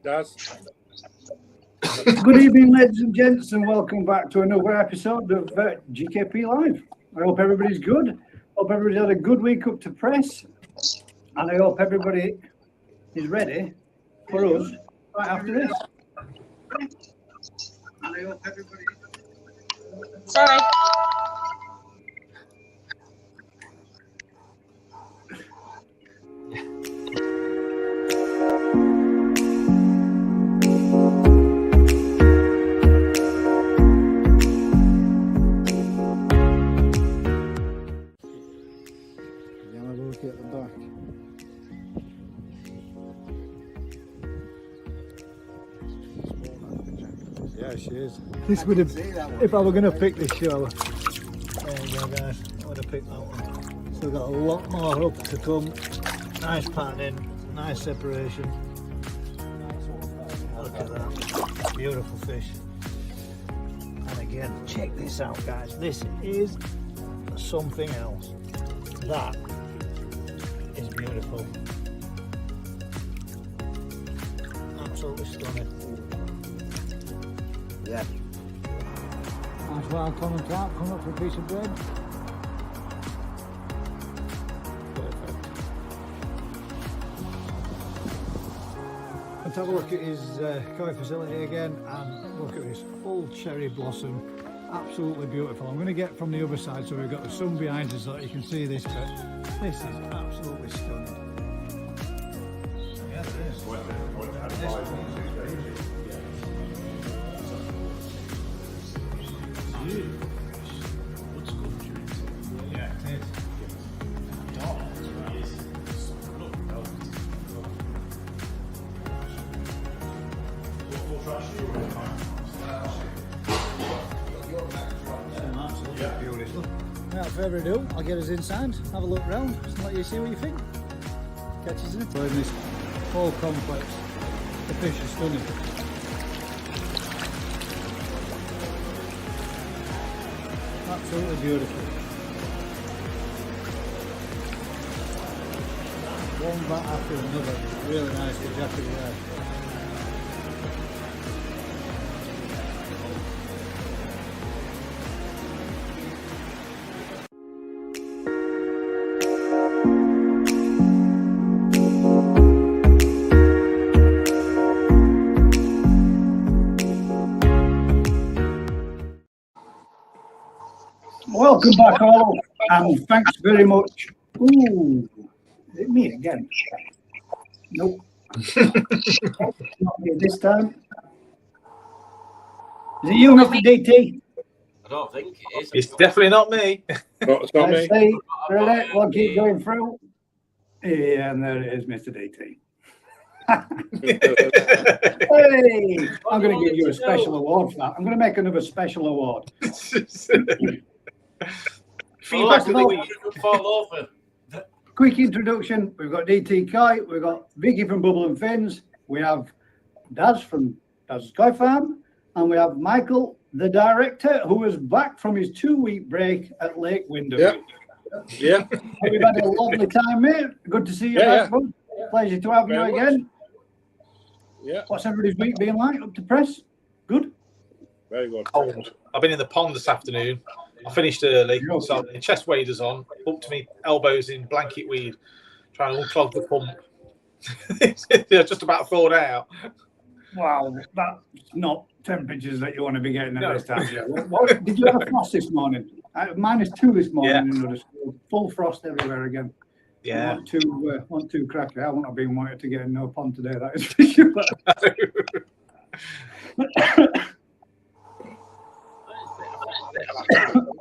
Daz. Good evening, ladies and gents, and welcome back to another episode of GKP Live. I hope everybody's good. Hope everybody's had a good week up to press, and I hope everybody is ready for us right after this. And I hope everybody. Sorry. At the back. Yeah, she is. This would have, if I were going to pick this show. There you go, guys. I would have picked that one. So we've got a lot more up to come. Nice patterning, nice separation. Look at that. Beautiful fish. And again, check this out, guys. This is something else. That is beautiful. Absolutely stunning. Yeah. Nice wild common trout coming up for a piece of bread. Perfect. Let's have a look at his koi facility again and look at this full cherry blossom. Absolutely beautiful. I'm going to get from the other side so we've got the sun behind us so that you can see this bit. This is absolutely stunning. Yeah, it is. Yeah, it is. Beautiful. Without further ado, I'll get us inside, have a look round, and let you see what you think. Catches in it. In this whole complex, the fish is stunning. Absolutely beautiful. One bat after another. Really nice to jacket there. Welcome back all, and thanks very much. Ooh, is it me again? Nope. Not me this time. Is it you, Mr. DT? I don't think it is. It's definitely not me. No, it's not me. See, ready? We'll keep going through. Yeah, and there it is, Mr. DT. Hey, I'm going to give you a special award for that. I'm going to make another special award. Feedback of the week. Fall over. Quick introduction. We've got DT Koi, we've got Vicky from Bubble and Fins, we have Daz from Daz's Koi Farm, and we have Michael, the director, who is back from his 2-week break at Lake Windermere. Yeah. We've had a lovely time, mate. Good to see you back, bud. Pleasure to have you again. Yeah. What's everybody's week been like up to press? Good? Very good. Cold. I've been in the pond this afternoon. I finished early, so the chest waders on, up to me elbows in blanket weed, trying to unclog the pump. They're just about thawed out. Wow, that's not temperatures that you want to be getting at this time. What, did you have a frost this morning? -2 this morning in the school. Full frost everywhere again. Yeah. Want to cracker. I wouldn't have been wanted to get in no pond today, that is for sure.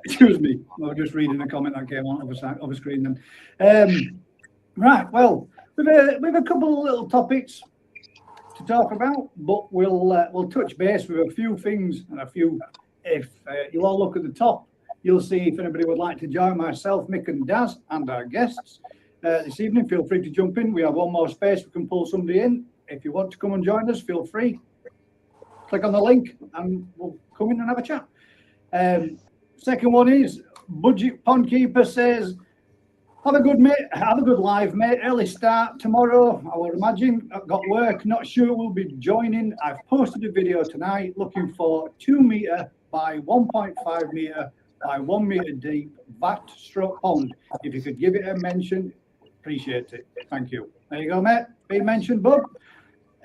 Excuse me, I was just reading a comment that came on of a screen then. Right, well, we've a couple of little topics to talk about, but we'll touch base with a few things and a few. If you all look at the top, you'll see if anybody would like to join myself, Mick and Daz, and our guests this evening. Feel free to jump in. We have one more space. We can pull somebody in. If you want to come and join us, feel free. Click on the link and we'll come in and have a chat. Second one is Budget Pond Keeper says, Have a good live, mate. Early start tomorrow, I would imagine. I've got work, not sure we'll be joining. I've posted a video tonight looking for 2 metre by 1.5 metre by 1 metre deep vat stroke pond. If you could give it a mention, appreciate it. Thank you. There you go, mate. Be mentioned, bud.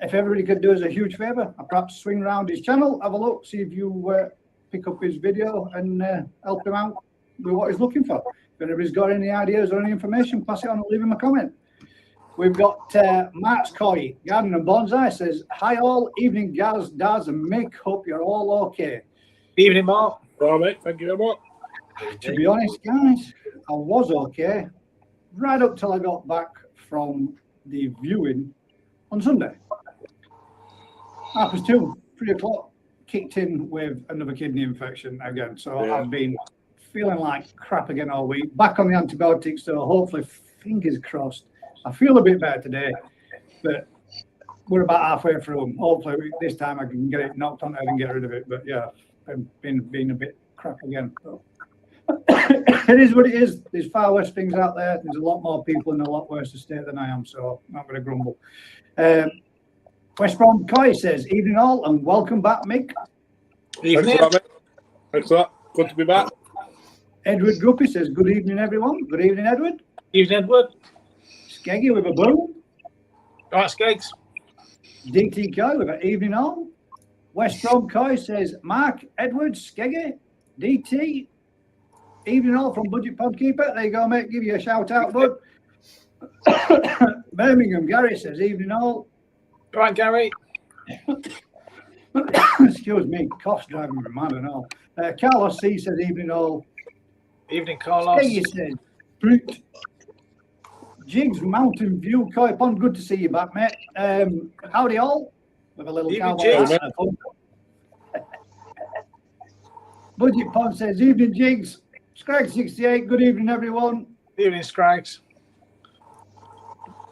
If everybody could do us a huge favour, I'll perhaps swing around his channel, have a look, see if you pick up his video and help him out with what he's looking for. If anybody's got any ideas or any information, pass it on and leave him a comment. We've got Mark's Coy, Garden and Bonsai, says, hi all, evening Gaz, Daz and Mick, hope you're all okay. Evening, Mark. Well, mate, thank you very much. To be honest, guys, I was okay right up till I got back from the viewing on Sunday. 2:30, 3 o'clock, kicked in with another kidney infection again. So Yeah. I've been feeling like crap again all week. Back on the antibiotics, so hopefully, fingers crossed, I feel a bit better today, but we're about halfway through them. Hopefully this time I can get it knocked on head and get rid of it. But yeah, I've been a bit crap again. So. It is what it is. There's far worse things out there. There's a lot more people in a lot worse state than I am, so I'm not going to grumble. West Brom Coy says, evening all and welcome back, Mick. Evening. Thanks for that, mate. Thanks for that. Good to be back. Edward Guppy says, good evening, everyone. Good evening, Edward. Evening, Edward. Skeggy with a boom. All right, Skeggs. DT Coy with an evening all. West Brom Coy says, Mark, Edward, Skeggy, DT, evening all from Budget Podkeeper. There you go, mate. Give you a shout out, bud. Birmingham Gary says, evening all. All right, Gary. Excuse me, cough's driving me mad and all. Carlos C says, evening all. Evening, Carlos. Skeggy says, fruit. Jigs Mountain View Koi Pond, good to see you back, mate. Howdy all, with a little Evening, cowboy Jigs. hat. Budget Pond says, evening Jigs. Scrag68, good evening everyone. Evening, Scrags.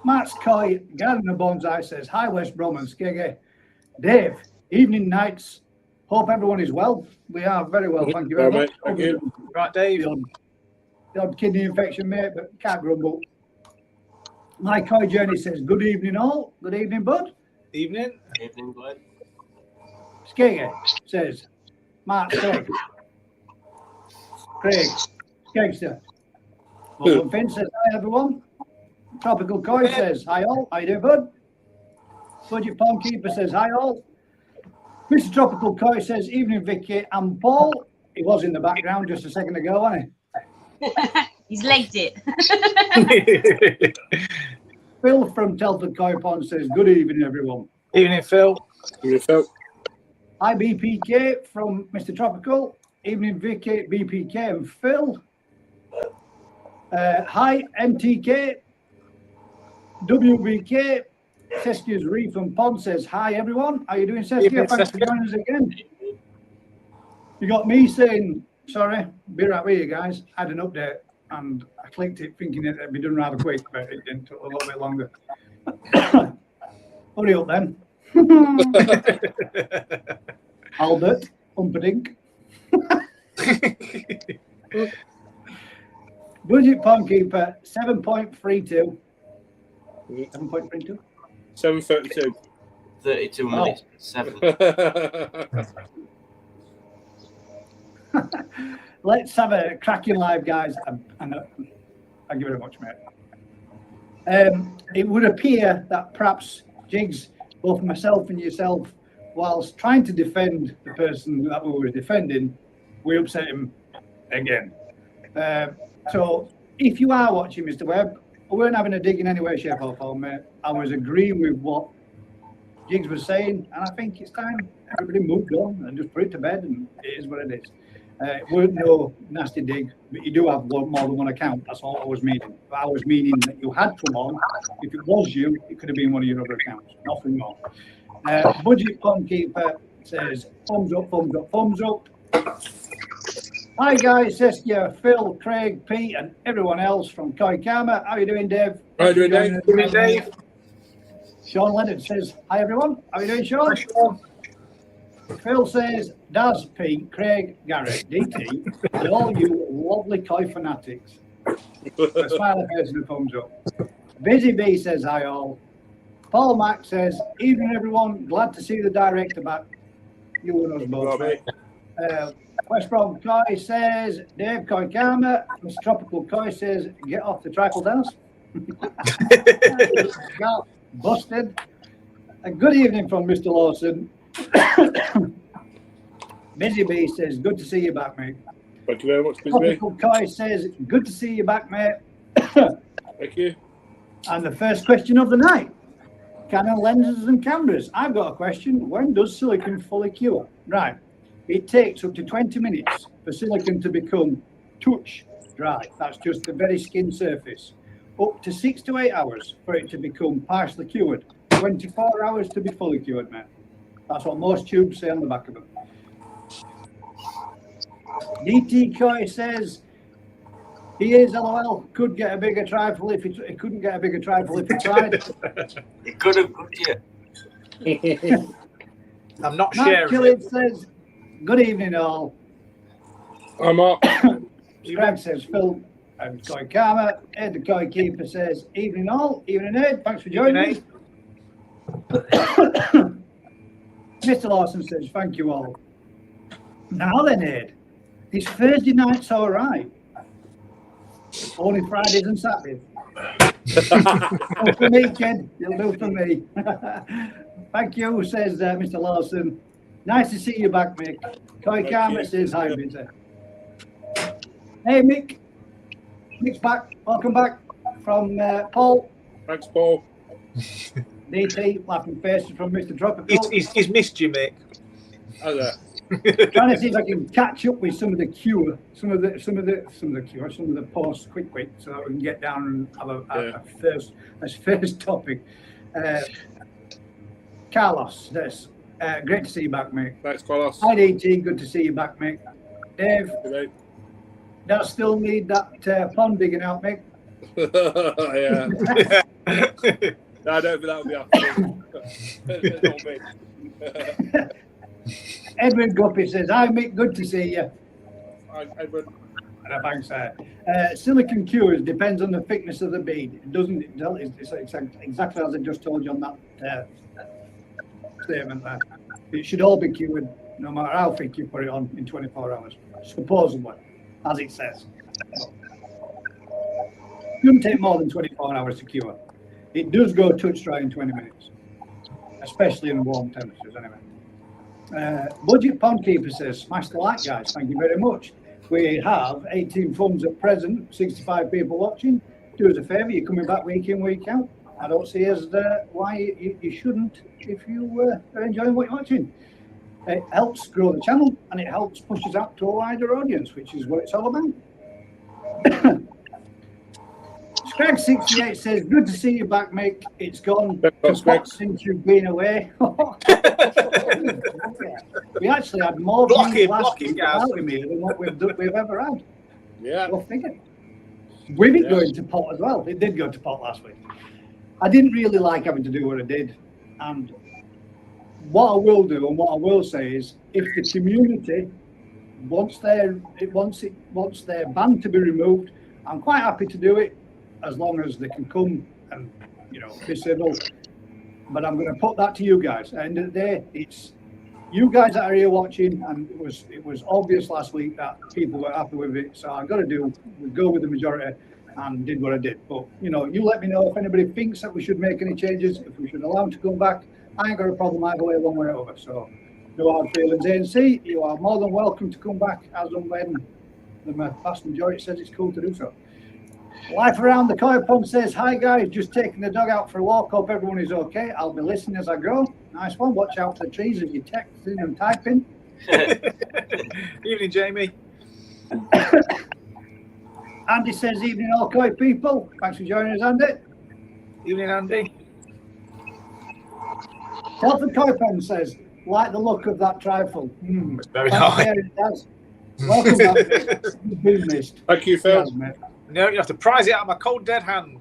Matt's Koi, Garden of Bonsai says, hi West Brom and Skeggy. Dave, evening nights. Hope everyone is well. We are very well, thank you very Well, much. mate, thank you. Right, Dave. The odd kidney infection, mate, but can't grumble. My Koi Journey says, good evening all. Good evening, bud. Evening. Evening, Glenn. Skeggy says, Mark Skegg. Craig, Skegster. Well, Finn says, hi everyone. Tropical Koi says, hi all. How you doing, bud? Budget Pond Keeper says, hi all. Mr. Tropical Koi says, evening Vicky and Paul. He was in the background just a second ago, wasn't he? He's legged it. Phil from Telford Koi Pond says, good evening, everyone. Evening, Phil. You felt Hi, BPK from Mr. Tropical. Evening, Vicky, BPK, and Phil. Hi, MTK. WBK. Sesquia's Reef and Pond says, hi, everyone. How you doing, Sesquia? Evening, Thanks for Sesquia. joining us again. You got me saying, sorry, be right with you guys. I had an update and I clicked it thinking it'd be done rather quick, but it didn't, took a little bit longer. Hurry up then. Albert, Humperdinck. Budget Pond Keeper, 7.32. 7.32? 7:32. 32 minutes, 7. Let's have a cracking live, guys. Thank you very much, mate. It would appear that perhaps Jigs, both myself and yourself, whilst trying to defend the person that we were defending, we upset him again. So if you are watching, Mr. Webb, I weren't having a dig in any way, shape or form, mate. I was agreeing with what Jigs was saying, and I think it's time everybody moved on and just put it to bed, and it is what it is. It weren't no nasty dig, but you do have more than one account. That's all I was meaning. But I was meaning that you had come on. If it was you, it could have been one of your other accounts. Nothing more. Budget Pond Keeper says, thumbs up, thumbs up, thumbs up. Hi guys, Seskia, Phil, Craig, Pete, and everyone else from Koi Karma. How are you doing, Dave? How you doing, Dave? Evening, Dave. Sean Leonard says, hi everyone. How are you doing, Sean? Hi, Sean. Phil says, Daz, Pete, Craig, Garrett, DT, and all you lovely Koi fanatics. A smiley face and a thumbs up. Busy Bee says hi all. Paul Mack says, evening everyone, glad to see the director back. You and us both. Right, West Brom Koi says, Dave Koikama. Mr. Tropical Koi says, get off the trifle dance. Busted. A good evening from Mr. Lawson. Busy Bee says, good to see you back, mate. Thank you very much, Busy. Tropical Koi says, good to see you back, mate. Thank you. And the first question of the night. Canon lenses and cameras. I've got a question. When does silicon fully cure? Right. It takes up to 20 minutes for silicon to become touch dry. That's just the very skin surface. Up to 6 to 8 hours for it to become partially cured. 24 hours to be fully cured, man. That's what most tubes say on the back of them. DT Koi says, he is LOL, could get a bigger trifle if it couldn't get a bigger trifle if it tried. It could have, could you? I'm not Mark sharing. Killid says, good evening all. I'm up. Greg says, Phil and Koi Karma. Ed the Koi Keeper says, evening all. Evening Ed, thanks for joining me. Mr. Lawson says, thank you all. Now then, Ed, this Thursday night's all right. Only Fridays and Saturdays. Not for me, kid. You'll do for me. Thank you, says Mr. Lawson. Nice to see you back, Mick. Koi Karma says hi, Peter. Hey, Mick. Mick's back. Welcome back from Paul. Thanks, Paul. DT, laughing faces from Mr. Tropical. He's missed you, Mick. Hi there. Trying to see if I can catch up with some of the posts quick, so that we can get down and have a first topic. Carlos, that's great to see you back, mate. Thanks, Carlos. Hi, DT, good to see you back, mate. Dave, Good night. does still need that pond digging out, mate? Yeah. No, I don't think that'll be happening. Not me. Edwin Guppy says, hi, Mick, good to see you. Hi, Edward. Thanks, silicon cures depends on the thickness of the bead. It doesn't, it's exactly as I just told you on that statement there. It should all be cured, no matter how thick you put it on, in 24 hours, supposedly, as it says. It shouldn't take more than 24 hours to cure. It does go touch dry in 20 minutes, especially in warm temperatures, anyway. Budget Pond Keeper says, smash the like, guys. Thank you very much. We have 18 thumbs at present, 65 people watching. Do us a favour, you're coming back week in, week out. I don't see as why you shouldn't if you are enjoying what you're watching. It helps grow the channel and it helps push us out to a wider audience, which is what it's all about. Scrag68 says, good to see you back, Mick. It's gone to pot since you've been away. We actually had more views last week without him here than what we've ever had. Yeah. Well, figure. With it going to pot as well. It did go to pot last week. I didn't really like having to do what I did. And what I will do and what I will say is, if the community wants their ban to be removed, I'm quite happy to do it, as long as they can come and, be civil. But I'm going to put that to you guys. At the end of the day, it's you guys that are here watching, and it was obvious last week that people were happy with it. So I've got to go with the majority and did what I did. But, you let me know if anybody thinks that we should make any changes, if we should allow them to come back. I ain't got a problem either way, one way or over. So no hard feelings. ANC, you are more than welcome to come back as and when the vast majority says it's cool to do so. Life Around the Koi Pond says, hi guys, just taking the dog out for a walk. Hope everyone is okay. I'll be listening as I go. Nice one. Watch out for the trees as you're texting and typing. Evening, Jamie. Andy says, evening all Koi people. Thanks for joining us, Andy. Evening, Andy. Telford Koi Pond says, like the look of that trifle. It's very nice. Welcome back. You've been missed. Thank you, Phil. Yes, mate. No, you have to prize it out of my cold dead hand.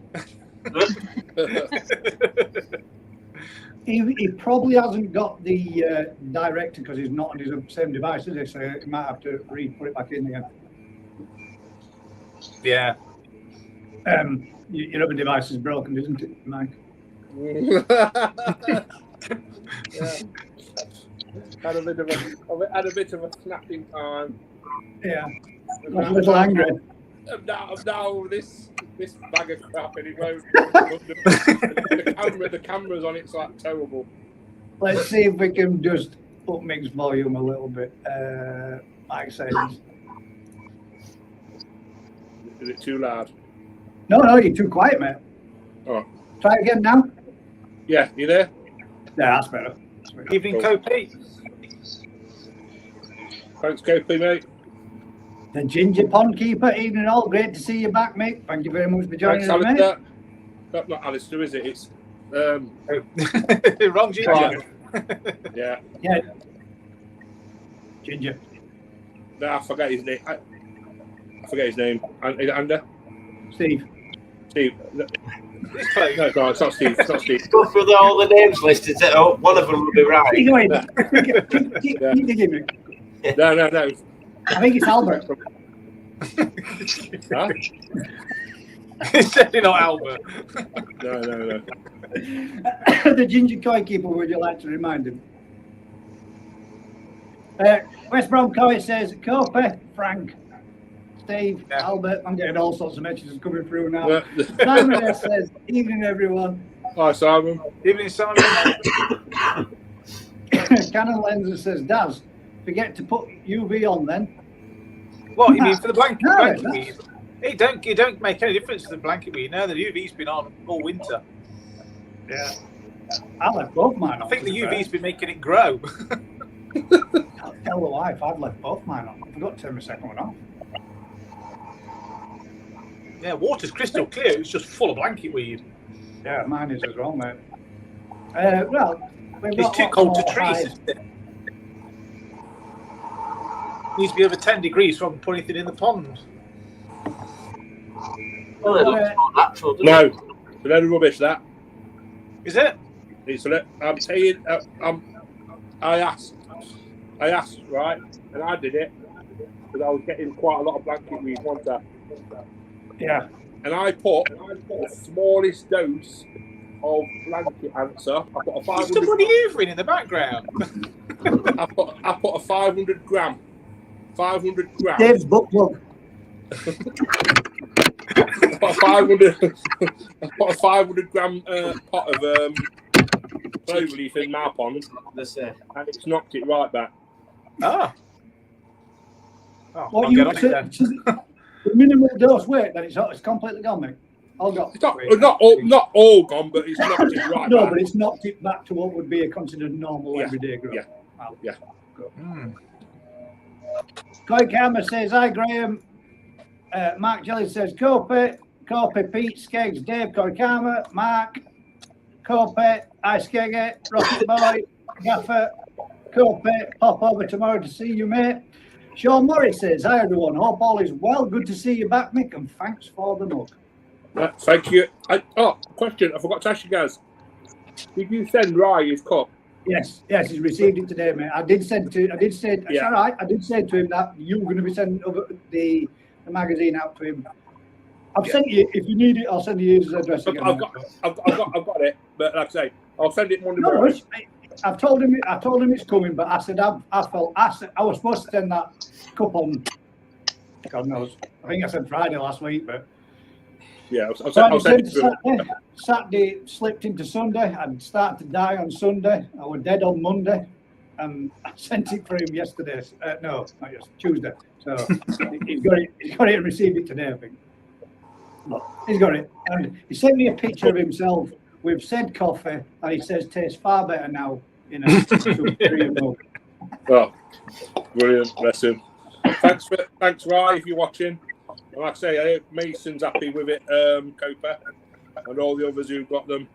He probably hasn't got the director because he's not on his same device, is he? So he might have to put it back in again. Yeah. Your other device is broken, isn't it, Mike? Yeah. Had a bit of a snapping time. Yeah. And I was a little angry. now this bag of crap and it won't. the camera's on it's like terrible. Let's see if we can just up Mick's volume a little bit. Mike says. Is it too loud? No, you're too quiet, mate. Oh. Try it again now. Yeah, you there? Yeah, that's better. Evening, Copy. Thanks, Copy, mate. The Ginger Pond Keeper, evening all. Great to see you back, Mick. Thank you very much for joining Thanks, us, mate. Alistair. Not Alistair, is it? It's Wrong Ginger. Yeah. Yeah. Ginger. No, I forget his name. I forget his name. Is it Ander? Steve. Steve. No, it's not Steve. It's not Steve. Go through all the names listed. One of them will be right. Keep going. Keep digging, Mick. No. I think it's Albert. Huh? It's definitely not Albert. No. The Ginger Koi Keeper, would you like to remind him? West Brom Koi says, Cope, Frank, Steve, Yeah. Albert. I'm getting all sorts of messages coming through now. Yeah. Simon S says, evening everyone. Hi, Simon. Evening, Simon. Canon Lenser says, Daz, forget to put UV on then. What you mean for the blanket? No, blanket that's- weed? It don't make any difference to the blanket weed. No, the UV's been on all winter. Yeah. I left both mine on. I think the UV's been making it grow. I'll tell the wife, I've left both mine on. I forgot to turn my second one off. Yeah, water's crystal clear. It's just full of blanket weed. Yeah, mine is as well, mate. Well, we've It's got too lots cold more to trees. hives. Isn't it? Needs to be over 10 degrees so I can put anything in the pond. Well, it looks more natural, doesn't No, it? it's a load of rubbish. That. Is it? I'm saying. I asked, right, and I did it because I was getting quite a lot of blanket weed one day. Yeah. And I put the smallest dose of blanket answer. I put a What's 500. the bloody hoovering in the background? I put a 500 gram. 500 gram. Dave's book plug. I put a 500 gram pot of clover leaf in my pond, and it's knocked it right back. Ah. Oh, What I'll you get on it then. the minimal dose weight, then it's completely gone, mate. All gone. It's not all gone, but it's knocked it right No, back. but it's knocked it back to what would be a considered normal Yeah. everyday growth. Yeah. Wow. Yeah. Mm. Koi Karma says, hi Graham. Mark Jelly says, Cope, Pete, Skeggs, Dave, Koi Karma, Mark, Cope, I Skegger, Rocket Boy, Gaffer, Cope, pop over tomorrow to see you, mate. Sean Morris says, hi everyone, hope all is well. Good to see you back, Mick, and thanks for the mug. Thank you. Question. I forgot to ask you guys. Did you send Rye his cup? Yes, he's received it today, mate. I did say, it's all right. I did say to him that you were going to be sending over the magazine out to him. I've sent you, if you need it, I'll send you his address again. I've got it, but like I say, I'll send it Monday No, morning. I've told him it's coming, but I said I was supposed to send that cup on. God knows. I think I said Friday last week, but Yeah, I'll send it to him. Saturday slipped into Sunday. I'd started to die on Sunday. I was dead on Monday, and I sent it for him yesterday. No, not yesterday, Tuesday. So he's got it. He's got it and received it today, I think. Look, he's got it, and he sent me a picture of himself with said coffee, and he says tastes far better now in a superior mug. Oh, brilliant, bless him. Thanks, Rye, if you're watching. And like I say, I hope Mason's happy with it, Coper, and all the others who've got them.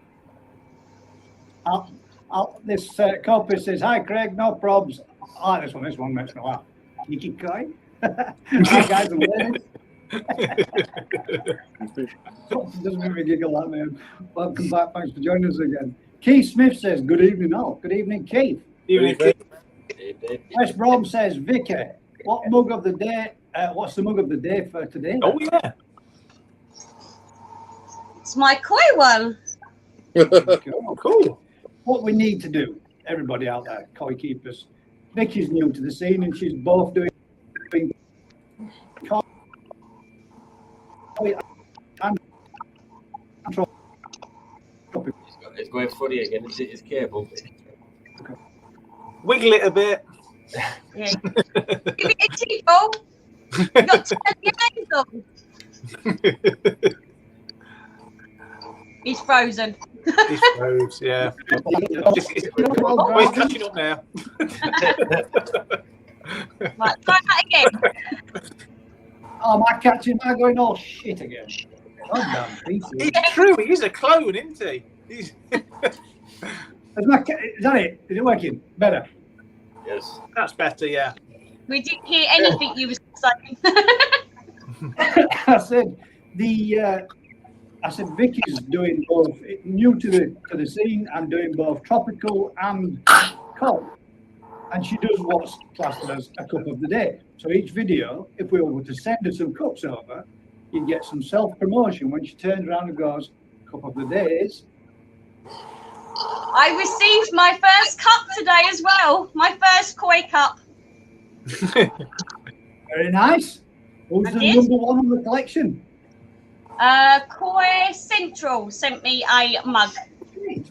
This copy says, hi Craig, no probs. I like this one. This one makes me laugh. You keep going. Hi guys and ladies. Doesn't make me giggle, that man. Welcome back. Thanks for joining us again. Keith Smith says, good evening all. Good evening, Keith. Evening, Keith. West Brom says, Vicky, what mug of the day? What's the mug of the day for today? Oh, yeah. It's my koi one. Cool. What we need to do, everybody out there, koi keepers, Vicky's new to the scene and she's both doing koi and tropical. It's going funny again. Is it his cable? Wiggle it a bit. Yeah. Give me a tickle. You got to turn your hands on. He's frozen. He froze, yeah. Oh, he's catching up now. Right, try that again. Oh, my catching, am I going all shit again? Oh, damn, pieces. It's true, he is a clone, isn't he? He's... Is that it? Is it working? Better. Yes. That's better, yeah. We didn't hear anything you were saying. I said Vicky's doing both, new to the scene and doing both tropical and cold. And she does what's classed as a cup of the day. So each video, if we were to send her some cups over, you get some self-promotion when she turns around and goes, cup of the days. I received my first cup today as well. My first koi cup. Very nice. Who's the number one on the collection? Koi Central sent me a mug.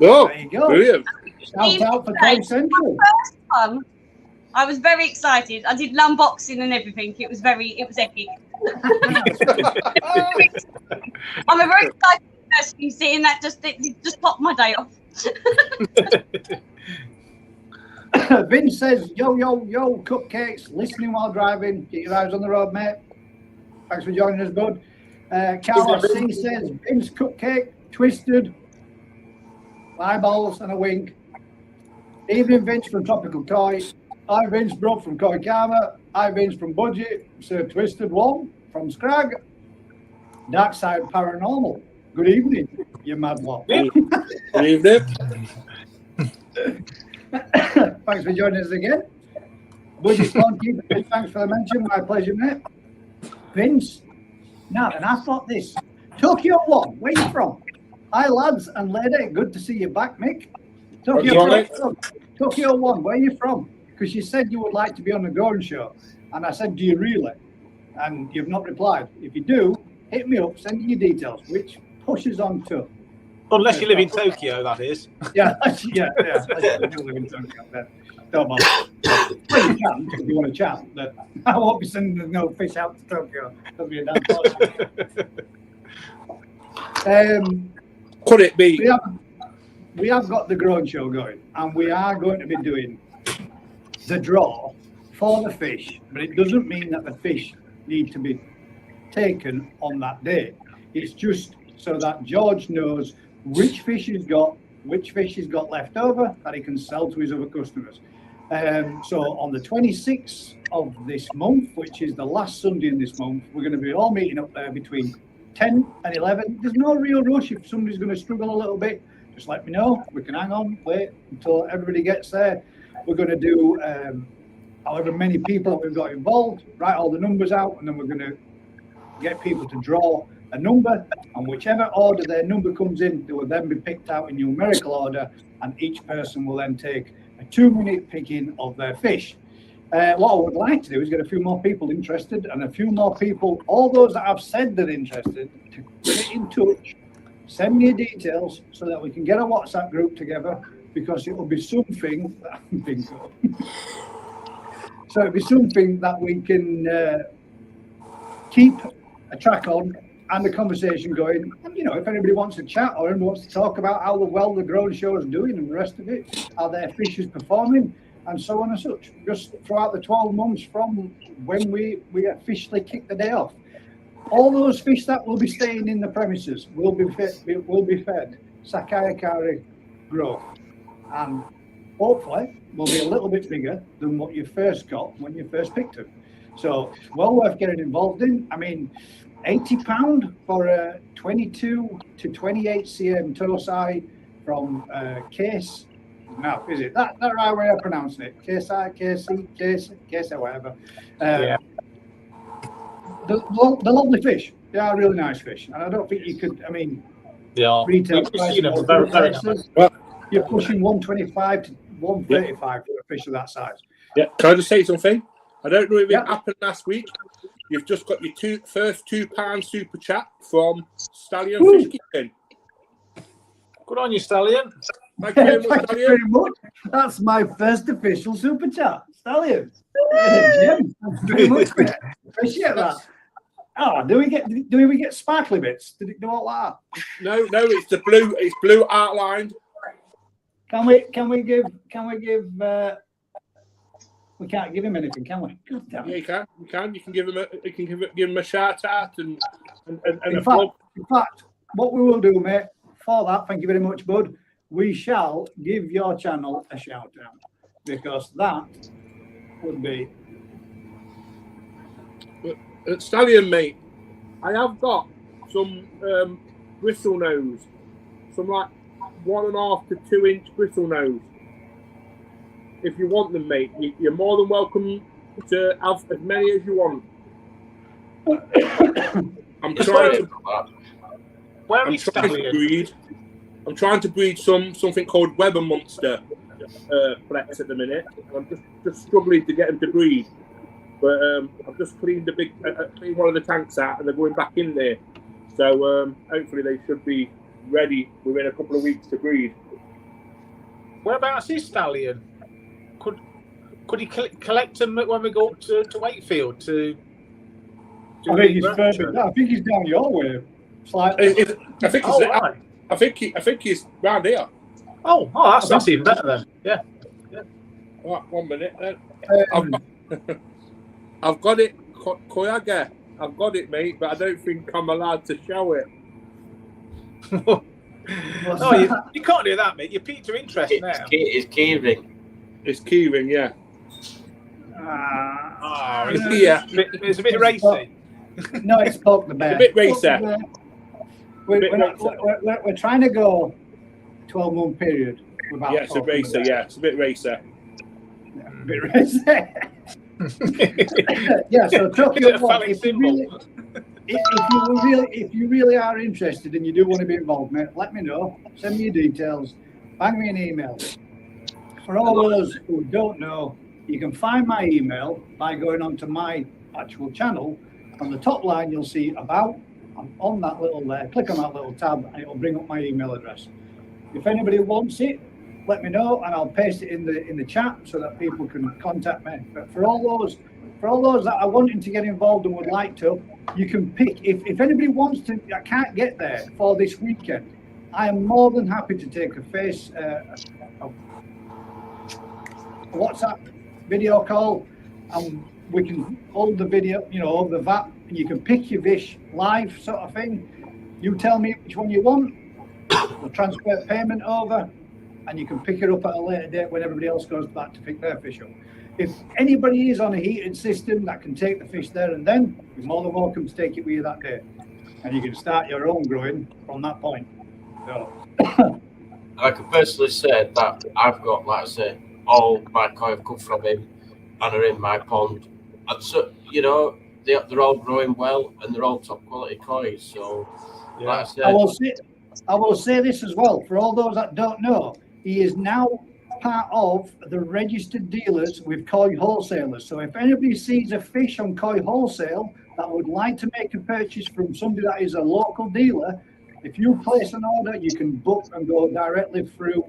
Oh, there you go. Brilliant. Shout out for Koi Central. First one. I was very excited. I did an unboxing and everything. It was epic. I'm a very excited person, you see, and it just popped my day off. Vince says, yo, cupcakes, listening while driving. Get your eyes on the road, mate. Thanks for joining us, bud. Carlos C says, Vince cupcake, twisted, eyeballs and a wink. Evening Vince from Tropical Toys. Hi Vince Brook from Koi Karma. Hi Vince from Budget. Sir Twisted One from Scrag. Dark Side Paranormal. Good evening, you mad lot. Good evening. Thanks for joining us again. Budget Keeper, thanks for the mention. My pleasure, mate. Vince. Now, and I thought this. Tokyo One, where you from? Hi, lads and lady. Good to see you back, Mick. Tokyo One, where you from? Because you said you would like to be on the Gordon Show. And I said, do you really? And you've not replied. If you do, hit me up, send me your details, which pushes on to. Unless you live in Tokyo, that is. Yeah. I do live in Tokyo. Don't bother. Well, you can, if you want to chat, but I won't be sending no fish out to Tokyo. That'll be a damn Could it be? We have got the Grown Show going, and we are going to be doing the draw for the fish, but it doesn't mean that the fish need to be taken on that day. It's just so that George knows which fish he's got left over that he can sell to his other customers. So on the 26th of this month, which is the last Sunday in this month, we're going to be all meeting up there between 10 and 11. There's no real rush. If somebody's going to struggle a little bit, just let me know. We can hang on, wait until everybody gets there. We're going to do however many people that we've got involved, write all the numbers out, and then we're going to get people to draw a number, and whichever order their number comes in, they will then be picked out in numerical order, and each person will then take a 2-minute picking of their fish. What I would like to do is get a few more people interested, and a few more people, all those that have said they're interested, to get in touch, send me your details so that we can get a WhatsApp group together, because it will be something so it'll be something that we can keep a track on and the conversation going. And, you know, if anybody wants to chat or anybody wants to talk about how well the Grown Show is doing and the rest of it, how their fish is performing, and so on and such, just throughout the 12 months from when we officially kick the day off. All those fish that will be staying in the premises will be fed Sakayakari growth, and hopefully will be a little bit bigger than what you first got when you first picked them. So it's well worth getting involved in. I mean, £80 for a 22 to 28 cm Tosai from Case. No, is it that right way of pronouncing it? KC, whatever. Yeah. The lovely fish. They are really nice fish, and I don't think you could. I mean, They are. Retail We've price seen them of very, all very prices. Well, You're pushing 125 to 135 for a fish of that size. yeah. Can I just say something? I don't know if it Yeah. happened last week. You've just got your first £2 super chat from Stallion Woo. Fish Keeping. Good on you, Stallion. Thank you very much, Thank you Stallion. very much. That's my first official super chat. Stallion. Jim, thank you very much, mate. Appreciate that. Oh, do we get sparkly bits? Did it do all that? No, it's the blue. It's blue outlined. Can we give we can't give him anything, can we? God damn Yeah, it. you can. You can give him a shout out and In a plug. fact, what we will do, mate, for that, thank you very much, bud. We shall give your channel a shout out because that would be Stallion, mate. I have got some bristle nose, some like 1.5 to 2 inch bristle nose. If you want them, mate, you're more than welcome to have as many as you want. I'm trying to breed something called Weber Monster flex at the minute. I'm just struggling to get them to breed. But I've just cleaned cleaned one of the tanks out, and they're going back in there. So hopefully they should be ready within a couple of weeks to breed. Whereabouts is Stallion? Could he collect them when we go up to Wakefield to? I think he's down your way. Slightly. I think he's round here. Oh, that's even better then. Yeah. Right, 1 minute. I've got it, Koyaga. I've got it, mate, but I don't think I'm allowed to show it. You can't do that, mate. You piqued your interest now. It's keyring. It's keyring, yeah. It's a bit racy. No, it's Poke the Bear. It's a bit racer. We're trying to go 12-month period. Yeah, it's a racer. Yeah, it's a bit racer. Yeah, a bit racer. Yeah, so talking about if you really are interested and you do want to be involved, mate, let me know. Send me your details. Bang me an email. For all those who don't know, you can find my email by going onto my actual channel. On the top line, you'll see about. I'm on that little there. Click on that little tab, and it'll bring up my email address. If anybody wants it, let me know, and I'll paste it in the chat so that people can contact me. But for all those that are wanting to get involved and would like to, you can pick. If anybody wants to, I can't get there for this weekend. I am more than happy to take a WhatsApp video call, and we can hold the video, over the VAT, and you can pick your fish live, sort of thing. You tell me which one you want, we'll transfer payment over, and you can pick it up at a later date when everybody else goes back to pick their fish up. If anybody is on a heated system that can take the fish there and then, you're more than welcome to take it with you that day, and you can start your own growing from that point. So. I can personally say that I've got, like I say, all my koi have come from him and are in my pond. And so, they're all growing well and they're all top quality koi. So, yeah. Like I said, I will say this as well. For all those that don't know, he is now part of the registered dealers with koi wholesalers. So if anybody sees a fish on koi wholesale that would like to make a purchase from somebody that is a local dealer, if you place an order, you can book and go directly through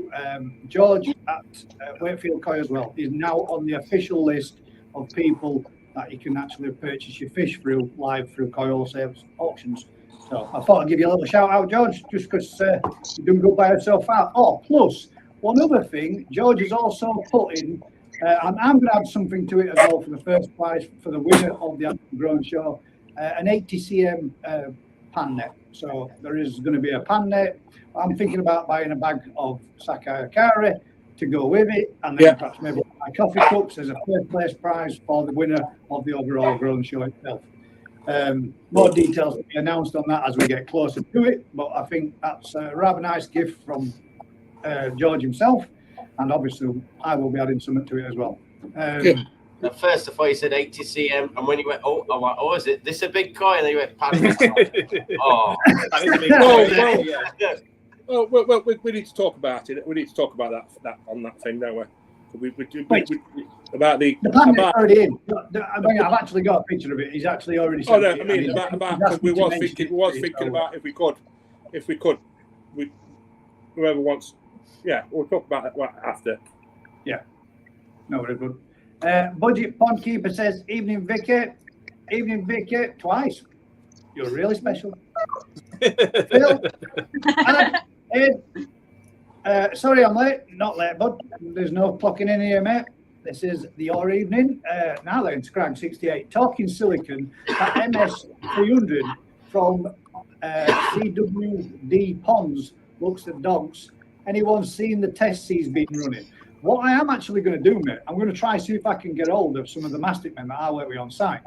George at Wakefield Koi as well. He's now on the official list of people that you can actually purchase your fish through live through koi wholesale auctions. So I thought I'd give you a little shout out, George, just because you didn't go by yourself out. Oh, plus one other thing, George has also put in, and I'm going to add something to it as well for the first prize for the winner of the African Grown Show, an 80 cm pan net. So there is going to be a pan net. I'm thinking about buying a bag of Sakai Akari to go with it, and then perhaps maybe my coffee cups as a first place prize for the winner of the overall Grown Show itself. More details will be announced on that as we get closer to it, but I think that's a rather nice gift from George himself, and obviously I will be adding something to it as well. At first, I thought you said 80 cm, and when you went, oh, I'm like, oh, is it this a big coin? And then you went, past. Oh, That is a big Well, coin. well, Yeah. well, we need to talk about it. We need to talk about that on that thing, don't we? About the planet's already in. I mean, I've actually got a picture of it. He's actually already. Oh no, it. I mean about we was thinking about if we could, whoever wants. Yeah, we'll talk about that after. Yeah, no, very good. Budget Pond Keeper says, "Evening, Vicky. Evening, Vicky. Twice. You're really special." Phil, sorry, I'm late. Not late, bud. There's no clocking in here, mate. This is your evening. Now then, Scrag 68. Talking silicon at MS 300 from CWD Ponds looks at dogs. Anyone seen the tests he's been running? What I am actually going to do, mate, I'm going to try see if I can get hold of some of the mastic men that I work with on site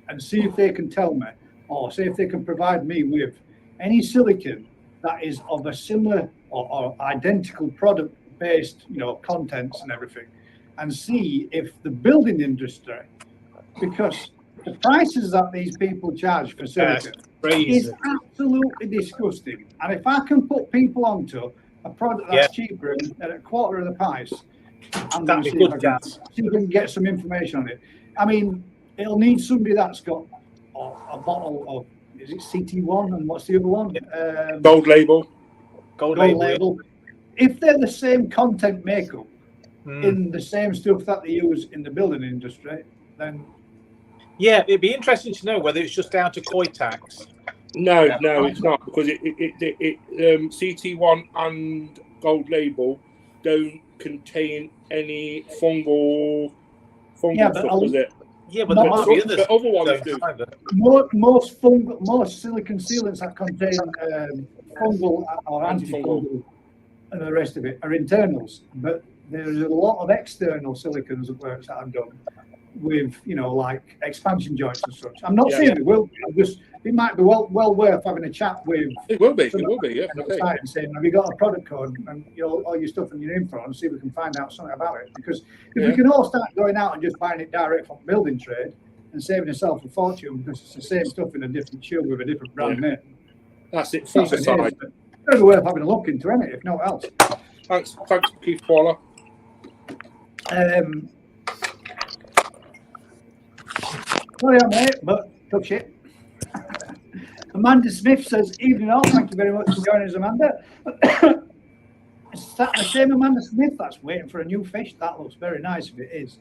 and see if they can tell me or see if they can provide me with any silicon that is of a similar or identical product based, contents and everything, and see if the building industry, because the prices that these people charge for silicon is absolutely disgusting. And if I can put people onto a product that's cheaper and at a quarter of the price, I'm going to see if I can get some information on it. I mean, it'll need somebody that's got a bottle of, is it CT1 and what's the other one? Gold label. Gold label. If they're the same content makeup in the same stuff that they use in the building industry, then yeah, it'd be interesting to know whether it's just down to koi tax. No, it's not, because it CT1 and gold label don't contain any fungal stuff, does it? Yeah, but the other ones do. Most silicon sealants that contain fungal or antifungal and the rest of it are internals, but there's a lot of external silicons works that I've done with, like expansion joints and such. I'm not saying it will. It might be well worth having a chat with. It will be. Yeah. And saying, have you got a product code and all your stuff and your info, and see if we can find out something about it. Because if we can all start going out and just buying it direct from building trade and saving yourself a fortune because it's the same stuff in a different shield with a different brand name. That's it. From the side. It's worth having a look into, isn't it? If not else. Thanks, Keith Paula. Sorry, I'm late, but tough shit. Amanda Smith says, "Evening all. Thank you very much for joining us, Amanda." Is that the same Amanda Smith that's waiting for a new fish? That looks very nice if it is.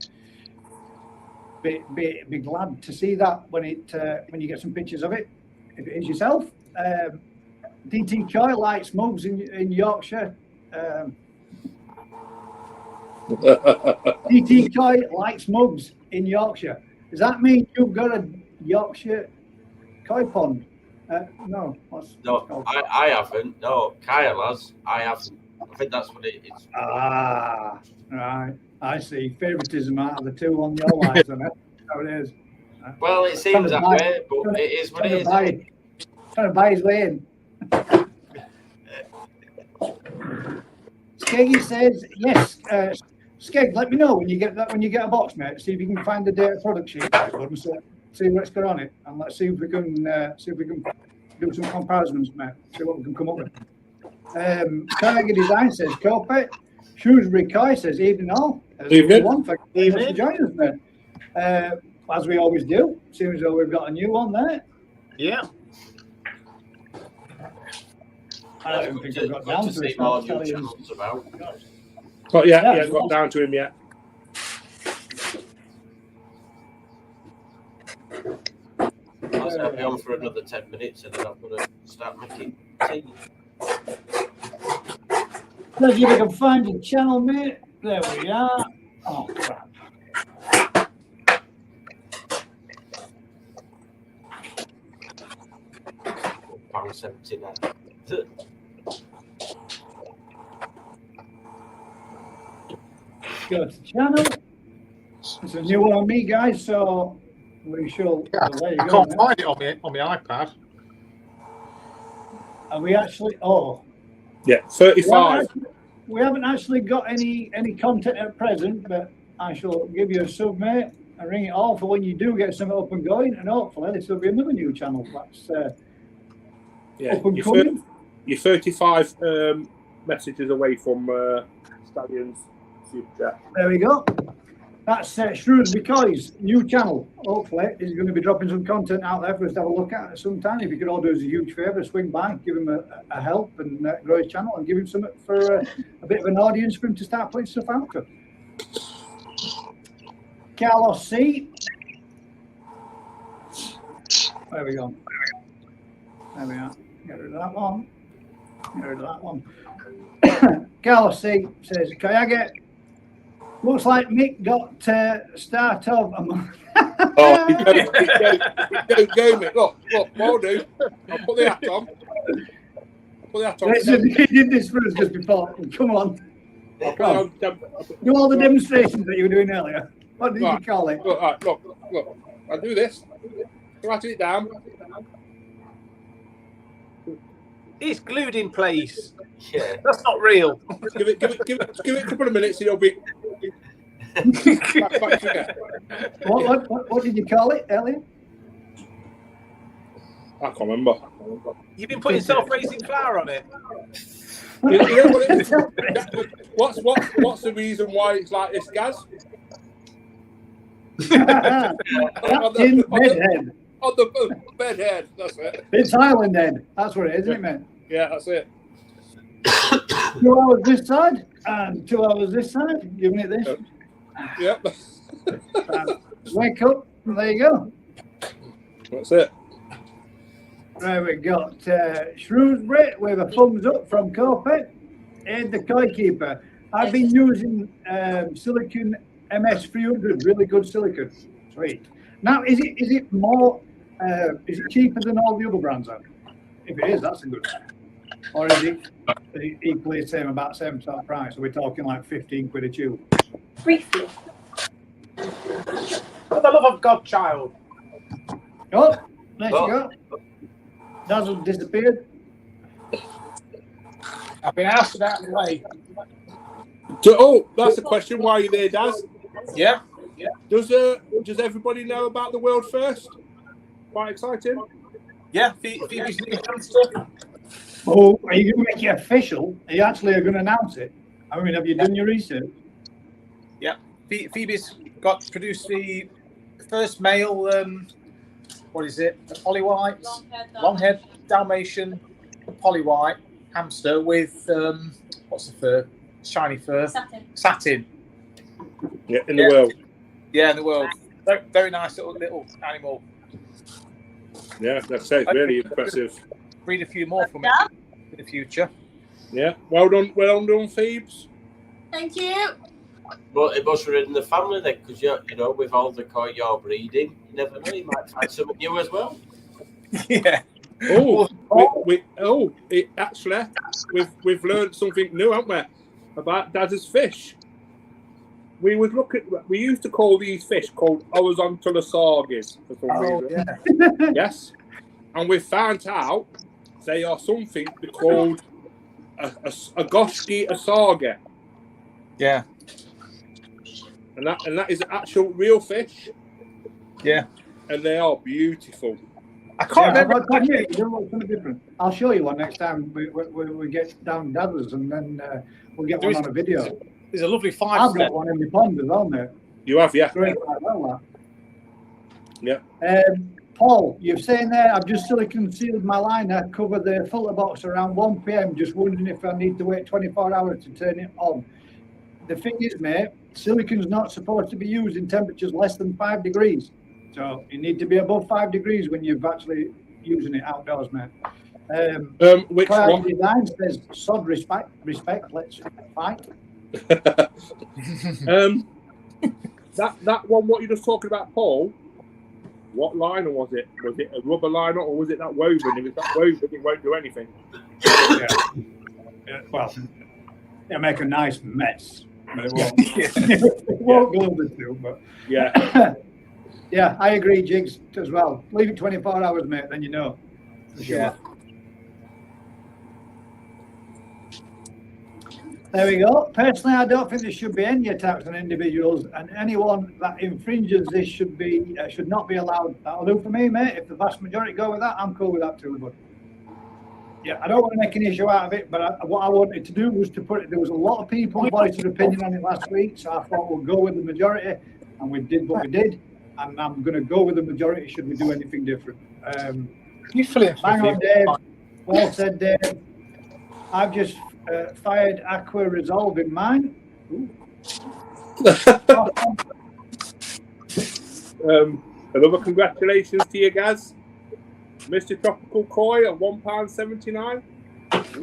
Be glad to see that when you get some pictures of it. If it is yourself. DT Coy likes mugs in Yorkshire. DT Coy likes mugs in Yorkshire. Does that mean you've got a Yorkshire koi pond? No. No, I haven't. No, Kyle has. I haven't. I think that's what it is. Ah, right. I see. Favouritism out of the two on your life, then. That's how it is. Well, it seems that way, but it is what it is. Trying to buy his way in. Skeggy says, yes. Skeg, let me know when you get a box, mate. See if you can find the data product sheet. See what's got on it, and let's see if we can do some comparisons, mate. See what we can come up with. Tiger Design says, Cope. Shrewsbury Koi says, evening all. Evening. Thank you for joining us, mate. As we always do. Seems as though we've got a new one there. Yeah. I don't think I've got down to it. But yeah, got down to him yet. I'll be on for another 10 minutes and then I'm going to start making tea. Let's see if we can find your channel, mate. There we are. Oh, crap. £1.79. Go to channel. It's a new one on me, guys, so we shall. Yeah, there you I go, can't find it on my iPad. Are we actually? Oh, yeah, 35. We haven't actually got any content at present, but I shall give you a sub, mate. and ring it all for when you do get something up and going, and hopefully this will be another new channel that's up and coming. You're 35 messages away from Stallion's super chat. There we go. That's Shrewsbury Coy's new channel. Hopefully, he's going to be dropping some content out there for us to have a look at sometime. If you could all do us a huge favour, swing by, give him a help and grow his channel and give him something for a bit of an audience for him to start putting stuff out to. Carlos C. There we go. There we are. Get rid of that one. Get rid of that one. Carlos C. says, can I get... Looks like Mick got start of a month. Oh, you don't go, Mick. Look, will do. I'll put the hat on. He did this for us just before. Come on. Do all the demonstrations that you were doing earlier. What did you call it? Look. I'll do this. Write it down. It's glued in place. Yeah. That's not real. Give it a couple of minutes and it'll be. back again. What did you call it earlier? I can't remember. You've been putting self-raising flour on it. You know what it is? What's the reason why it's like this, Gaz? Captain Bedhead. On the bedhead, that's it. It's Highland Head. That's what it is, isn't it, mate? Yeah, that's it. 2 hours this side and 2 hours this side. Giving it this. Yep. Wake up. There you go. That's it. Right, we got Shrewsbury with a thumbs up from Corpet. Ed the Koi Keeper. I've been using silicon MS300, really good silicon. Sweet. Now, is it more? Is it cheaper than all the other brands? Then? If it is, that's a good one. Or is it equally the same, about the same sort of price? So we're talking like 15 quid a tube. Briefly. For the love of God, child. Oh, there you go. Dazzle disappeared. I've been asked out of the way. That's the question. Why are you there, Daz? Yeah. Does everybody know about the world first? Quite exciting. Yeah, Phoebe's new hamster. Oh, are you going to make it official? Are you actually going to announce it? I mean, have you done your research? Yeah, Phoebe's produced the first male, what is it? The polywhite, long-haired Dalmatian polywhite hamster with, what's the fur? Shiny fur. Satin. Yeah, in the world. Yeah, in the world. Very, very nice little animal. Yeah, that's it. Really impressive. Breed a few more from it in the future. Yeah, well done, Phoebes. Thank you. Well, it must have in the family then, because you know, with all the koi you're breeding, you never know, you might find something new as well. Yeah. We've learned something new, haven't we, about Dad's fish. We used to call these fish called horizontal asarges for some reason. Yeah. Yes, and we found out they are something called a goshki asarge. Yeah. And that is an actual real fish. Yeah. And they are beautiful. I can't remember. Something different. I'll show you one next time we get down Dadders, and then we'll get one on a video. There's a lovely I've got one in my pond as well, mate. You have, yeah. Great, quite well, that. Yeah. Paul, you're saying there, I've just silicon sealed my liner, covered the filter box around 1 p.m. Just wondering if I need to wait 24 hours to turn it on. The thing is, mate, silicon's not supposed to be used in temperatures less than 5 degrees. So you need to be above 5 degrees when you're actually using it outdoors, mate. Which one? Design says, sod respect, let's fight. That one, what you're just talking about, Paul, what liner was it? Was it a rubber liner or was it that woven? If it's that woven, it won't do anything. Yeah. Well, it'll make a nice mess, but it won't. It won't glue the two, but yeah. Yeah, I agree, Jigs, as well. Leave it 24 hours, mate, then you know. For sure. Yeah. There we go. Personally, I don't think there should be any attacks on individuals, and anyone that infringes this should not be allowed. That'll do for me, mate. If the vast majority go with that, I'm cool with that too, bud. Yeah, I don't want to make an issue out of it, but what I wanted to do was to put it. There was a lot of people voiced their opinion on it last week, so I thought we'll go with the majority, and we did what we did, and I'm going to go with the majority. Should we do anything different? You fill in for Hang a on, few. Dave. Well said, Dave. I've just fired Aqua Resolve in mine. Another congratulations to you guys. Mr. Tropical Koi at £1.79.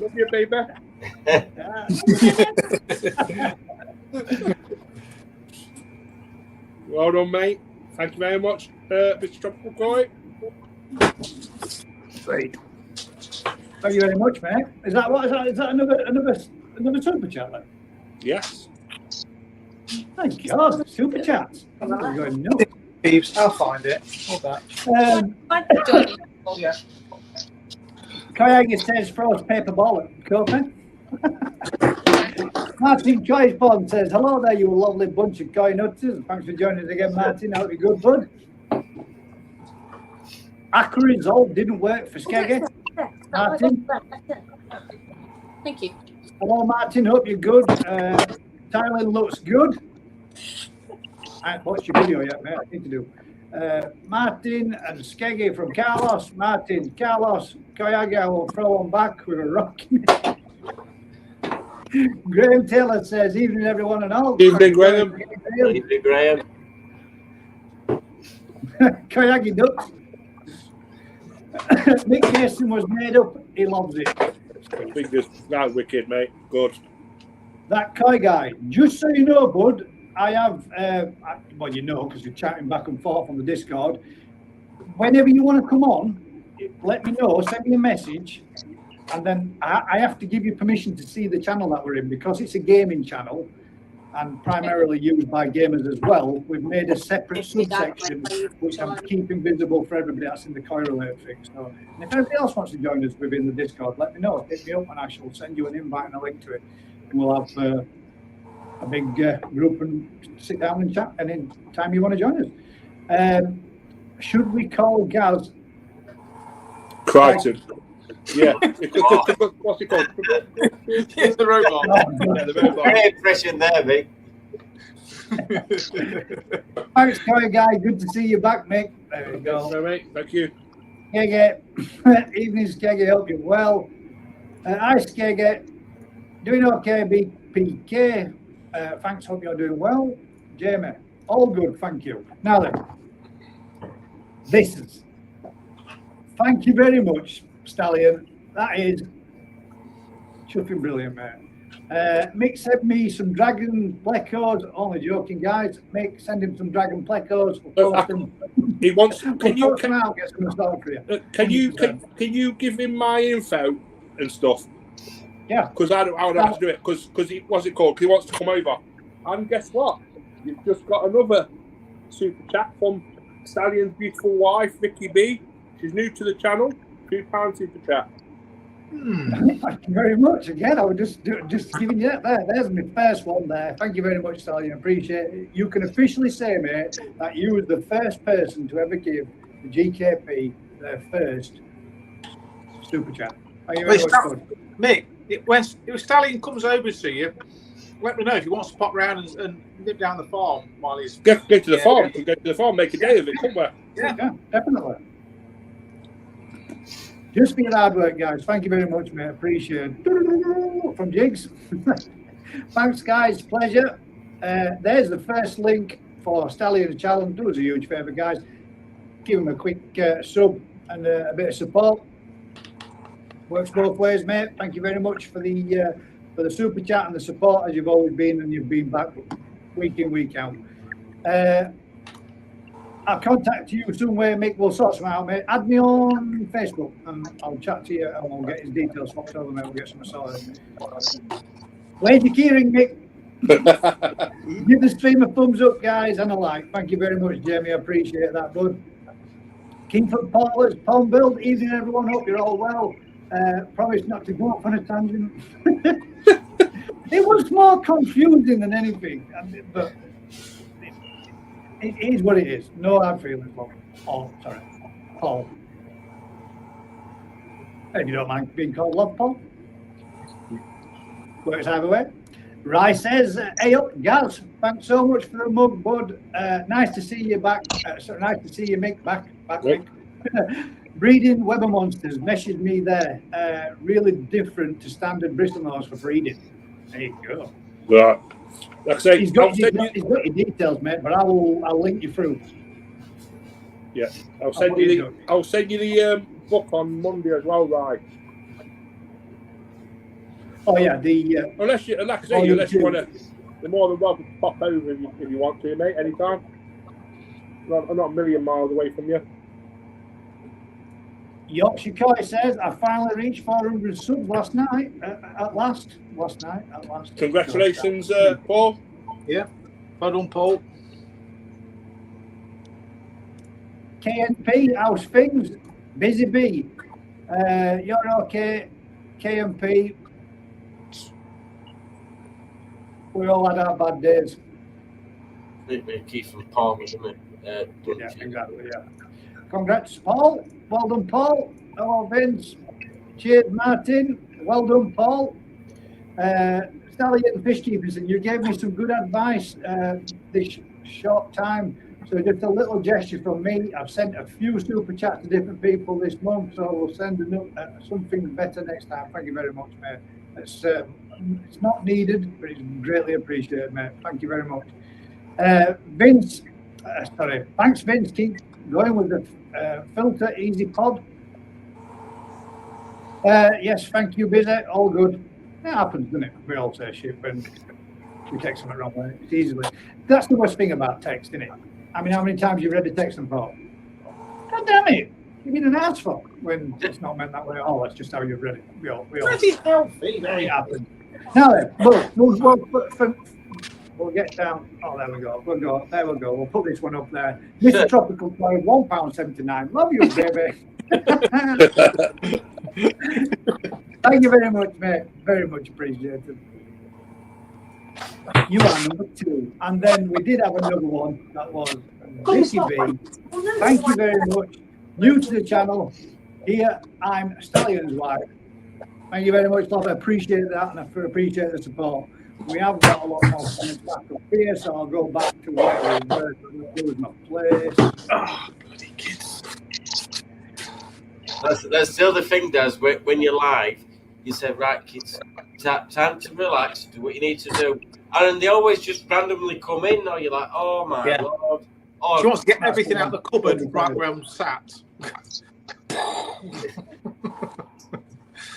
Love you, baby. Well done, mate. Thank you very much, Mr. Tropical Koi. Great. Thank you very much, mate. Is that another super chat then? Yes. Thank God, super chats. I'm going nuts. Thieves, I'll find it. Hold that. Yeah. Kayagi says frost paper ball at Copen. Martin Joyce says, hello there, you lovely bunch of coy nutters. Thanks for joining us again, Martin. I hope you're good, bud. Aqua Resolve didn't work for Skeggy. Martin. Thank you. Hello, Martin. Hope you're good. Tyler looks good. I haven't watched your video yet, mate. I need to do. Martin and Skeggy from Carlos. Martin, Carlos, Koyagi, I will throw one back with a rock. Graham Taylor says, evening everyone and all. Evening, Graham. Evening, Graham. Koyagi ducks. Nick Casey was made up. He loves it. I think that's wicked, mate. Good. That Koi guy. Just so you know, bud, I have, well, you know, because you're chatting back and forth on the Discord. Whenever you want to come on, let me know, send me a message, and then I have to give you permission to see the channel that we're in, because it's a gaming channel and primarily used by gamers as well. We've made a separate subsection which I'm keeping visible for everybody that's in the Koi related thing. So, and if anybody else wants to join us within the Discord, let me know. Hit me up and I shall send you an invite and a link to it. And we'll have a big group and sit down and chat any time you want to join us. Should we call Gaz Crichton? Yeah. What's it called? Here's the robot. Yeah, the robot. Great impression there, mate. Thanks, Koi guy. Good to see you back, mate. There we go. No, mate. Thank you. Skeggy. Evening, Skeggy. Hope you're well. Hi, Skeggy. Doing okay, BPK. Thanks. Hope you're doing well. Jamie. All good. Thank you. Now then. This is. Thank you very much, Stallion. That is chuffing brilliant, mate. Mick sent me some dragon plecos. Only joking, guys. Mick, send him some dragon plecos. We'll post them. He wants. Can you give him my info and stuff? Yeah. Because I would have to do it. Because what's it called? He wants to come over. And guess what? You've just got another super chat from Stallion's beautiful wife, Vicky B. She's new to the channel. £2 super chat. Thank you very much. Again, I was just giving you that there. There's my first one there. Thank you very much, Stallion. Appreciate it. You can officially say, mate, that you were the first person to ever give the GKP their first super chat. Thank you very much. Mick, if Stallion comes over to you, let me know if he wants to pop round and nip down the farm while he's Go to the farm. Yeah. Go to the farm. Make a day of it. Come where? Yeah, definitely. Just being hard work, guys. Thank you very much, mate. Appreciate it. From Jigs. Thanks, guys. Pleasure. There's the first link for Stallion's challenge. Do us a huge favour, guys. Give him a quick sub and a bit of support. Works both ways, mate. Thank you very much for the super chat and the support, as you've always been, and you've been back week in, week out. I'll contact you somewhere, Mick. We'll sort some out, mate. Add me on Facebook and I'll chat to you and we'll get his details swapped over, mate. We'll get some sorted. Where's your keyring, Mick? Give the stream a thumbs up, guys, and a like. Thank you very much, Jamie. I appreciate that, bud. Kingford Paulers, Palm Build. Evening, everyone. Hope you're all well. Promise not to go off on a tangent. It was more confusing than anything, but it is what it is. No hard feelings, Paul. Oh, sorry, Paul. If you don't mind being called Love Paul. Works either way. Rai says, hey up, Gaz. Thanks so much for the mug, bud. Nice to see you back. Nice to see you, Mick, back, Mick. Breeding Weber monsters messaged me there. Really different to standard Bristol Norse for breeding. There you go. Right. Like I say, He's got your details, mate, but I'll link you through. Yeah, I'll send you the book on Monday as well, right? Oh yeah, unless you want to, you're more than welcome to pop over if you want to, mate. Anytime. I'm not a million miles away from you. Yorkshire Koi says, I finally reached 400 subs last night. At last. Congratulations, Paul. Yeah, well done, Paul. KNP, how's things? Busy bee. You're okay, KNP. We all had our bad days. Keith from Palmer, isn't it? Yeah, exactly, yeah. Congrats, Paul. Well done, Paul. Hello, Vince. Cheers, Martin. Well done, Paul. Stallion Fishkeepers, and you gave me some good advice this short time. So just a little gesture from me. I've sent a few super chats to different people this month, so we'll send something better next time. Thank you very much, mate. It's not needed, but it's greatly appreciated, mate. Thank you very much. Vince, thanks, Vince. Keep going with the filter easy pod. Yes, thank you, Busy. All good. It happens, doesn't it? We all say shit when we text something wrong. It's easily. That's the worst thing about text, isn't it? I mean, how many times you've read the text and thought, God damn it, you mean an ass for when it's not meant that way at all. That's just how you've read it. We all healthy. It happens. Now then, we'll get down. Oh, there we go. There we go. We'll put this one up there. Mr. Tropical Toy, £1.79. Love you, baby. Thank you very much, mate. Very much appreciated. You are number 2. And then we did have another one that was Vicky B. Thank you very much. New to the channel. Here, I'm Stallion's wife. Thank you very much, love. I appreciate that, and I appreciate the support. We have got a lot more comments back up here, so I'll go back to where we were. There was my place. Oh, bloody kids. That's the other thing, Des. When you're live, you say, right, kids, time to relax, do what you need to do. And they always just randomly come in, or you're like, oh my Lord. Oh, she wants to get everything out of the cupboard right where I'm sat.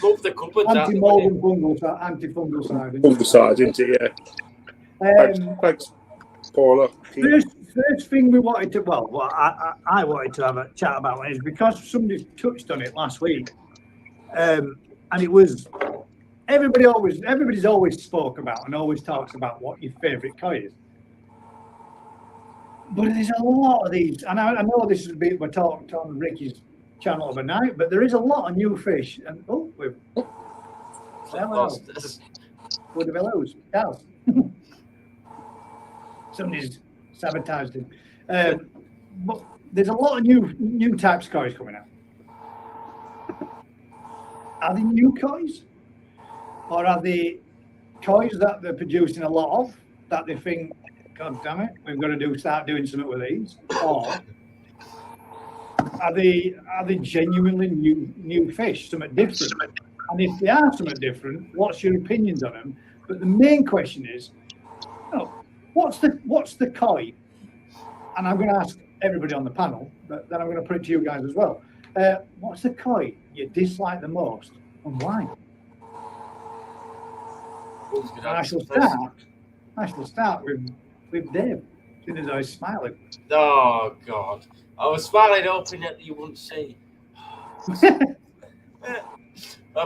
Move the cupboards out. Antifungal side. Fungal side, isn't it? Yeah. Thanks, Paula. First thing we wanted to, I wanted to have a chat about is because somebody touched on it last week, and it was everybody's always spoke about and always talks about what your favourite koi is. But there's a lot of these, and I know this is a bit we're talking on Ricky's channel overnight, but there is a lot of new fish. And with hellos, cows. Somebody's sabotaged him. But there's a lot of new types of koi coming out. Are they new koi? Or are they koi that they're producing a lot of that they think, God damn it, we've got to start doing something with these? Or are they genuinely new fish, something different? And if they are something different, what's your opinions on them? But the main question is, what's the koi? And I'm going to ask everybody on the panel, but then I'm going to put it to you guys as well. What's the koi you dislike the most, and why? I shall start with Dave, as soon as I was smiling. Oh God, I was smiling hoping that you wouldn't see.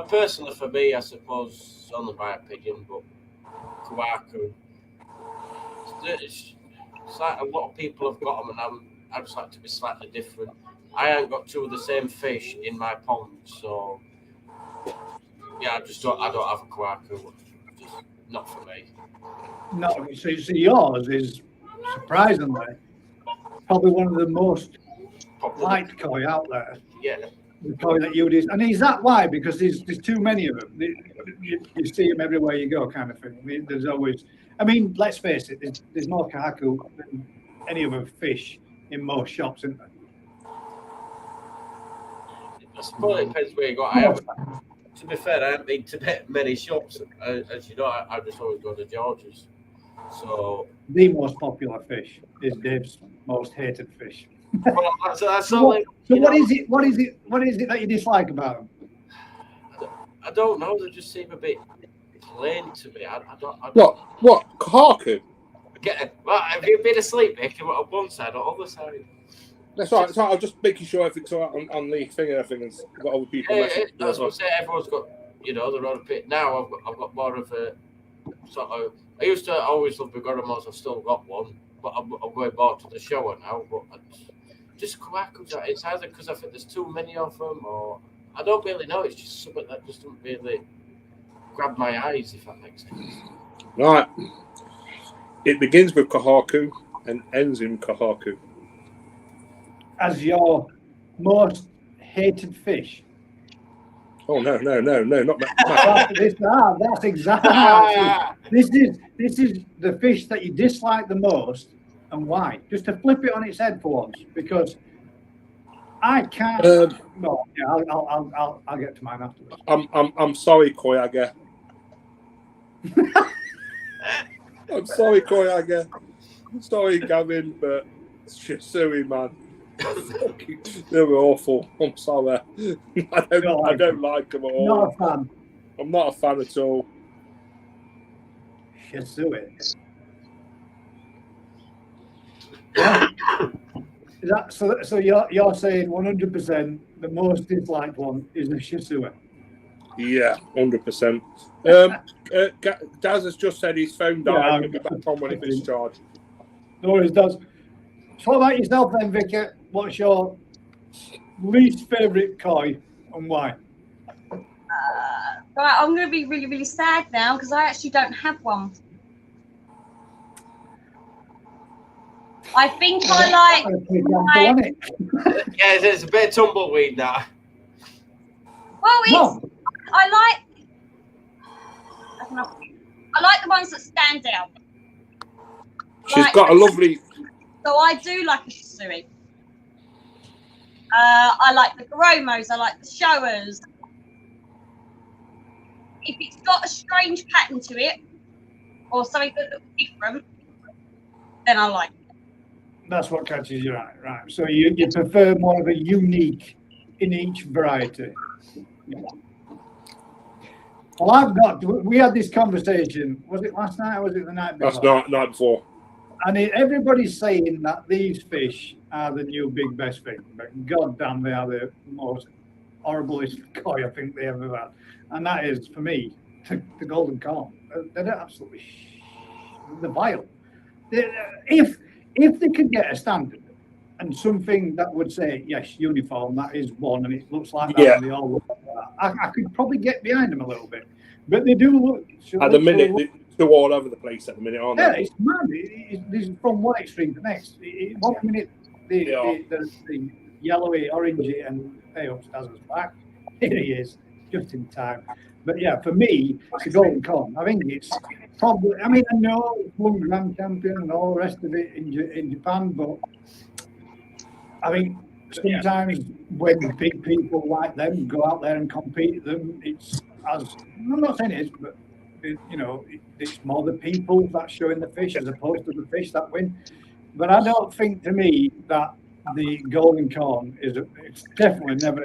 Personally, for me, I suppose, only my opinion, but Kawaku. It's like a lot of people have got them, and I just like to be slightly different. I ain't got two of the same fish in my pond, so yeah, I don't have a Kawaku. Just not for me. No, so yours is surprisingly probably one of the most Popular. liked koi out there. Yeah. The koi that you did, and is that why? Because there's too many of them. You see them everywhere you go, kind of thing. There's always. I mean, let's face it. There's more kahaku than any other fish in most shops, isn't there? I suppose it depends where you go. To be fair, I haven't been to many shops. As you know, I just always go to George's. So the most popular fish is Dave's most hated fish. well, that's So, only, what is it? What is it that you dislike about them? I don't know. They just seem a bit plain to me. I don't. What? Kahaku? Well, have you been asleep, Mick? On one side or other side? That's right. I'm just making sure everything's all right on the thing and everything's got other people. Yeah, I was going to say everyone's got their own opinion. Now I've got more of a sort of. I used to always love Bigoramos. I've still got one, but I'm going more to the shower now. But just kahakus. It's either because I think there's too many of them, or I don't really know. It's just something that just doesn't really grab my eyes, if that makes sense. Right. It begins with kahaku and ends in kahaku. As your most hated fish. Oh no, not that. That's exactly how it is. This is the fish that you dislike the most, and why? Just to flip it on its head for once, because I can't. No, yeah, I'll get to mine afterwards. I'm sorry, Koyaga. I'm sorry, Koyaga. I'm sorry, Gavin, but Shisui, man. They were awful. I'm sorry. I don't like them at all. Not a fan. I'm not a fan at all. Shisui. Yeah. Is that so? You're saying 100% the most disliked one is the Shisui? Yeah, 100%. Daz has just said his phone died. He'll be back on when it discharged. No worries, Daz. So what about yourself then, Vicky? What's your least favourite koi and why? Right, I'm going to be really, really sad now because I actually don't have one. I think I like. Yeah, there's a bit of tumbleweed now. Well, I like the ones that stand out. She's got a lovely. So I do like a Shisui. I like the Goromos. I like the Showers. If it's got a strange pattern to it or something that looks different, then I like it. That's what catches your eye, right? So you prefer more of a unique in each variety. Well, we had this conversation. Was it last night or was it the night before? That's night before. And everybody's saying that these fish are the new big best thing, but goddamn, they are the most horriblest koi I think they ever had. And that is, for me, the golden corn. They're absolutely they're vile. If they could get a standard and something that would say, yes, uniform, that is one, and it looks like that, and they all look like that, I could probably get behind them a little bit. But they do look... At the minute, they're all over the place at the minute, aren't they? Yeah, it's mad. It's from one extreme to the next. One minute, the yellowy, orangey, and hey, upstairs is back. Here he is, just in time. But yeah, for me, it's a golden corn. I think it's probably, I mean, I know it's one grand champion and all the rest of it in Japan, but I think sometimes when big people like them go out there and compete them, it's as, I'm not saying it is, but it's more the people that's showing the fish as opposed to the fish that win. But I don't think, to me, that the golden corn it's definitely never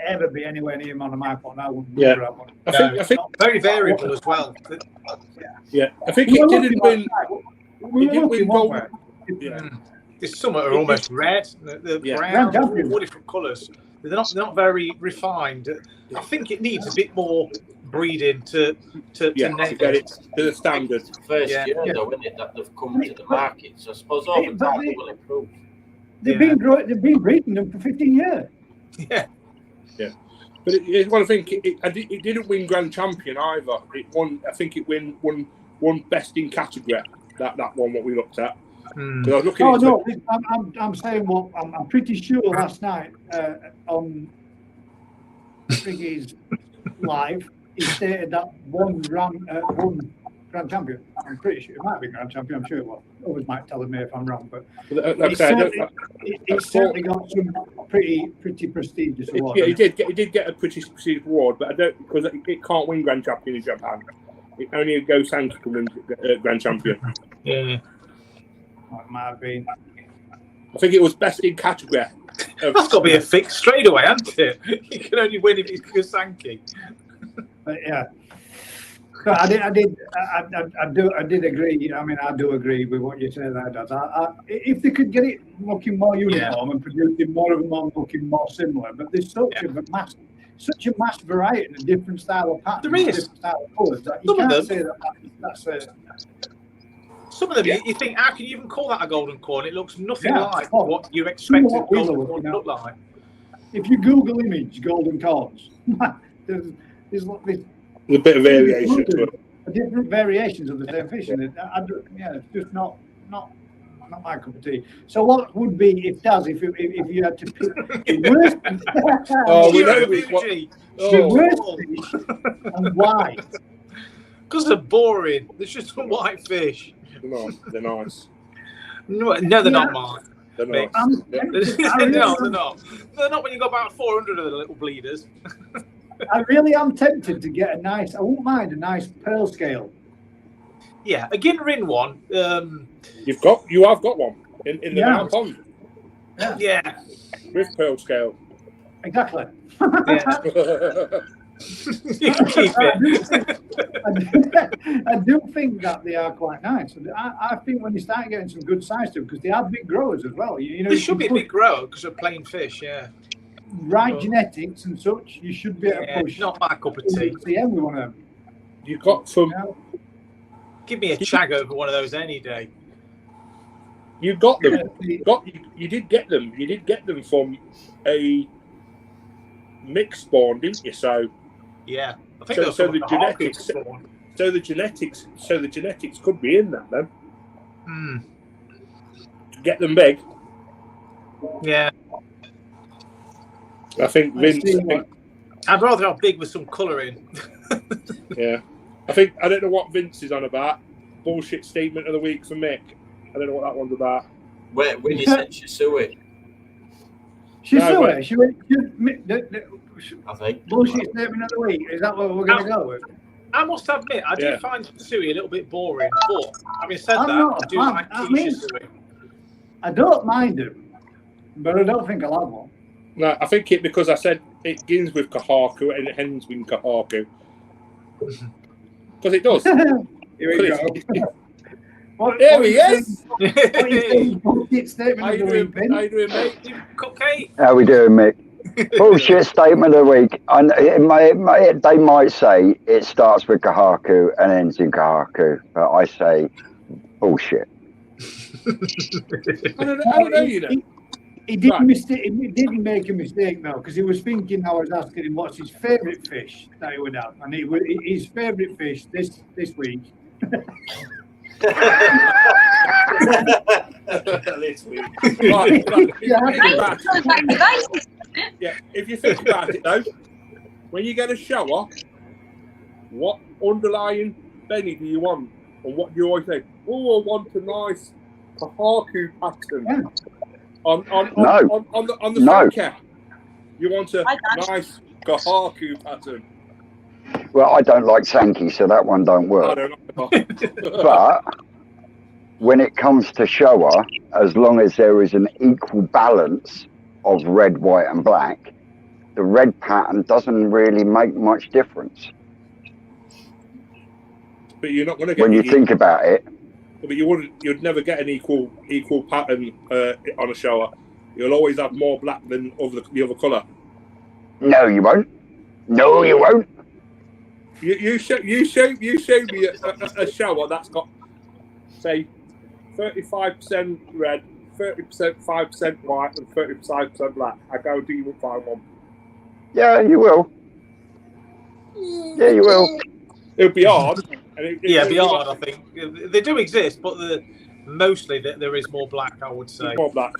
ever be anywhere near one of my pot. I wouldn't have one. I think very variable as well. Yeah, I think it didn't win. We didn't win gold. Yeah. Some are almost red. They're brown, all different colours. They're not very refined. I think it needs a bit more breeding to get it to the standard. First year, though, isn't it, that they've come to the market. So I suppose over time they will improve. They've been breeding them for 15 years. Yeah. But it's one thing. It didn't win Grand Champion either. It won. I think it won best in category. That one what we looked at. I was looking I'm saying what I'm pretty sure last night on Friggy's live, he stated that one Grand Champion. I'm pretty sure it might be Grand Champion. I'm sure it was. Others might tell me if I'm wrong, but it's certainly got some pretty prestigious awards. Yeah, he did get a pretty prestigious award, but I don't because it can't win Grand Champion in Japan. It only Go Sankey can win Grand Champion. Yeah. It might have been. I think it was best in category. That's got to be a fix straight away, hasn't it? You can only win if it's Kusanki. But yeah, but I did agree. I mean, I do agree with what you say there, Dad. If they could get it looking more uniform and producing more of them on looking more similar, but there's such a mass variety and a different style of patterns, there is different style of colours that you can't say that's a. Some of them, you think, how can you even call that a golden corn? It looks nothing like what you expected golden corn to look like. If you Google image golden corns, there's a bit of variation to it. Different variations of the same fish, and it's just not my cup of tea. So, what would be if you had to pick the worst? The worst fish and why? Because they're boring. There's just some white fish. They're nice. No, they're not, Mark. They're nice. No, they're not. They're not when you got about 400 of the little bleeders. I really am tempted to get I wouldn't mind a nice pearl scale. Yeah, a Ginrin one. You have got one in the Mount Pond. Yeah. With pearl scale. Exactly. Yeah. You can keep it. I do think that they are quite nice. I think when you start getting some good size to them, because they are big growers as well. They should be a big grower because they're plain fish, yeah. Right genetics and such, you should be able to push. Not my cup of tea. We want to. You got some. Give me a chag over one of those any day. You got them. You did get them. You did get them from a mixed spawn, didn't you? So. Yeah, I think the genetics could be in that then. To get them big. Yeah. I think Vince. I'd rather have big with some colour in. Yeah. I don't know what Vince is on about. Bullshit statement of the week for Mick. I don't know what that one's about. When you said Shisui. I think. Bullshit statement of the week. Is that what we're going to go with? I must admit, I do find Shisui a little bit boring. But having said I do like Shisui. I don't mind him, but I don't think I'll have one. No, I think because I said it begins with Kahaku and it ends with Kahaku. Because it does. Here we go. There he is! Bullshit statement of the week, Ben. How you doing, mate? Cupcake. How we doing, Mick? Bullshit statement of the week. And they might say it starts with Kahaku and ends in Kahaku, but I say bullshit. I don't know, you know. He didn't make a mistake now, because he was thinking I was asking him what's his favourite fish that he would have, and his favourite fish this week. This week. Right. If you think about it though, when you get a shower, what underlying belly do you want? And what do you always say? Oh, I want a nice Kahaku pattern. Yeah. On the Sanka, you want a nice Kahaku pattern. Well, I don't like Sankey, so that one don't work. I don't know. But when it comes to shower, as long as there is an equal balance of red, white, and black, the red pattern doesn't really make much difference. But you're not going to get. When you think about it. But you'd never get an equal pattern on a shower. You'll always have more black than the other colour. No, you won't. No, you won't. You show me a shower that's got, say, 35% red, 30% 5% white, and 35% black. I guarantee you will find one. Yeah, you will. Yeah, you will. It'll be hard. Yeah, be hard. I think they do exist, but mostly there is more black. I would say. More black.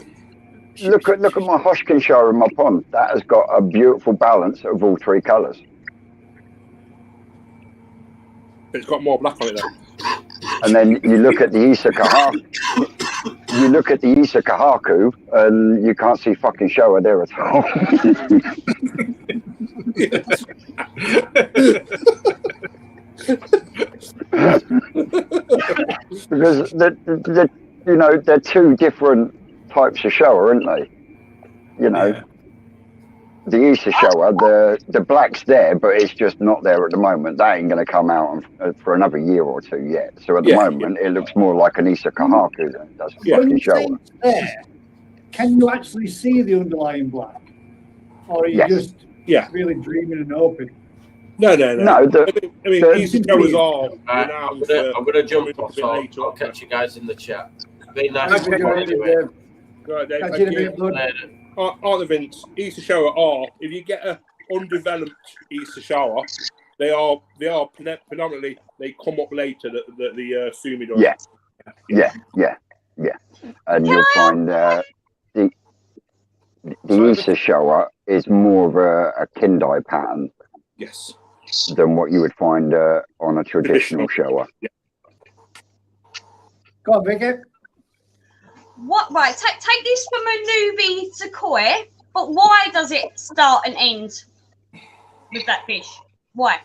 Look at my Hodgkin shower in my pond. That has got a beautiful balance of all three colours. But it's got more black on it though. And then you look at the Isa Kahaku. You look at the Isa Kahaku, and you can't see fucking shower there at all. Because they're two different types of shower, aren't they? You know, the Isa shower, the black's there, but it's just not there at the moment. That ain't going to come out for another year or two yet. So at the moment, it looks more like an Isa Kahaku than it does a fucking shower. There, can you actually see the underlying black, or are you just really dreaming and hoping? No. I mean, Isa showers are. I'm gonna jump off. So I'll catch you guys in the chat. Be nice to anyway. Right, Arthur Vince, Easter shower are, if you get a undeveloped Easter shower, they are predominantly, they come up later, the Sumi does. Yeah. And you'll find the Easter shower is more of a Kindai pattern than what you would find on a traditional shower. Yeah. Go on, Vicky. What? Right, take this from a newbie to koi, but why does it start and end with that fish? Why?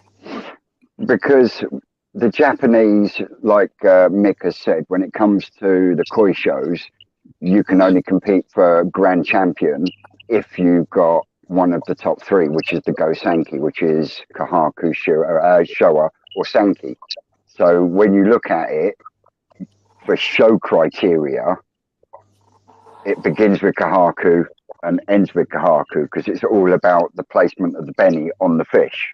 Because the Japanese, like Mick has said, when it comes to the koi shows, you can only compete for grand champion if you've got one of the top three, which is the Go Sanki, which is Kahaku, Showa, or Sanki. So when you look at it for show criteria, it begins with Kahaku and ends with Kahaku because it's all about the placement of the Benny on the fish,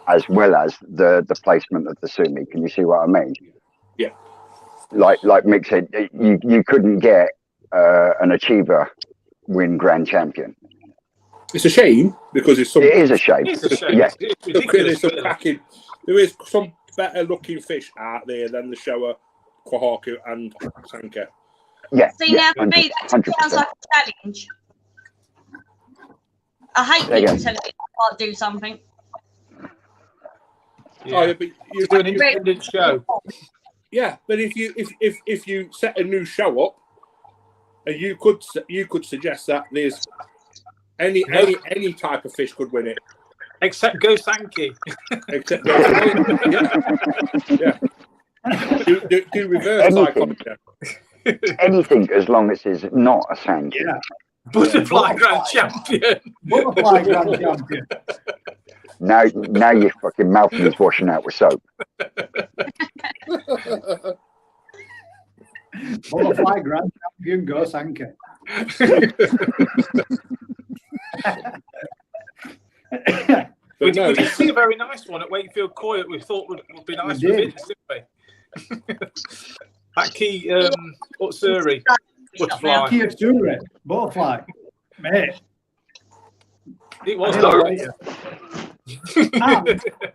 as well as the placement of the Sumi. Can you see what I mean? Yeah. Like Mick said, you couldn't get an achiever win grand champion. It's a shame because it is a shame. Yeah. There is some better looking fish out there than the Showa, Kahaku, and Sanka. Yeah. See, now for me, that sounds like a challenge. I hate people telling me I can't do something. Yeah. But you do an independent show. Yeah, but if you set a new show up, and you could suggest that there's any type of fish could win it, except Go Sanki. Except Go Sanki. Yeah. Do reverse psychology. Anything as long as it's not a Sanki. Yeah. Butterfly grand champion. Butterfly grand champion. Now your fucking mouth is washing out with soap. Butterfly grand champion Go Sanki. We did see a very nice one at Wakefield Koi that we thought would be nice for business, didn't we? That key Utsuri butterfly. Key Utsuri butterfly, mate. It was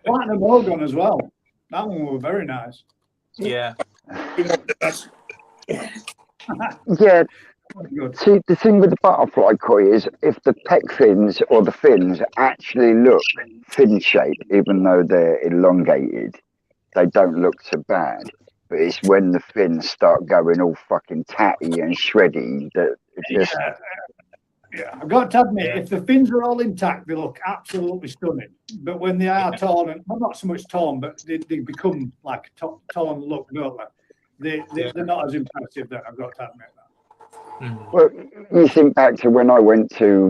Platinum Ogon as well. That one was very nice. Yeah. Yeah. See, the thing with the butterfly koi is if the pec fins or the fins actually look fin shaped, even though they're elongated, they don't look so bad. But it's when the fins start going all fucking tatty and shreddy that it just. Yeah, I've got to admit, if the fins are all intact, they look absolutely stunning. But when they are torn, and well, not so much torn, but they become like a torn look, don't they? They're not as impressive. That I've got to admit that. Well, you think back to when I went to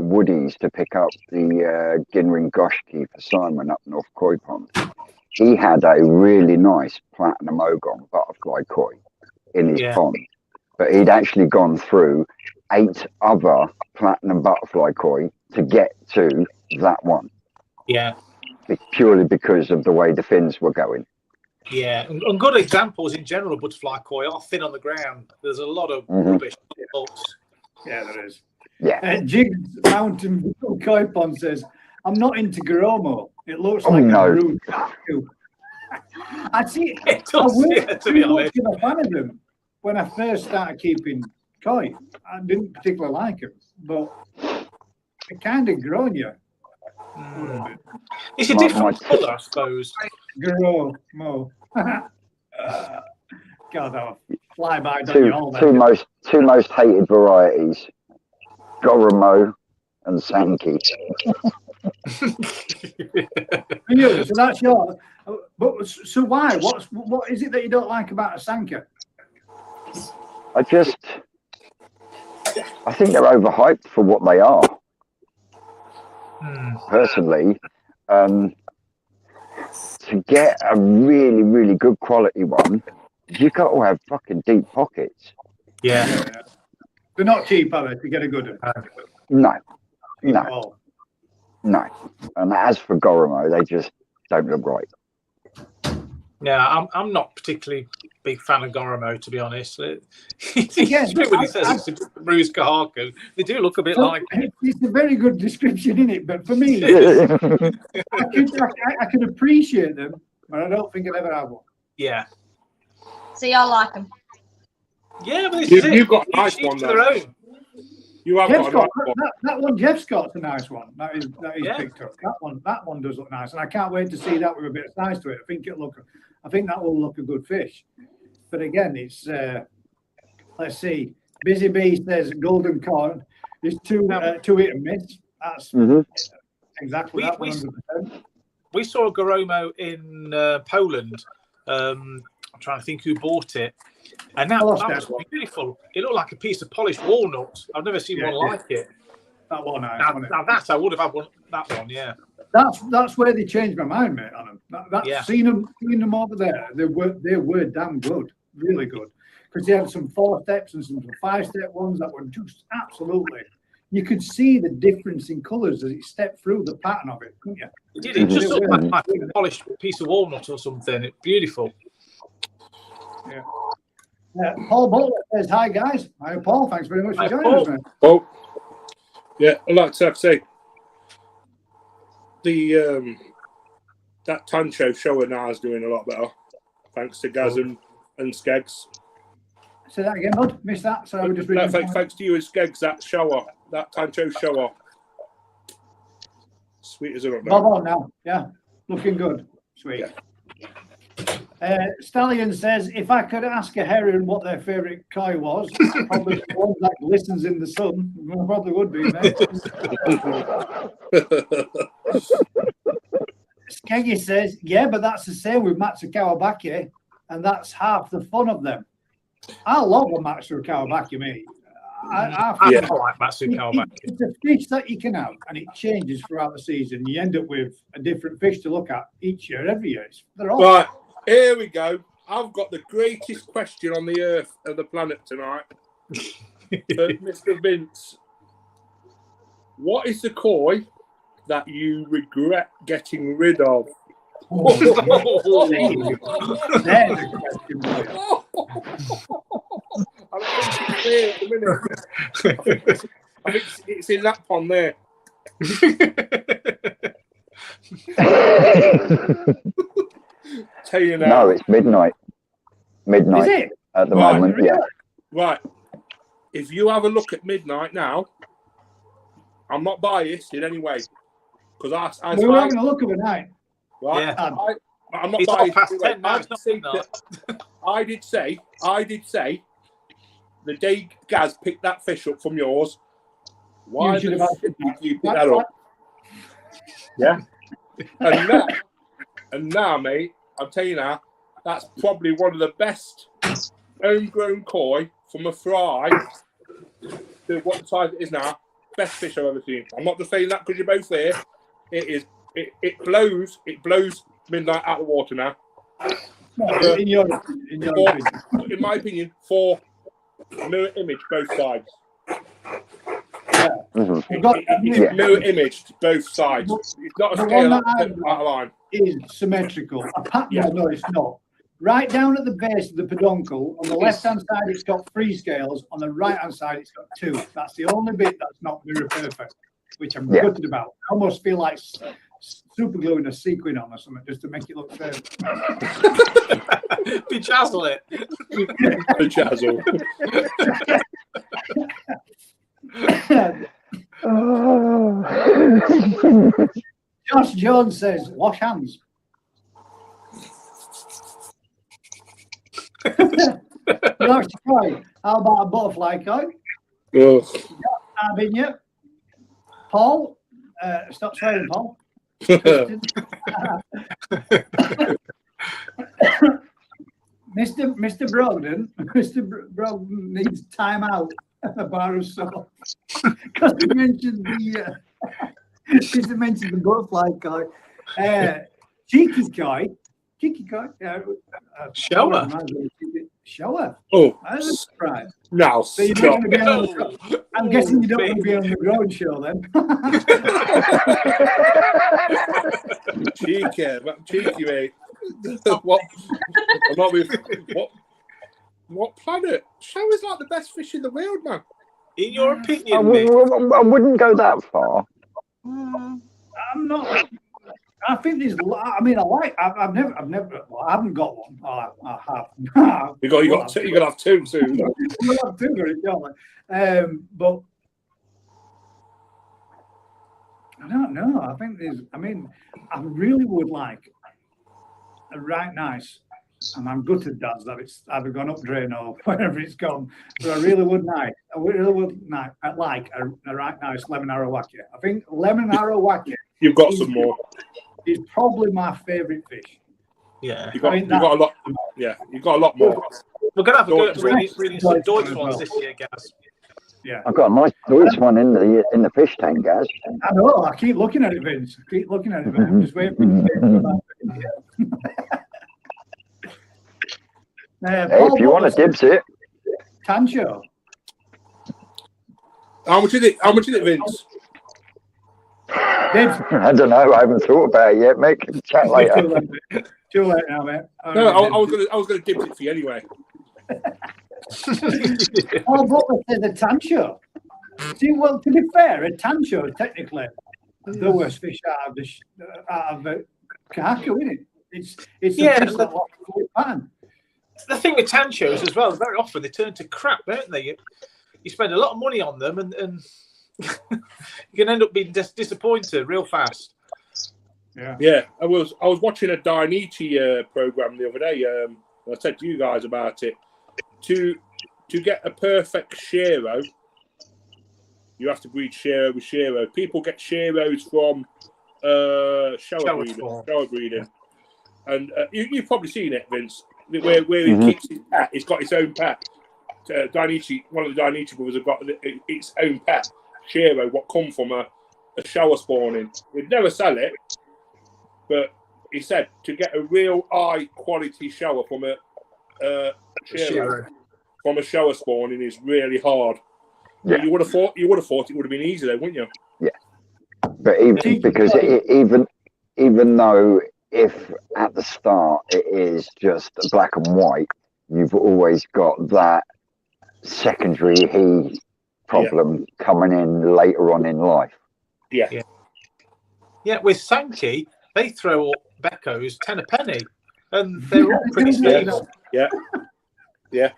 Woody's to pick up the Ginring Goshki for Simon up North Koi Pond. He had a really nice platinum Ogon butterfly koi in his pond, but he'd actually gone through 8 other platinum butterfly koi to get to that one. Yeah. Purely because of the way the fins were going. Yeah, and good examples in general, butterfly koi are thin on the ground. There's a lot of rubbish results. Yeah, there is. Yeah. Jigs Mountain Koi Pond says, I'm not into Garomo. It looks Oh, like no. a rude too. I see. It I does, wasn't yeah, to too be much honest. of a fan of them when I first started keeping koi. I didn't particularly like them, but it kind of grown you a little bit. It's a My- different my- colour, I suppose. Garomo. God, I'll fly by on you all Two most hated varieties: Goromo and Sankey. For you, so that's yours. But so why? What is it that you don't like about a Sanka? I think they're overhyped for what they are. Personally, to get a really, really good quality one, you got to have fucking deep pockets. Yeah. They're not cheap, are they, to get a good one? No. Oh. No. And as for Goromo, they just don't look right. Yeah, I'm not particularly big fan of Goromo, to be honest. Again, It's true when he says it's a bruised Kahaku. They do look a bit like it. It's a very good description, isn't it? But for me, I can appreciate them, but I don't think I'll ever have one. Yeah. See, I like them. Yeah, but this is it. You've got a nice Each one to their there. own. You have Jeff's got a got, nice one. that one Jeff's got's a nice one. That is Yeah. picked up. That one does look nice, and I can't wait to see that with a bit of size to it. I think that will look a good fish. But again, it's let's see. Busy Bee says golden corn is too hit and miss. That's exactly that 100%. We saw a Garomo in Poland. I'm trying to think who bought it. And that was beautiful. It looked like a piece of polished walnut. I've never seen one like it. That one, nice, now that I would have had one. That one, yeah. That's where they changed my mind, mate. On them. Seeing them over there, they were damn good, really good, because they had some 4 steps and some 5-step ones that were just absolutely. You could see the difference in colours as it stepped through the pattern of it, couldn't you? It did. It just looked like a polished piece of walnut or something. It's beautiful. Yeah. Paul Butler says, hi, guys. Hi, Paul. Thanks very much for joining us, man. Oh, yeah, I'd like to say the that Tancho shower now is doing a lot better, thanks to Gaz and Skeggs. Say that again, bud. Missed that. So we're just reading. Thanks to you and Skeggs, that Tancho shower. Sweet as a nut. Bob on now. Yeah, looking good. Sweet. Yeah. Stallion says, if I could ask a heron what their favourite koi was, probably the one that glistens in the sun. Well, probably would be, mate. Skeggy says, yeah, but that's the same with Matsu Kawabaki, and that's half the fun of them. I love a Matsu Kawabaki, mate. I like Matsu Kawabaki. It's a fish that you can have, and it changes throughout the season. You end up with a different fish to look at each year, every year. They're all right. Here we go. I've got the greatest question on the earth of the planet tonight. Mr. Vince, what is the koi that you regret getting rid of? There's a question for you. I don't think it's there at the minute. I think it's in that pond there. Tell you now. No, it's midnight. Midnight Is it? at the moment. Yeah. Right. If you have a look at midnight now, I'm not biased in any way because we were having a look of a night. Right. Yeah. I'm not It's biased. past Anyway. 10 now, it's not midnight. I did say the day Gaz picked that fish up from yours. Why did you pick that up? Yeah. And now, mate, I'm telling you now, that's probably one of the best homegrown koi from a fry to what size it is now. Best fish I've ever seen. I'm not just saying that because you're both there. It is. It blows midnight out of the water now. In my opinion, for mirror image both sides. Yeah. Mm-hmm. Mirror imaged both sides. It's not a scale out of line. Is symmetrical. A pattern, no, it's not. Right down at the base of the peduncle, on the left-hand side, it's got 3 scales. On the right-hand side, it's got 2. That's the only bit that's not mirror perfect. which I'm Yeah. gutted about. I almost feel like super gluing a sequin on or something just to make it look fair. Bejazzle it. Bejazzle. Josh Jones says, wash hands. Josh, how about a butterfly kite? Ugh. Having you. Paul, stop swearing, Paul. Mr. Brogden, Brogden needs time out at the bar of soap because he mentioned the butterfly kite. Cheeky kite. Shower. Shower. Oh, I was surprised. now So you're stop. not gonna be on I'm guessing you don't want to be on the grown show then. Cheeky, mate. What? I'm not with, what planet? Shower's like the best fish in the world, man. In your I, opinion, Mick, I wouldn't go that far. Mm. I'm not. I think there's. I mean, I've never. Well, I haven't got one. I have. You got two. You're gonna have two soon. We'll have two, don't we? But I don't know. I think there's. I mean, I really would like a right nice. And I'm gutted that it's either gone up drain or wherever it's gone. But I really would like. I'd like a right nice lemon arawaki. I think lemon arawaki. You've got some more. It's probably my favourite fish. yeah. You've got a lot. Yeah, you've got a lot more. We're going to have a go at Deutsch. reading some Deutsch As ones well. this year, Gaz. Yeah, I've got a nice Deutsch one in the fish tank, guys. I know. I keep looking at it, Vince. I keep looking at it. I'm just waiting for you to say Hey, if you want to dibs it, Tancho. How much is it? How much is it, Vince? Dibs. I don't know. I haven't thought about it yet. Make chat later. Too late now, mate. No, I was gonna dibs it for you anyway. Oh, but the Tancho. See, well, to be fair, a Tancho is technically the worst fish out of the Kahaka, isn't it? It's a fish that lost the pan. The thing with tanchos as well, very often they turn to crap, don't they? You spend a lot of money on them and you can end up being disappointed real fast. Yeah. I was watching a Dainichi program the other day. I said to you guys about it. To get a perfect shiro, you have to breed shiro with shiro. People get shiros from shower breeding, and you've probably seen it, Vince. Where he keeps his pet, he's got his own pet. Dainichi, one of the Dainichi brothers have got its own pet, shiro, what come from a shower spawning. We'd never sell it, but he said to get a real high quality shower from a shiro from a shower spawning is really hard. Yeah. You would have thought it would have been easy though, wouldn't you? Yeah, but even though if at the start it is just black and white, you've always got that secondary heat problem coming in later on in life. Yeah, with Sankey, they throw up Beckos 10 a penny, and they're all pretty stable. Yeah. You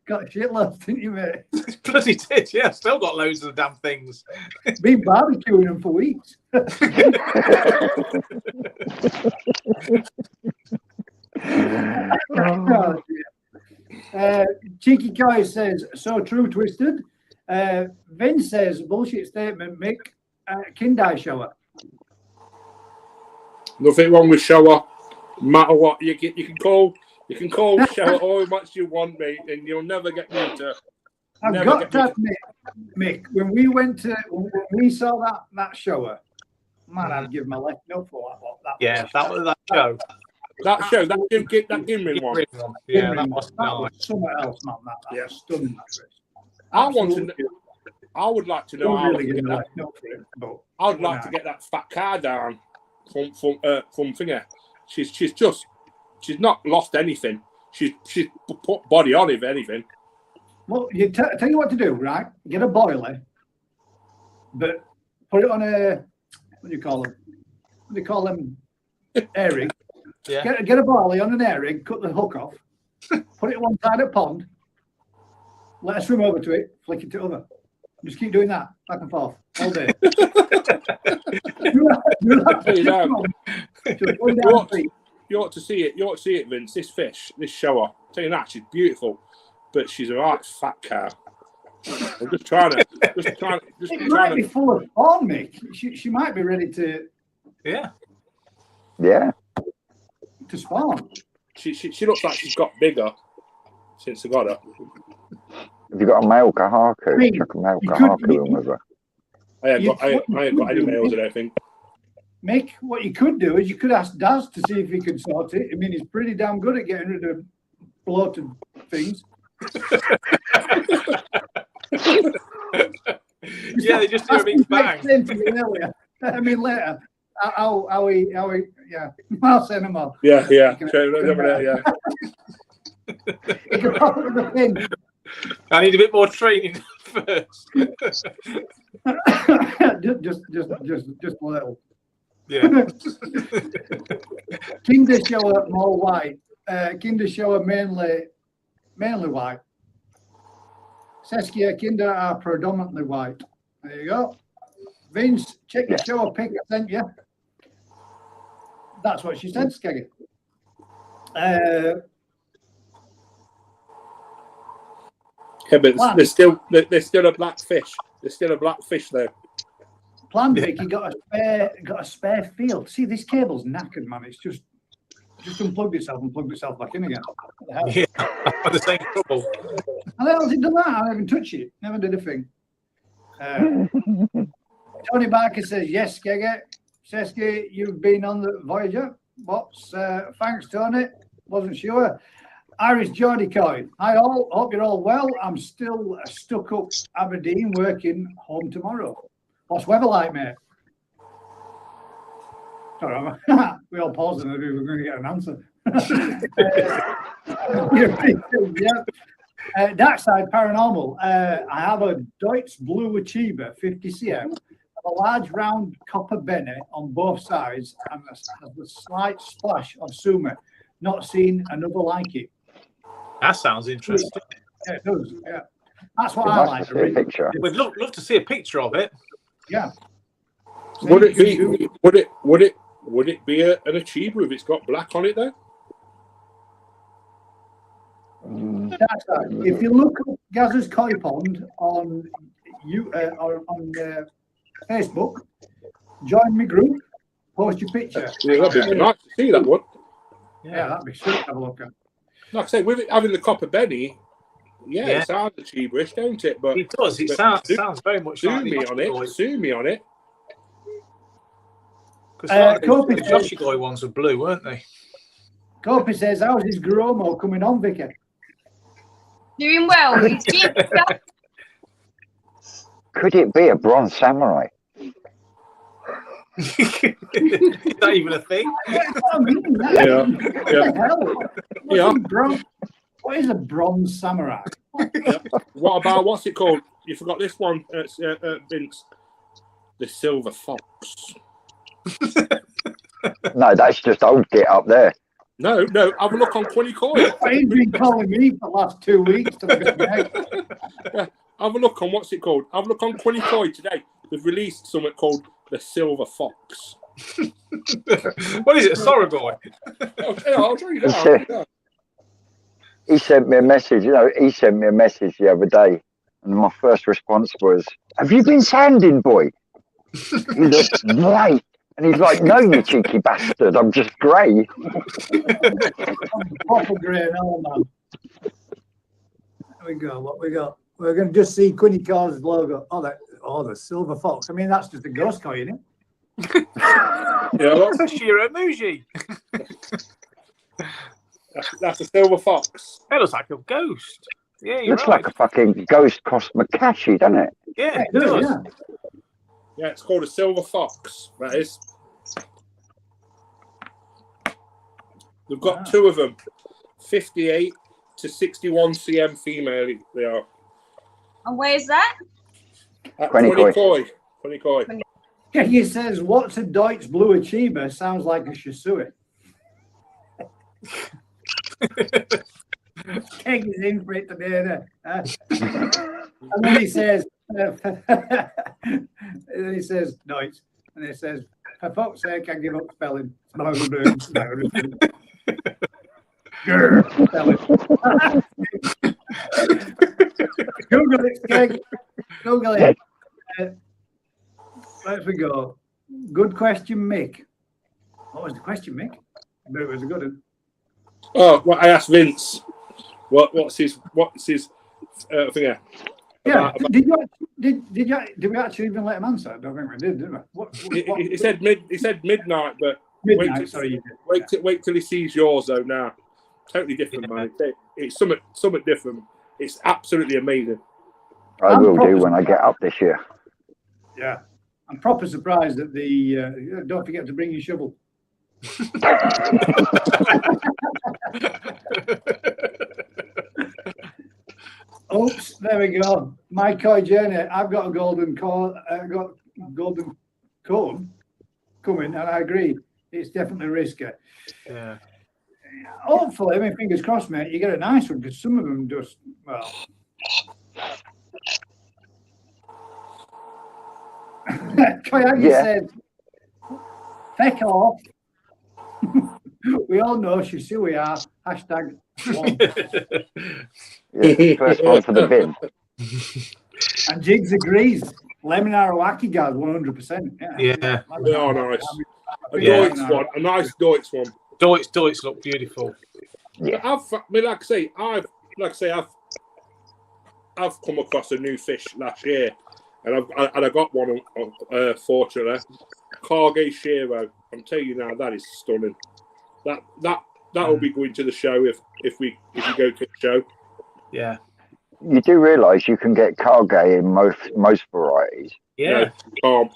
got shitloads, didn't you, mate? Bloody did, yeah. Still got loads of the damn things. Been barbecuing them for weeks. Cheeky Guy says, so true, Twisted. Vince says, bullshit statement, Mick. Kindai shower. Nothing wrong with shower. No matter what you get, you can call shower all much you want, mate, and you'll never get me to. I've got to admit, Mick, when we saw that shower, man, I'd give my left note for that. Yeah, that was that show. That Gimrin one. Yeah, that was nice. Somewhere else, man. That was stunning. I would like to know how to get that. I would like to get that fat car down from Finger. She's not lost anything. She's put body on, if anything. Well, tell you what to do, right? Get a boiler, but put it on a, what do you call them? What do you call them? Air rig. Yeah. Get a barley on an air rig, cut the hook off, put it one side of the pond, let her swim over to it, flick it to the other. Just keep doing that back and forth all day. You ought to see it. You ought to see it, Vince. This fish, this shower. I'm telling you that, she's beautiful, but she's a right fat cow. I'm just trying to. It might be full of spawn, Mick. She might be ready to. Yeah. Yeah. To spawn. She looks like she's got bigger since I got her. Have you got a male kahaku? Chuck a male kahaku in with her. I ain't got any males, I don't think. Mick, what you could do is you could ask Daz to see if he can sort it. I mean, he's pretty damn good at getting rid of bloated things. Yeah, they just do a big bang. I mean, later. How we, yeah. I'll send him off. Yeah. You can pop it with a pin. I need a bit more training first. just a little. Yeah. Kinder shower more white. Kinder shower mainly white. Saskia Kinder are predominantly white. There you go. Vince, check the shower pic I sent you. That's what she said, Skeggy. Yeah, but there's still a black fish. There's still a black fish there. Plan Vic, you got a spare field. See, this cable's knackered, man. It's just unplugged itself and plugged itself back in again. What the hell? Yeah, the same trouble. How the hell has it done that? I haven't touched it. Never did a thing. Tony Barker says, yes, Skeggy. Seski, you've been on the Voyager. What's thanks, Tony. Wasn't sure. Irish Geordie Coin. Hi all. Hope you're all well. I'm still stuck up Aberdeen working home tomorrow. What's weather like, mate? Sorry, we all paused and we were going to get an answer. Dark Side Paranormal. I have a Deutsch Blue Achiever 50 cm, a large round copper bene on both sides, and has a slight splash of Suma. Not seen another like it. That sounds interesting. Yeah, it does. Yeah, that's what I like. We'd love to see a picture of it. Yeah. Would it be an achiever if it's got black on it though? That's right. If you look up Gazza's Koi Pond on Facebook, join my group, post your picture. Yeah, that'd be nice to see that one. Yeah, that'd be sweet to have a look at. Like I say, with it having the copper Benny, it sounds achieverish, don't it? But it does. It sounds very much like Sue me on it. Because the Yoshigoi ones were blue, weren't they? Copy says, how's his Gromo coming on, Vicky? Doing well. He's Could it be a bronze samurai? Is that even a thing? What is a bronze samurai? What about, what's it called? You forgot this one, Vince. The silver fox. No, that's just old get up there. No, have a look on Quinny Coy. He's been calling me for the last 2 weeks. Have a look on, what's it called? Have a look on Quinny Coy today. They've released something called the Silver Fox. What is it, Sorrogoy? I'll show you that. He sent me a message, the other day, and my first response was, have you been sanding, boy? He looked white. And he's like, no, you cheeky bastard, I'm just grey. Proper grey, no, man. There we go, what we got? We're going to just see Quinny Coy's logo. The silver fox. I mean, that's just a ghost coin, isn't it? That's a Shiro Muji. That's a silver fox. That looks like a ghost. Yeah, looks like a fucking ghost Cosmocashi, doesn't it? Yeah, it does. Yeah, it's called a silver fox. That is. They've got two of them, 58 to 61 cm female. They are. And where's that? Quinny Coy. He says, "What's a Deutsch Blue Achiever?" Sounds like a Shisui. Keg is in for it today, and then he says, Deutsch, and he says, "For fuck's sake, I give up spelling." Google it, Keg. Google it. Let's we go. Good question, Mick. What was the question, Mick? But it was a good one. Oh, well, I asked Vince. What's his thing? Yeah. About, did we actually even let him answer? I don't think we did we? What? he said midnight, but Midnight, wait till he sees yours though. Now, totally different, man. It's something different. It's absolutely amazing. I will do when I get up this year. Yeah, I'm proper surprised that the don't forget to bring your shovel. Oops, there we go. My Koi journey. I've got a golden cone coming, and I agree. It's definitely risky. Yeah. Hopefully, I mean, fingers crossed, mate, you get a nice one, because some of them just, well. Koyagi said, "Feck off." We all know Shisui are. Hashtag one. Yeah, first one for the bin. And Jigs agrees. Lemon Arawaki guys, 100%. Yeah. They are nice. A nice Deutsch one. Deutsch look beautiful. Yeah. I've come across a new fish last year, and I got one. Fortunately, Carge Shiro. I'm telling you now, that is stunning. That will be going to the show if you go to the show. Yeah. You do realise you can get Carge in most varieties. Yeah. No,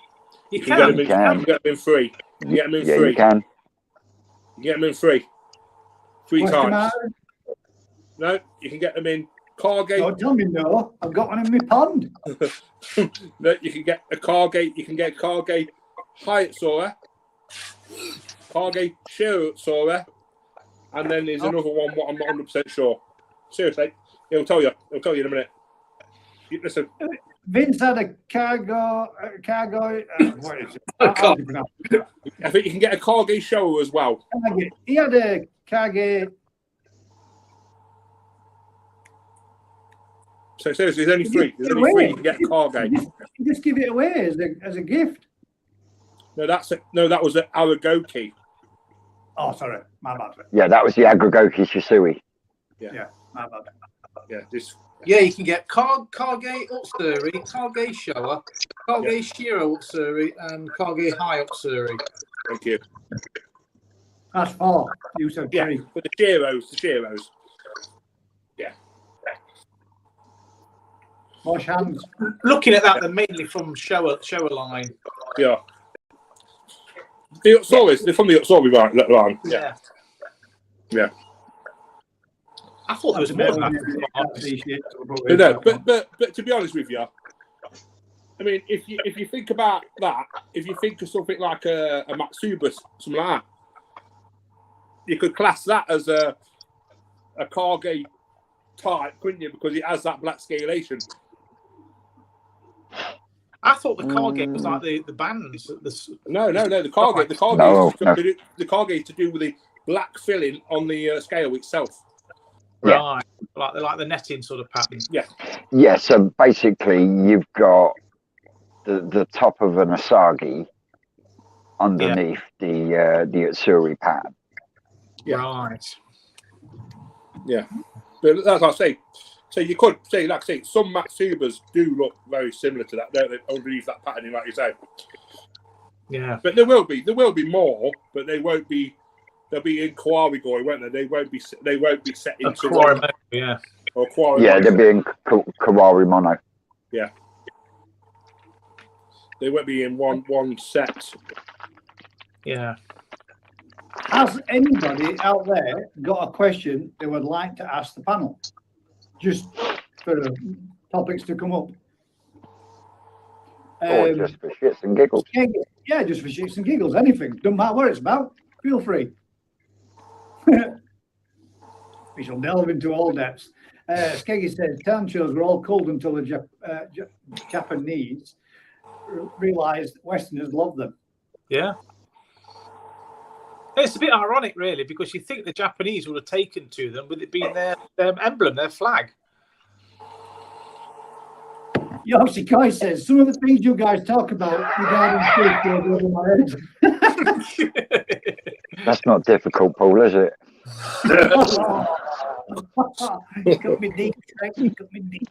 you can get them in, can. You can get them in free. You can get them in Yeah, free. you can. You get them in free. Three What's the times. matter? No, you can get them in Carge. Don't tell me no. I've got one in my pond. No, you can get a Carge. You can get Carge Hyatsura, Carge Shirtsura, and then there's another one. What I'm not 100% sure. Seriously, he'll tell you. He'll tell you in a minute. Listen. Vince had a cargo. What is it? I think you can get a Carge show as well. He had a Carge. So seriously, there's only three. There's only three. You can get a Carge. You just give it away as a gift. No, that was an Aragoki. Oh, sorry, my bad. Yeah, that was the Aggregoki Shisui. Yeah, my bad. Yeah, this. Yeah, you can get Carge Utsuri, Carge Showa, Carge Shiro Utsuri, and Carge High Utsuri. Thank you. That's four. You said three. But the Shiros. Yeah. Wash hands. Looking at that, they're mainly from Showa line. Yeah. The Utsuris, they're from the Utsuri line. Yeah. Yeah. I thought there was more than that. No, but to be honest with you, I mean, if you think about that, if you think of something like a Matsuba, something like that, you could class that as a Carge type, couldn't you? Because it has that black scalation. I thought the Carge was like the bands. No. The Carge is to do with the black filling on the scale itself. Right, like the netting sort of pattern. Yeah. Yeah. So basically, you've got the top of an Asagi underneath the Utsuri pattern. Yeah. Right. Yeah. But that's what I say. So you could say, like I say, some Matsubas do look very similar to that, don't they? Underneath that pattern, like you say. Yeah. But there will be more, but they won't be. They'll be in Kawari Goi, won't they? They won't be set into Kawari, yeah. Or Kawari. Yeah, they'll be in Kawari Mono. Yeah. They won't be in one set. Yeah. Has anybody out there got a question they would like to ask the panel? Just for topics to come up. Or just for shits and giggles. Yeah, just for shits and giggles. Anything. Doesn't matter what it's about. Feel free. We shall delve into all depths. Skeggy says town shows were all cold until the Japanese realised Westerners loved them. Yeah. It's a bit ironic, really, because you think the Japanese would have taken to them with it being their emblem, their flag. Yoshi Kai says, some of the things you guys talk about regarding food go over my head. That's not difficult, Paul, is it? You cut me deep, Frank, you cut me deep.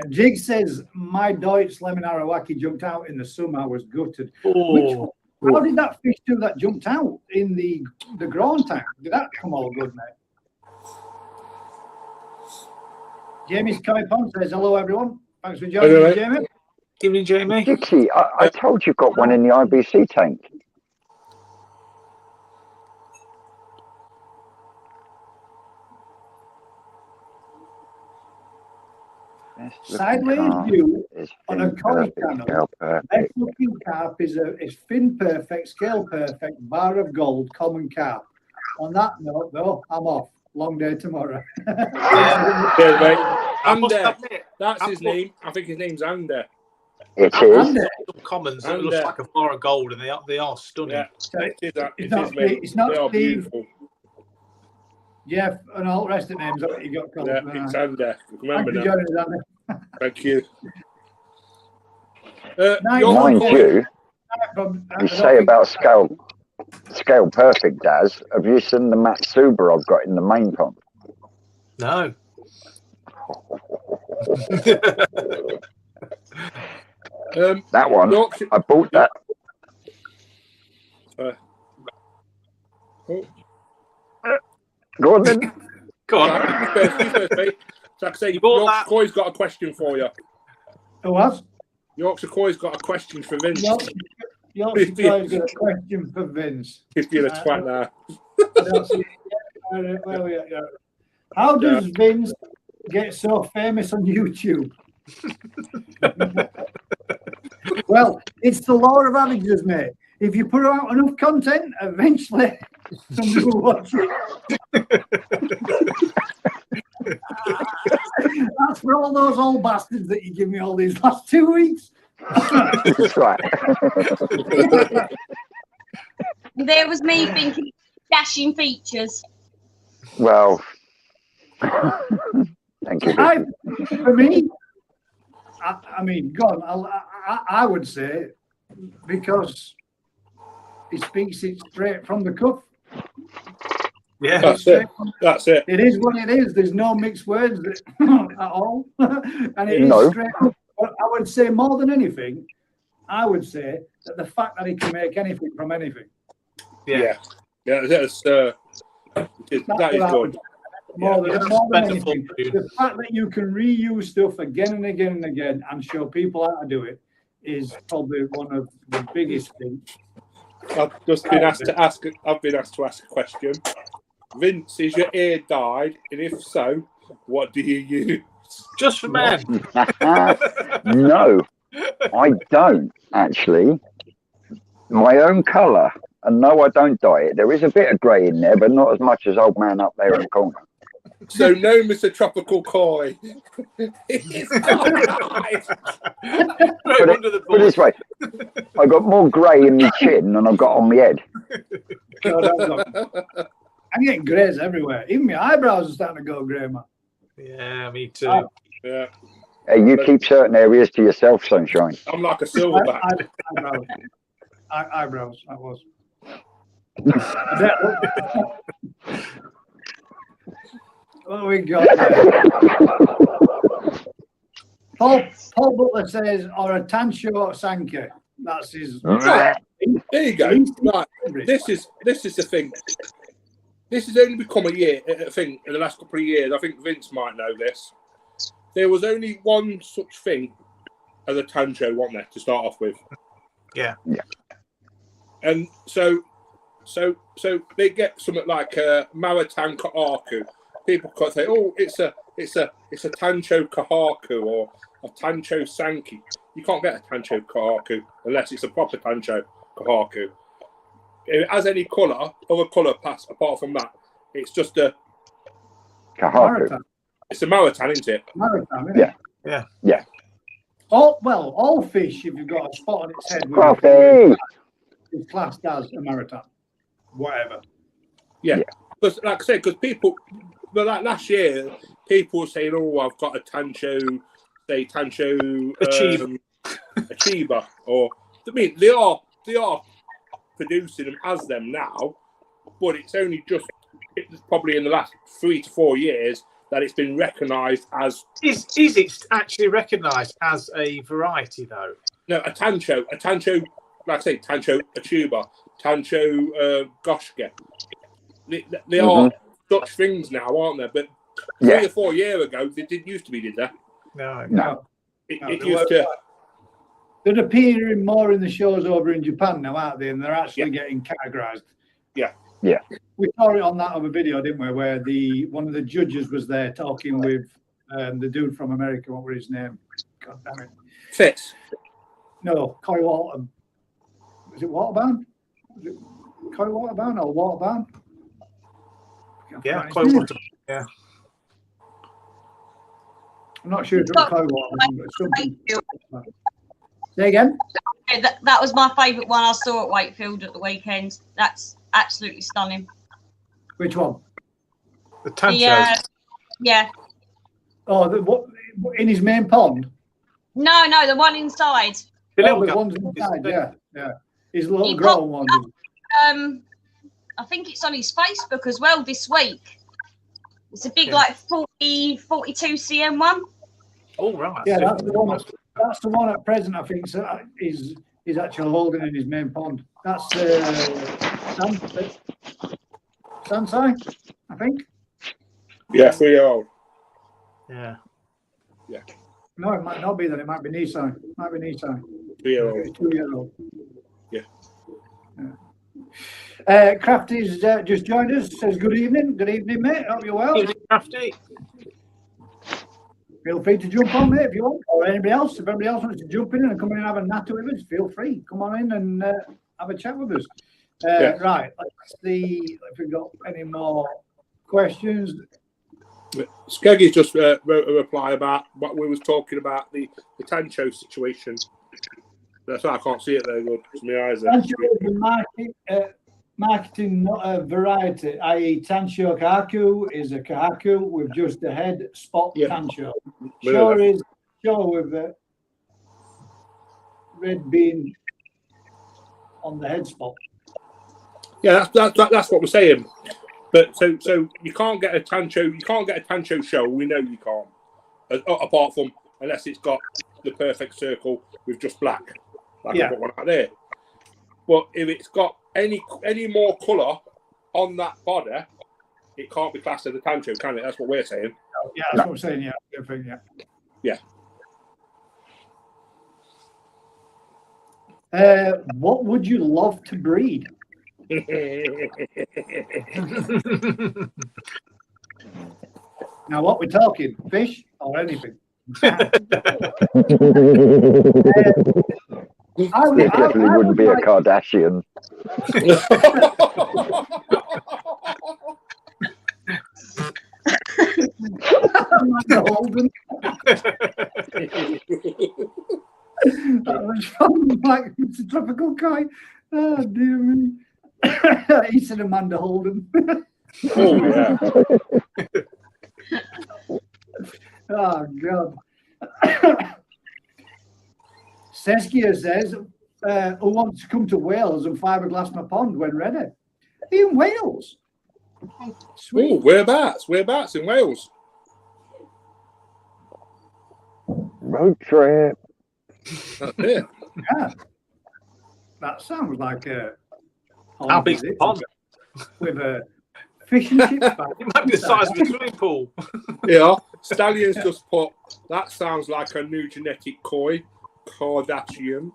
Jig says, my Deutsch lemon arawaki jumped out in the summer. I was gutted. Oh. How did that fish do that jumped out in the grown tank? Did that come all good, mate? Jamie's coming on, says hello everyone. Thanks for joining me, Jamie. Evening, Jamie. Dixie, I told you got one in the IBC tank. Sideways view on a koi channel. Best looking carp is fin perfect, scale perfect, bar of gold, common carp. On that note, though, I'm off. Long day tomorrow. Cheers, mate. Ander. That's his name. I think his name's Ander. It is. Some commons that look like a bar of gold, and they are stunning. Yeah, it's not Steve. Beautiful. Jeff and all the rest of the names that you got called. Yeah, it's Ander. Remember Thank now. you, Ander. Thank you. Mind you, you say about scale perfect, Daz. Have you seen the Matsuba I've got in the main pump? No. That one, I bought that. Go on then. Go on. You first, mate. So like I say, Yorkshire Coy's got a question for you. What? Yorkshire Coy's got a question for Vince. Yorkshire Coy's got a question for Vince. If you're a twat now. I don't see where we are. How does Vince get so famous on YouTube? Well, it's the law of averages, mate. If you put out enough content, eventually somebody will watch it. That's for all those old bastards that you give me all these last 2 weeks. That's right. There was me thinking dashing features. Well, thank you. For me, I mean, God, I would say because he speaks it straight from the cuff. Yeah, that's it. That's it. It is what it is. There's no mixed words at all, and it is straight up. But I would say more than anything, I would say that the fact that he can make anything from anything. Yeah. That is good. More than anything, the fact that you can reuse stuff again and again and again and show people how to do it is probably one of the biggest things. I've just been asked to ask a question. Vince, is your ear dyed? And if so, what do you use? Just for men. No, I don't actually. My own colour. And no, I don't dye it. There is a bit of grey in there, but not as much as old man up there in the corner. So no, Mr. Tropical Koi. Put it this way, I got more grey in my chin than I've got on my head. I'm getting greys everywhere. Even my eyebrows are starting to go grey, man. Yeah, me too. Yeah. Hey, you keep certain areas to yourself, Sunshine. I'm like a silverback. Eyebrows, I was. What we got there? Paul Butler says, or a Tancho Sanke. That's his. There you go. Right. This is the thing. This has only become a thing in the last couple of years. I think Vince might know this. There was only one such thing as a Tancho, wasn't there, to start off with? Yeah. And so they get something like Maratang Kahaku. People could say, "Oh, it's a Tancho Kahaku," or of Tancho Sankey. You can't get a Tancho Kahaku unless it's a proper Tancho Kahaku. If it has any colour, other colour pass apart from that, it's just a Kahaku. It's a Maritan, isn't it? Maritime, isn't it? Yeah. All fish, if you've got a spot on its head, Coffee! it's classed as a maritime. Whatever. Yeah. Because, like I said, because people, but like last year, people were saying, "Oh, I've got a Tancho Achiever," or I mean, they are producing them as them now, but it's probably in the last 3 to 4 years that it's been recognised as. Is it actually recognised as a variety though? No, a Tancho, like I say, Tancho Achiever, Tancho Goshke. They are such things now, aren't they? But 3 or 4 years ago, they didn't used to be, did they? No. It used to. They're appearing more in the shows over in Japan now, aren't they? And they're actually getting categorised. Yeah. We saw it on that other video, didn't we? Where one of the judges was there talking with the dude from America. What was his name? God damn it. Fitz. No, Coy Waterburn. Was it Waterburn? Was it Coy Waterburn or Waterburn? Yeah, Coy Waterburn. Yeah. I'm not sure if it was Coy Waterburn, but something. Say again? That was my favourite one I saw at Wakefield at the weekend. That's absolutely stunning. Which one? The Tancho. Yeah. Oh, what in his main pond? No, the one inside. The one's inside. Yeah. His little grown one. I think it's on his Facebook as well this week. It's a big 42 cm one. Oh right. Yeah, that's the one. That's the one at present. I think is actually holding in his main pond. That's Sansai, I think. Yeah, 3-year-old. Yeah. No, it might not be that. It might be Nissan. 3-year-old. 2-year-old. Yeah. Crafty's just joined us. Says good evening. Good evening, mate. Hope you're well. Crafty. Feel free to jump on, mate, if you want, or anybody else. If anybody else wants to jump in and come in and have a natter with us, feel free. Come on in and have a chat with us. Right, let's see if we've got any more questions. Skeggy's just wrote a reply about what we was talking about, the Tancho situation. That's why I can't see it very good because my eyes are. Tancho is the marketing, not a variety, i.e. Tancho Kahaku is a Kahaku with just a head spot Tancho. Show with the red bean on the head spot. Yeah, that's what we're saying. But so you can't get a Tancho show. We know you can't, apart from unless it's got the perfect circle with just black, like I've got one out there. But if it's got any more colour on that body, it can't be classed as a Tancho, can it? That's what we're saying. Yeah, that's what I'm saying. Yeah. What would you love to breed? Now, what we're talking, fish or anything? It definitely wouldn't be a Kardashian. That was from like it's a tropical guy. Oh dear me. He said Amanda Holden. Oh yeah. Oh God. Seskia says, who wants to come to Wales and fiberglass my pond when ready? Are you in Wales? Sweet. Oh, whereabouts in Wales? Road trip. Yeah. Yeah. That sounds like a How big's the pond? With a fish and chips bag. It might be the size of a swimming pool. Yeah. Stallions just put, that sounds like a new genetic koi, Kardashian.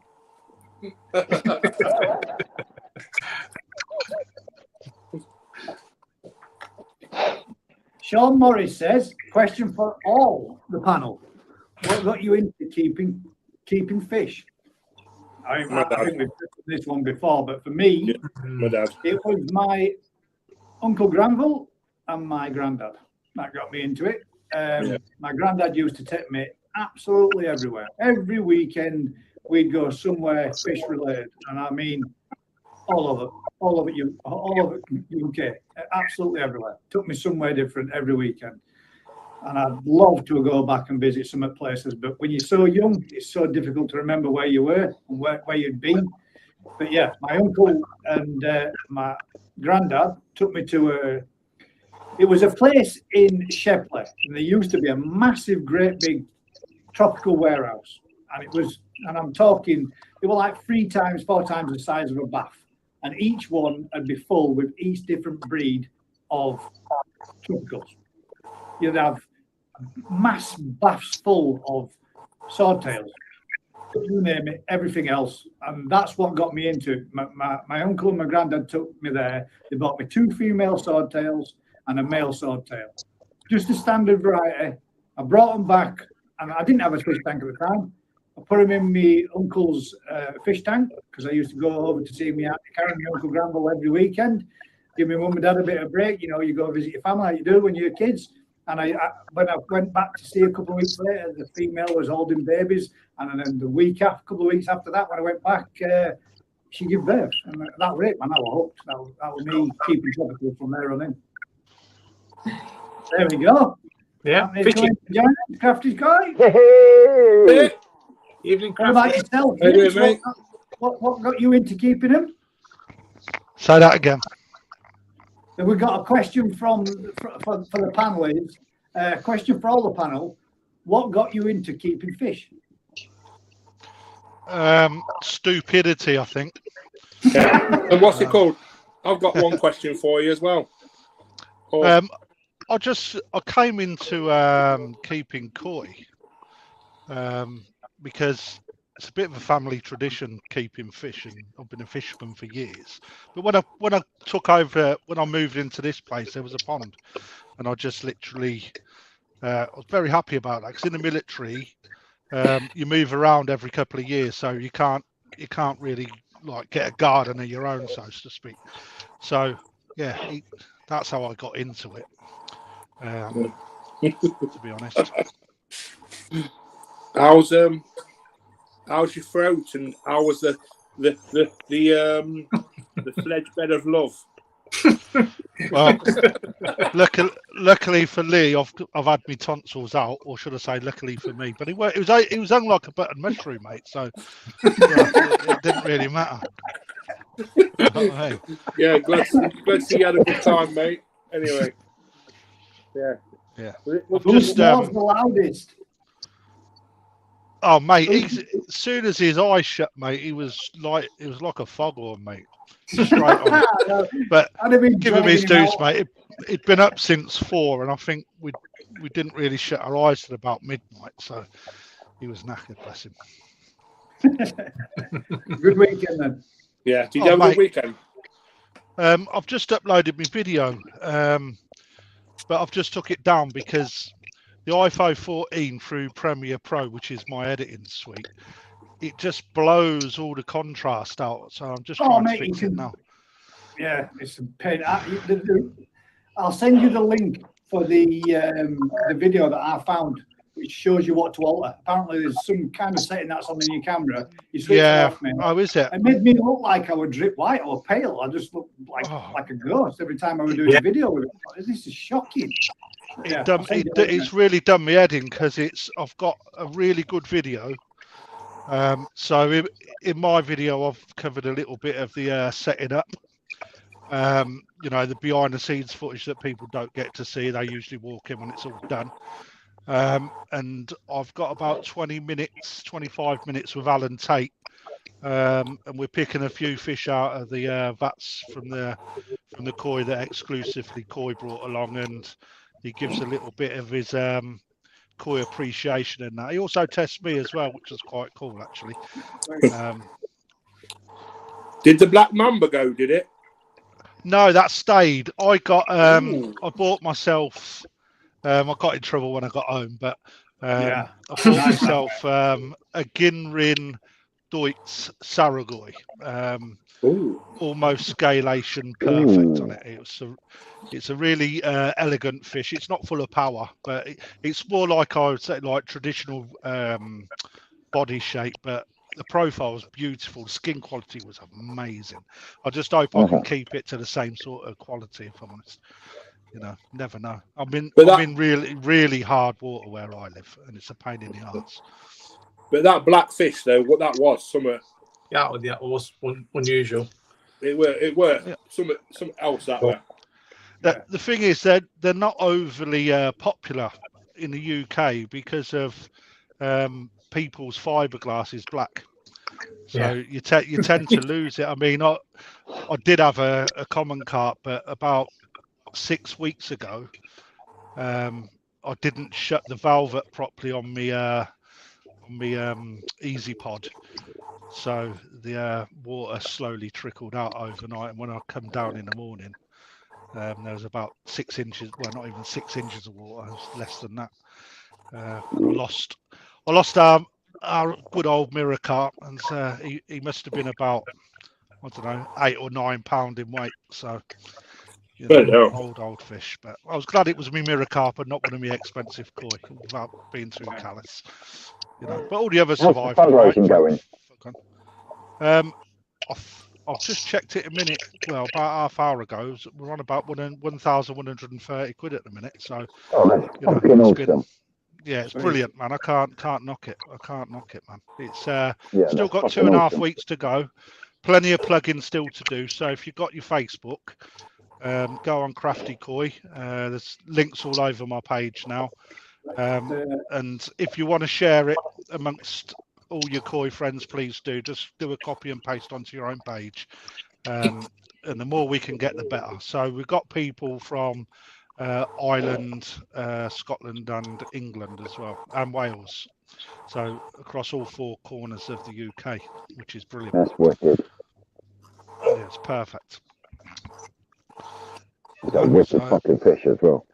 Sean Morris says, question for all the panel. what got you into keeping fish? I think we've done this one before, but for me, my dad. it was my Uncle Granville and my granddad that got me into it. My granddad used to take me absolutely everywhere. Every weekend, we'd go somewhere fish related, and I mean all over UK, absolutely everywhere. Took me somewhere different every weekend. And I'd love to go back and visit some places, but when you're so young, it's so difficult to remember where you were and where you'd been. But yeah, my uncle and my granddad took me to it was a place in Shepley, and there used to be a massive, great big tropical warehouse. And I'm talking, they were like 3 times, 4 times the size of a bath. And each one would be full with each different breed of tropicals. You'd have mass baths full of swordtails, you name it, everything else. And that's what got me into it. My uncle and my granddad took me there. They bought me 2 female swordtails and a male swordtail. Just a standard variety. I brought them back, and I didn't have a fish tank at the time. I put them in my uncle's fish tank, because I used to go over to see me carry my Uncle Granville every weekend, give my mum and dad a bit of break. You know, you go visit your family like you do when you're kids. And when I went back to see a couple of weeks later, the female was holding babies. And then a couple of weeks after that, when I went back, she gave birth. And that was it, man. I was hooked. That was me keeping tropical from there on in. There we go. Yeah. Crafty's guy. Hey. Evening, What about yourself? How you doing, mate? What got you into keeping him? Say that again. And we've got a question for the panelists. Question for all the panel. What got you into keeping fish? Stupidity, I think. Yeah. And what's it called? I've got one question for you as well. I came into keeping koi because it's a bit of a family tradition keeping fish, and I've been a fisherman for years. But when I took over, when I moved into this place, there was a pond, and I just literally I was very happy about that, because in the military you move around every couple of years, so you can't really like get a garden of your own, so to speak. So yeah, that's how I got into it. To be honest. How's your throat, and how was the sledge bed of love? Well, luckily for Lee, I've had my tonsils out, or should I say, luckily for me. But it was hung like a button mushroom, mate. So it didn't really matter. But, hey. Yeah, glad to see you had a good time, mate. Anyway, yeah. Who's the loudest? Oh, mate! As soon as his eyes shut, mate, it was like a foghorn, mate. Straight on. But give him his dues, mate. It'd been up since 4, and I think we didn't really shut our eyes till about midnight. So he was knackered, bless him. Good weekend then. Yeah. Did you have a good weekend? I've just uploaded my video, but I've just took it down because the iPhone 14 through Premiere Pro, which is my editing suite, it just blows all the contrast out. So I'm just trying to fix it now. Yeah, it's a pain. I'll send you the link for the video that I found, which shows you what to alter. Apparently, there's some kind of setting that's on in your camera. You switch it off, man. Oh, is it? It made me look like I would drip white or pale. I just looked like a ghost every time I was doing a video with it. This is shocking. It's really done me head in, because I've got a really good video. So in my video, I've covered a little bit of the setting up. The behind the scenes footage that people don't get to see. They usually walk in when it's all done. And I've got about 25 minutes with Alan Tate. And we're picking a few fish out of the vats from the koi that exclusively koi brought along, and he gives a little bit of his koi appreciation in that. He also tests me as well, which was quite cool, actually. Did the black mamba go? Did it? No, that stayed. I got I bought myself. I got in trouble when I got home, but Yeah. I bought myself a Ginrin Deutz Saragoi, Ooh. almost scalation perfect on it. It's a really elegant fish. It's not full of power, but it's more like, I would say, like traditional body shape, but the profile was beautiful. The skin quality was amazing. I just hope I can keep it to the same sort of quality, if I'm honest. You know, never know. I'm in really, really hard water where I live, and it's a pain in the arse. But that black fish, though, what that was, something. Yeah, it was unusual. It were something else that way. The thing is that they're not overly popular in the UK because of people's fiberglass is black, so you tend to lose it. I mean, I did have a common carp, but about 6 weeks ago, I didn't shut the valve up properly on me easy pod, so the water slowly trickled out overnight, and when I come down in the morning, there was about 6 inches, well, not even 6 inches of water, it was less than that. I lost our good old mirror carp, and he must have been about, I don't know, 8 or 9 pound in weight. So, you know, old fish. But I was glad it was me mirror carp and not one of me expensive koi, without being too callous. You know, but all the others survived. How's the fundraising going? I've just checked it a minute. Well, about half hour ago. We're on about 1,130 quid at the minute. So, that's you know, fucking awesome. Yeah, it's brilliant, man. I can't knock it. I can't knock it, man. It's that's still got 2.5 weeks to go. Plenty of plugins still to do. So if you've got your Facebook, go on Crafty Koi. There's links all over my page now. And if you want to share it amongst all your koi friends, please do. Just do a copy and paste onto your own page. And the more we can get, the better. So we've got people from Ireland, Scotland and England as well, and Wales. So across all 4 corners of the UK, which is brilliant. That's wicked. Yeah, it's perfect. It's a wicked fucking fish as well.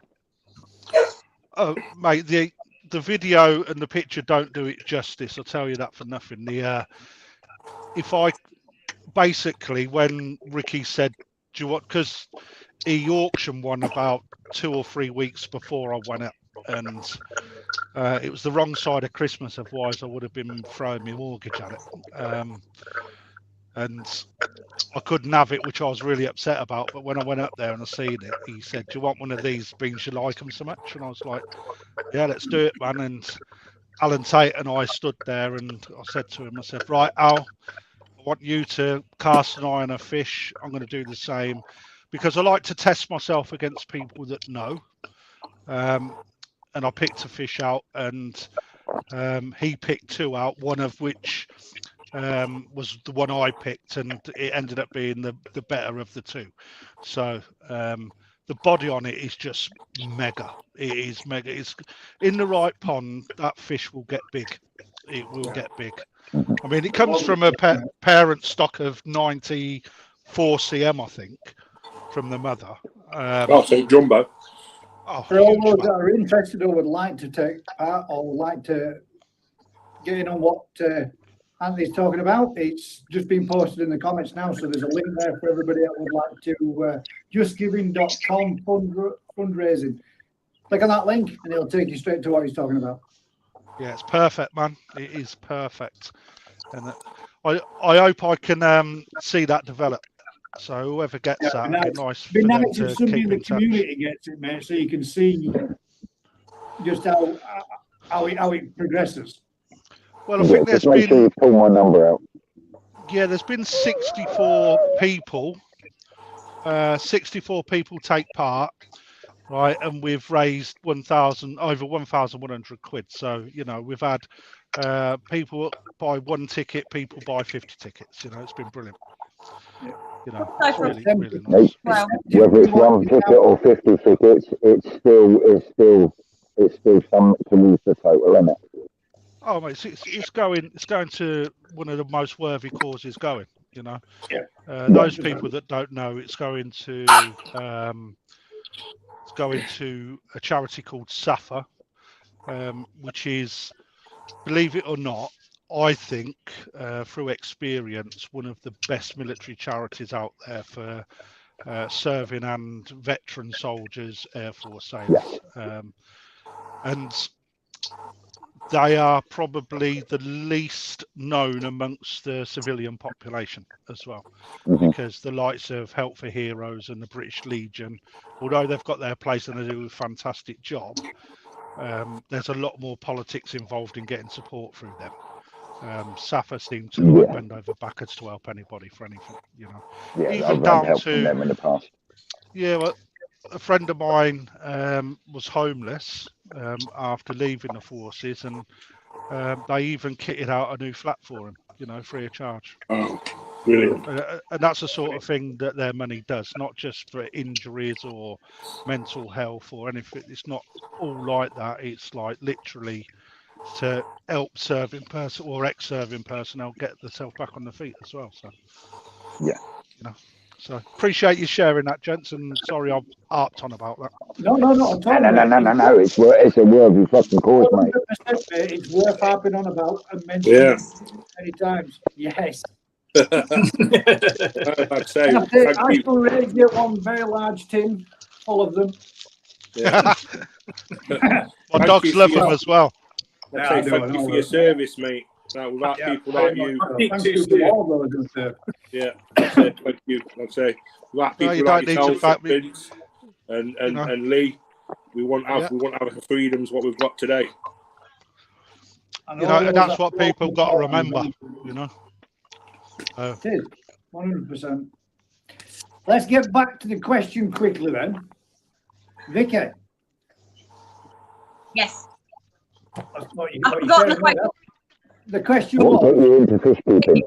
Oh, mate, the video and the picture don't do it justice. I'll tell you that for nothing. Basically, when Ricky said, "Do you want?" Because he auctioned one about 2 or 3 weeks before I went up, and it was the wrong side of Christmas. Otherwise, I would have been throwing my mortgage at it. And I couldn't have it, which I was really upset about. But when I went up there and I seen it, he said, "Do you want one of these? Beans you like them so much?" And I was like, "Yeah, let's do it, man." And Alan Tate and I stood there, and I said to him, I said, "Right, Al, I want you to cast an eye on a fish. I'm going to do the same, because I like to test myself against people that know." And I picked a fish out, and he picked 2 out, one of which was the one I picked, and it ended up being the better of the 2. So the body on it is just mega. It is mega. It's in the right pond, that fish will get big. It will get big. I mean, it comes from a parent stock of 94 cm, I think, from the mother. So jumbo. For all those that are interested or would like to take part or would like to get in on what Anthony's talking about, it's just been posted in the comments now, so there's a link there for everybody that would like to justgiving.com fundraising. Click on that link and it'll take you straight to what he's talking about. Yeah, it's perfect, man. It is perfect, and I hope I can see that develop. So whoever gets that, it'd be nice. Be nice if somebody in the community gets it, mate, so you can see just how it progresses. Well, I think there's make sure you pull my number out. Yeah, there's been 64 people. 64 people take part, right? And we've raised over 1,100 quid. So, you know, we've had people buy 1 ticket, people buy 50 tickets. You know, it's been brilliant. You know, really, really nice. Well, Whether it's 1 ticket or 50 tickets, it's still something to lose the total, isn't it? Oh, mate, it's going to one of the most worthy causes going. You know, those people that don't know, it's going to a charity called SAFA, which is, believe it or not, I think through experience, one of the best military charities out there for serving and veteran soldiers, Air Force sailors. And they are probably the least known amongst the civilian population as well, because the likes of Help for Heroes and the British Legion, although they've got their place and they do a fantastic job, there's a lot more politics involved in getting support through them. SAFA seem to like bend over backwards to help anybody for anything, you know. Yeah, Even I've down had help to from them in the past. Yeah, well, a friend of mine was homeless after leaving the forces, and they even kitted out a new flat for him, you know, free of charge. Oh, brilliant. And that's the sort of thing that their money does, not just for injuries or mental health or anything. It's not all like that. It's like literally to help serving person or ex-serving personnel get themselves back on their feet as well. So, yeah, you know. So appreciate you sharing that, gents, and sorry I've harped on about that. No. No. It's a worthy fucking cause, mate. 100%, mate. It's worth harping on about and mentioning many times. Yes. I'd say, I still really get one very large tin full of them. Yeah. My dogs love them as well. I'd say thank you for your service, mate. Now, without people like you, thank you to all those who serve. Yeah, that's it. Thank you. I'd say without people like yourself, Vince and Lee, we won't have the freedoms what we've got today. You know, and that's what people got to remember. You know, it is 100%. Let's get back to the question quickly then, Vicky. Yes. I forgot the question. The question was... What got you into fish keeping?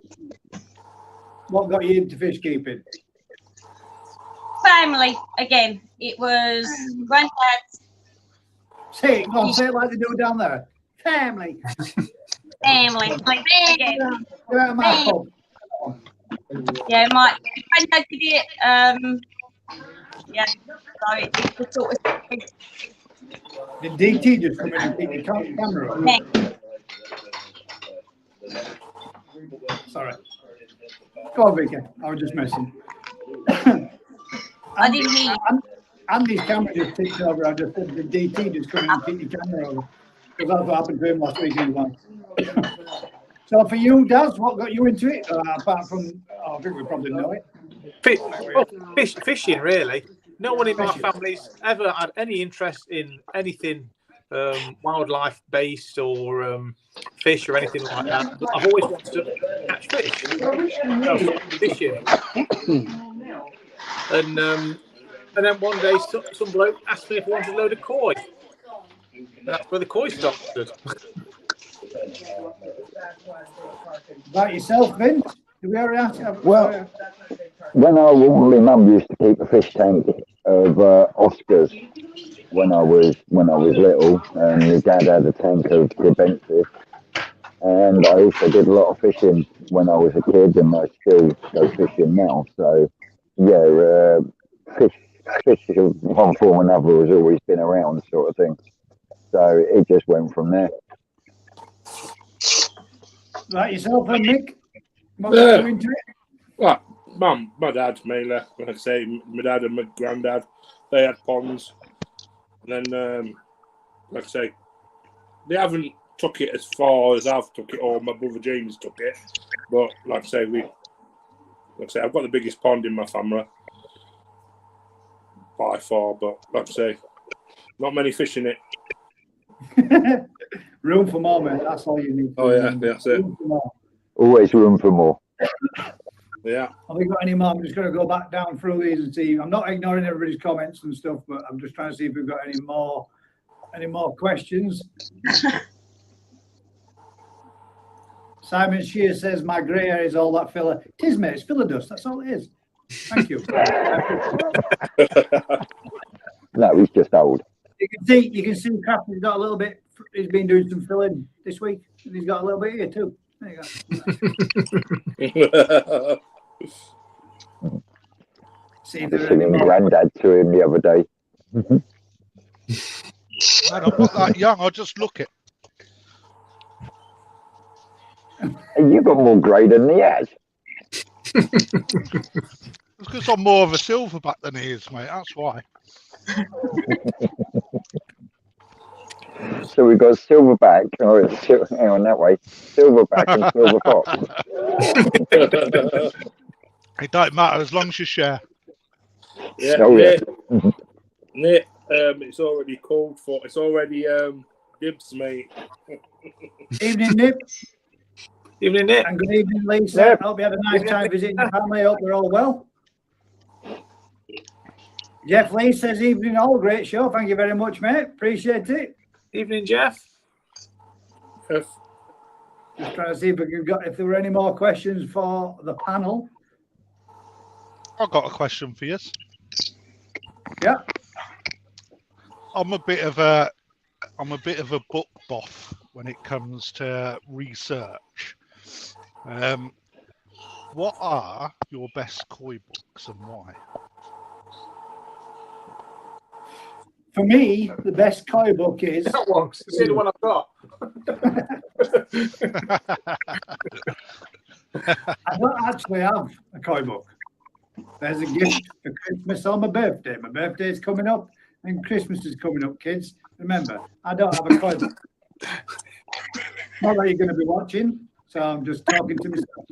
What got you into fish keeping? Family, again. It was granddad's. Say it like they do down there. Family. Family. Like there again. Yeah, my granddad did it. Yeah, so it was sort of. Did DT just come in and keep the camera on? Yeah. Sorry. Go on, Vicky. I was just messing. I didn't hear you. Andy's camera just ticked over. I just said the DT just come in and keep the camera over. Because that's what happened to him last week anyway. So for you, Daz, what got you into it? Apart from, I think we probably know it. Fishing, really. No one in my family's ever had any interest in anything wildlife based or fish or anything like that. But I've always wanted to catch fish. Fishing. And then one day some bloke asked me if I wanted a load of koi. And that's where the koi started. About yourself, Vince? Do we already ask you? Well, when our womanly mum used to keep a fish tank of Oscars when I was little, and my dad had a tank of defensive, and I also did a lot of fishing when I was a kid, and I still go fishing now. So yeah, fish of one form or another has always been around, sort of thing. So it just went from there. Right, yourself and Nick? What got you into it? Well, my dad mainly. Like I say, my dad and my granddad, they had ponds. And then, like I say, they haven't took it as far as I've took it, or my brother James took it. But like I say, I've got the biggest pond in my family by far. But like I say, not many fish in it. Room for more, mate. That's all you need. Oh yeah, that's it. Always room for more. Yeah. Have we got any more? I'm just going to go back down through these and see. I'm not ignoring everybody's comments and stuff, but I'm just trying to see if we've got any more questions. Simon Shear says my grey hair is all that filler. It is, mate. It's filler dust. That's all it is. Thank you. No, he's just old. You can see Kraft has got a little bit. He's been doing some filling this week, and he's got a little bit here too. There you go. See if there's any more. Granddad to him the other day. Man, I'm not that young. I just look it. You got more grey than he has. It's because I'm more of a silverback than he is, mate. That's why. So we've got silverback, or hang on that way, silverback and silver fox. It don't matter as long as you share. Yeah, Oh, yeah. Nick, it's already called for. It's already dibs, mate. Evening, Nip. Evening, Nick. And good evening, Lisa. Yep. Hope you had a nice time visiting the family. Hope they're all well. Jeff Lee says, evening all. Great show. Thank you very much, mate. Appreciate it. Evening, Jeff. Just trying to see if we can got if there were any more questions for the panel. I've got a question for you. Yeah. I'm a bit of a book buff when it comes to research. What are your best koi books and why? For me, the best koi book is That one. It's the only one I've got. I don't actually have a koi book. There's a gift for Christmas on my birthday. My birthday is coming up and Christmas is coming up, kids. Remember, I don't have a koi book. Not that you're going to be watching, so I'm just talking to myself.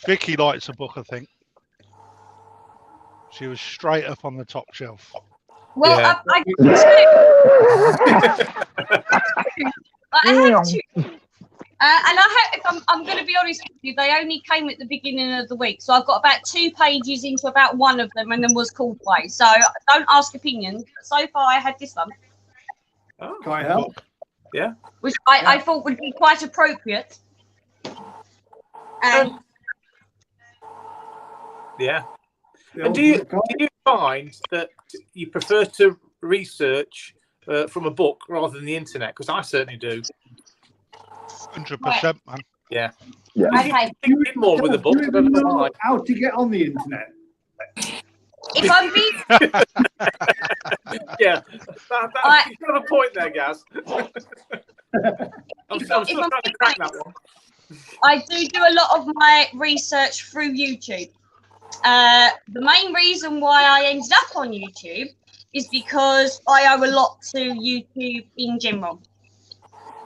Vicky likes a book, I think. She was straight up on the top shelf. Well, Yeah. I have two. And if I'm going to be honest with you, they only came at the beginning of the week. So I've got about 2 pages into about one of them and then was called away. So don't ask opinions. So far, I had this one. Oh, Can I help? yeah. Which I thought would be quite appropriate. And Yeah. And do you find that you prefer to research from a book rather than the internet? Because I certainly do. 100%, man. Yeah. Yeah. okay, You read more with a book. I don't know why. How to get on the internet? if I'm being Yeah. You've got a point there, Gaz. I'm still trying to crack that one. I do a lot of my research through YouTube. The main reason why I ended up on YouTube is because I owe a lot to YouTube in general.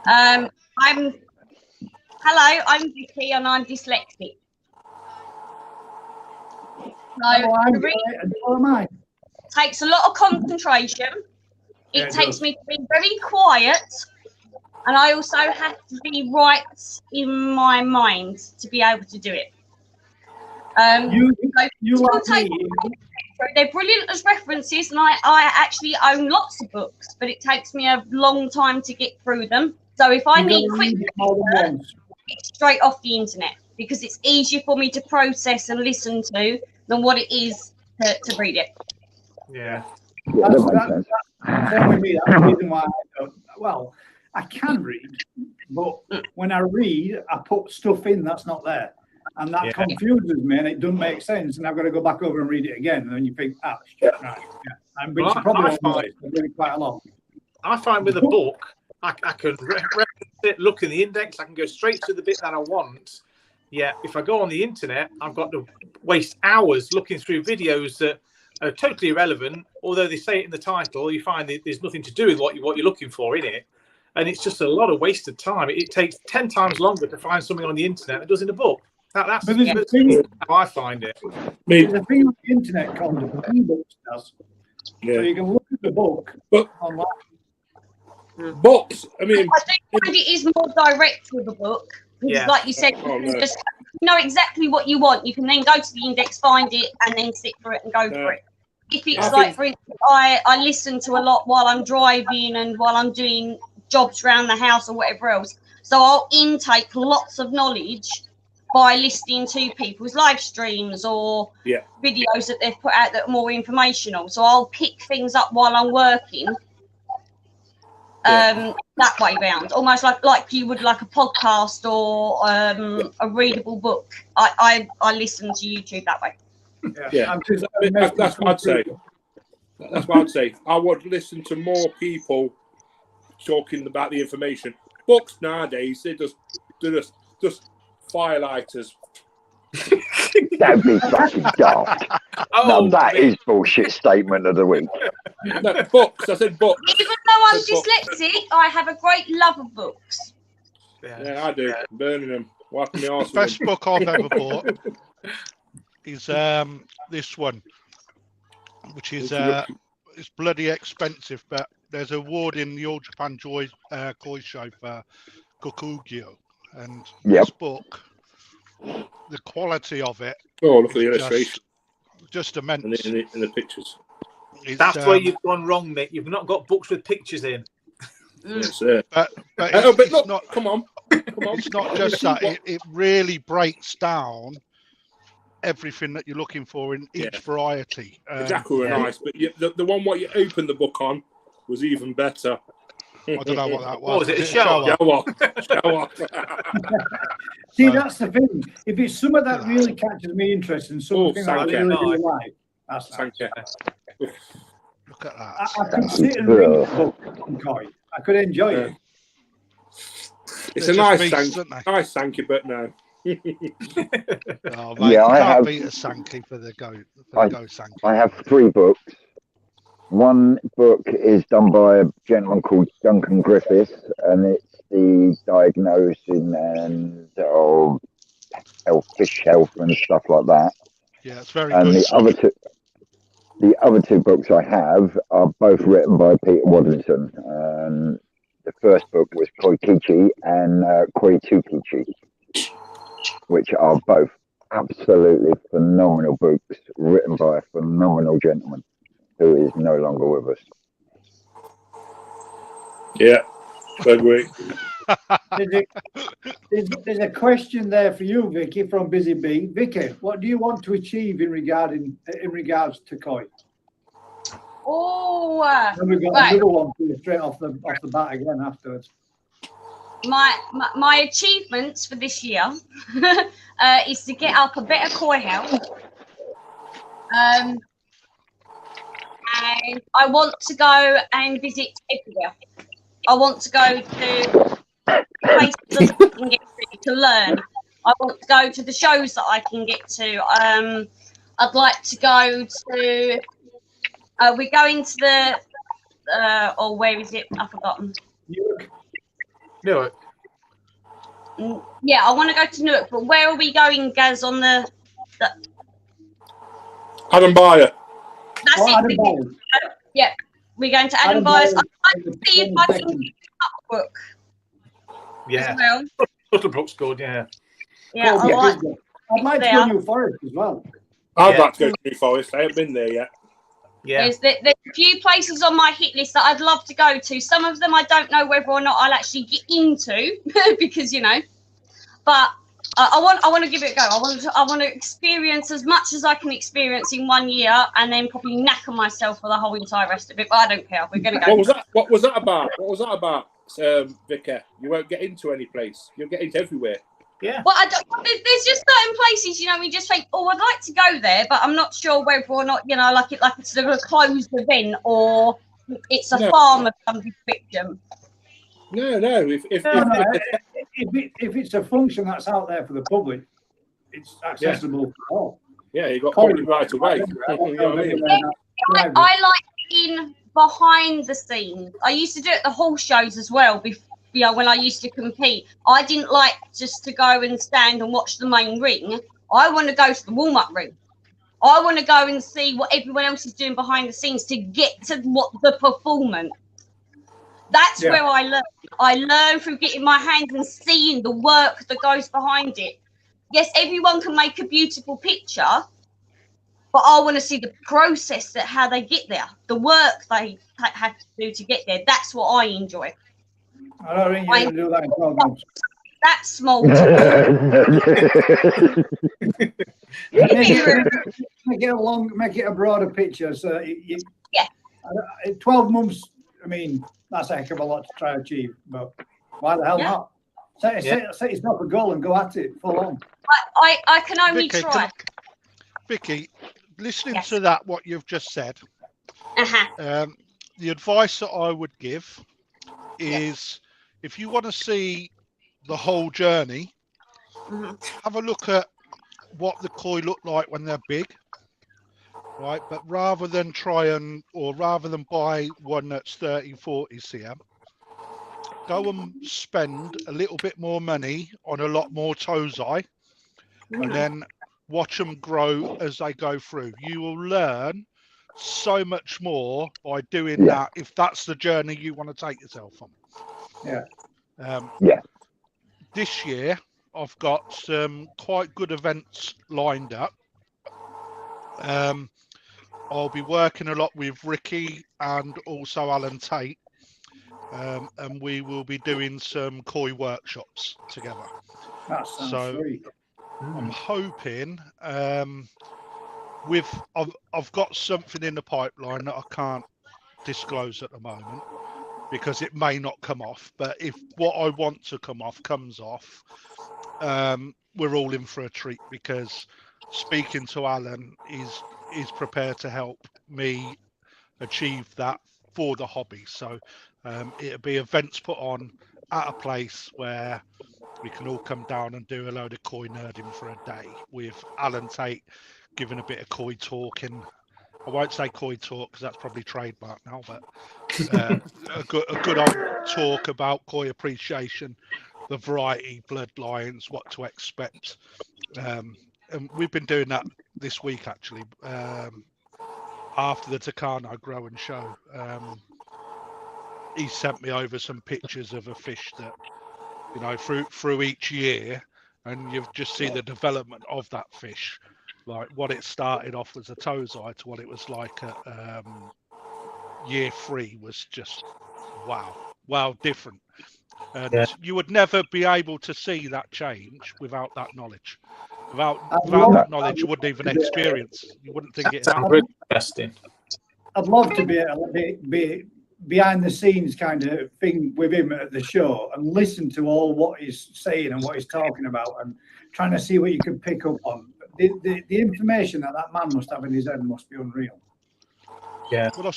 I'm Vicky and I'm dyslexic. So It takes a lot of concentration. It takes me to be very quiet, and I also have to be right in my mind to be able to do it. They're brilliant as references, and I actually own lots of books, but it takes me a long time to get through them. So if I need quick research, it's straight off the internet because it's easier for me to process and listen to than what it is to read it. Yeah. Yeah, that makes sense. That's the reason why I can read, but when I read, I put stuff in that's not there. And that confuses me and it doesn't make sense. And I've got to go back over and read it again. And then you think, right. Yeah. And which probably really quite a lot. I find with a book, I can reference it, look in the index, I can go straight to the bit that I want. Yeah, if I go on the internet, I've got to waste hours looking through videos that are totally irrelevant. Although they say it in the title, you find that there's nothing to do with what you're looking for in it. And it's just a lot of wasted time. It takes 10 times longer to find something on the internet than it does in a book. That's how I find it. There's a thing on the internet called ebooks does. Yeah. So you can look at the book online. Books. I mean, I do find it is more direct with a book. Because like you said, you just know exactly what you want. You can then go to the index, find it, and then sit for it and go for it. If it's for instance, I listen to a lot while I'm driving and while I'm doing jobs around the house or whatever else. So I'll intake lots of knowledge by listening to people's live streams or videos that they've put out that are more informational. So I'll pick things up while I'm working. That way round, almost like you would like a podcast or a readable book. I listen to YouTube that way. Yeah, that's what I'd say. That's what I'd say. I would listen to more people talking about the information. Books nowadays, they're just firelighters. Don't be fucking daft. Oh, now that is bullshit statement of the week. No, books. I said books. Even though I'm dyslexic, I have a great love of books. Yeah, I do. Burning them. Wiping the arse. The best book I've ever bought is this one, which is it's bloody expensive, but there's an award in the All Japan Koi Show for Gokugyo, and this book, the quality of it. Oh, look at the illustration. Just immense. In the pictures. That's where you've gone wrong, Nick. You've not got books with pictures in. Yes, but look, not. Come on. It's not just that. It really breaks down everything that you're looking for in each variety. Exactly, were nice, but the one what you opened the book on was even better. I don't know what that was. Was it a show? Show off. See, that's the thing. If it's something that really catches me interest and something that I really like, that's Sanka. Look at that. I could sit and read the book on Koi. I could enjoy it. It's a nice Sankey, but no. Oh, mate, I can't beat a Sankey for the go Sankey. I have 3 books. One book is done by a gentleman called Duncan Griffiths, and it's the diagnosing and fish health and stuff like that. Yeah, it's very and good. The other two books I have are both written by Peter Waddington. The first book was Koikichi and Koitukichi, which are both absolutely phenomenal books written by a phenomenal gentleman who is no longer with us. Yeah, I agree. There's a question there for you, Vicky, from Busy Bee. Vicky, what do you want to achieve in regards to Koi? Oh, and we've got another one for you straight off the bat again afterwards. My achievements for this year is to get up a better koi house. And I want to go and visit everywhere. I want to go to places that I can get to learn. I want to go to the shows that I can get to. I'd like to go to. We're going to the. Where is it? I've forgotten. Newark. Yeah, I want to go to Newark, but where are we going, Gaz? On the Adam Byer. That's it. Yeah, we're going to Adam Byers. I'd like to see if I can get Upbrook. Yeah. As well. Butterbrook's good, yeah. Yeah, I'd like to go to New Forest as well. I'd like to go to New Forest. I haven't been there yet. Yeah. There's a few places on my hit list that I'd love to go to. Some of them I don't know whether or not I'll actually get into because but I want to give it a go. I want to experience as much as I can experience in 1 year, and then probably knacker myself for the whole entire rest of it. But I don't care. We're going to go. What was that about, Vicky? You won't get into any place. You'll get into everywhere. Yeah. Well, there's just certain places, we just think, I'd like to go there, but I'm not sure whether or not, like it's a closed event or it's a farm of some description. No. If it's a function that's out there for the public, it's accessible for all. Yeah, you got public right away. I like being behind the scenes. I used to do it at the hall shows as well. When I used to compete, I didn't like just to go and stand and watch the main ring. I want to go to the warm-up ring. I want to go and see what everyone else is doing behind the scenes to get to what the performance. That's where I learn. I learn through getting my hands and seeing the work that goes behind it. Yes, everyone can make a beautiful picture, but I want to see the process that how they get there, the work they have to do to get there. That's what I enjoy. I don't think you're going to do that in 12 months. That's small. Make it a broader picture. So 12 months, that's a heck of a lot to try to achieve, but why the hell not? Set yourself a goal and go at it full on. I can only try. Vicky, listening Yes. to that, what you've just said, the advice that I would give is if you want to see the whole journey, have a look at what the koi look like when they're big, right? But rather than buy one that's 30, 40 cm, go and spend a little bit more money on a lot more tozai, and then watch them grow as they go through. You will learn so much more by doing that, if that's the journey you want to take yourself on. This year I've got some quite good events lined up. I'll be working a lot with Ricky and also Alan Tate, and we will be doing some koi workshops together. That sounds sweet. I'm hoping I've got something in the pipeline that I can't disclose at the moment because it may not come off. But if what I want to come off comes off, we're all in for a treat, because speaking to Alan is prepared to help me achieve that for the hobby. So it'll be events put on at a place where we can all come down and do a load of koi nerding for a day, with Alan Tate giving a bit of koi talking. I won't say koi talk because that's probably trademark now, but a good old talk about koi appreciation, the variety, bloodlines, what to expect. And we've been doing that this week, actually, after the Takano Grow and Show. He sent me over some pictures of a fish that, you know, through each year, and you've just seen the development of that fish, like what it started off as a tozai to what it was like at year 3 was just wow different. And you would never be able to see that change without that knowledge. Without that knowledge, you wouldn't even experience. You wouldn't think it. Sounds really interesting. I'd love to be able to be behind the scenes kind of thing with him at the show and listen to all what he's saying and what he's talking about, and trying to see what you can pick up on. The information that man must have in his head must be unreal. Yeah. Well,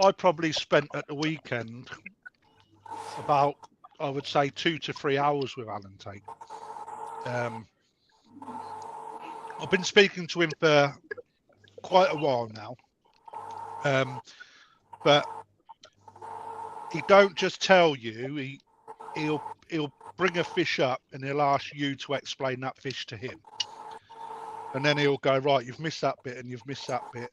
I probably spent at the weekend about, I would say, 2 to 3 hours with Alan Tate. I've been speaking to him for quite a while now, but he don't just tell you. He'll bring a fish up and he'll ask you to explain that fish to him, and then he'll go, right, you've missed that bit and you've missed that bit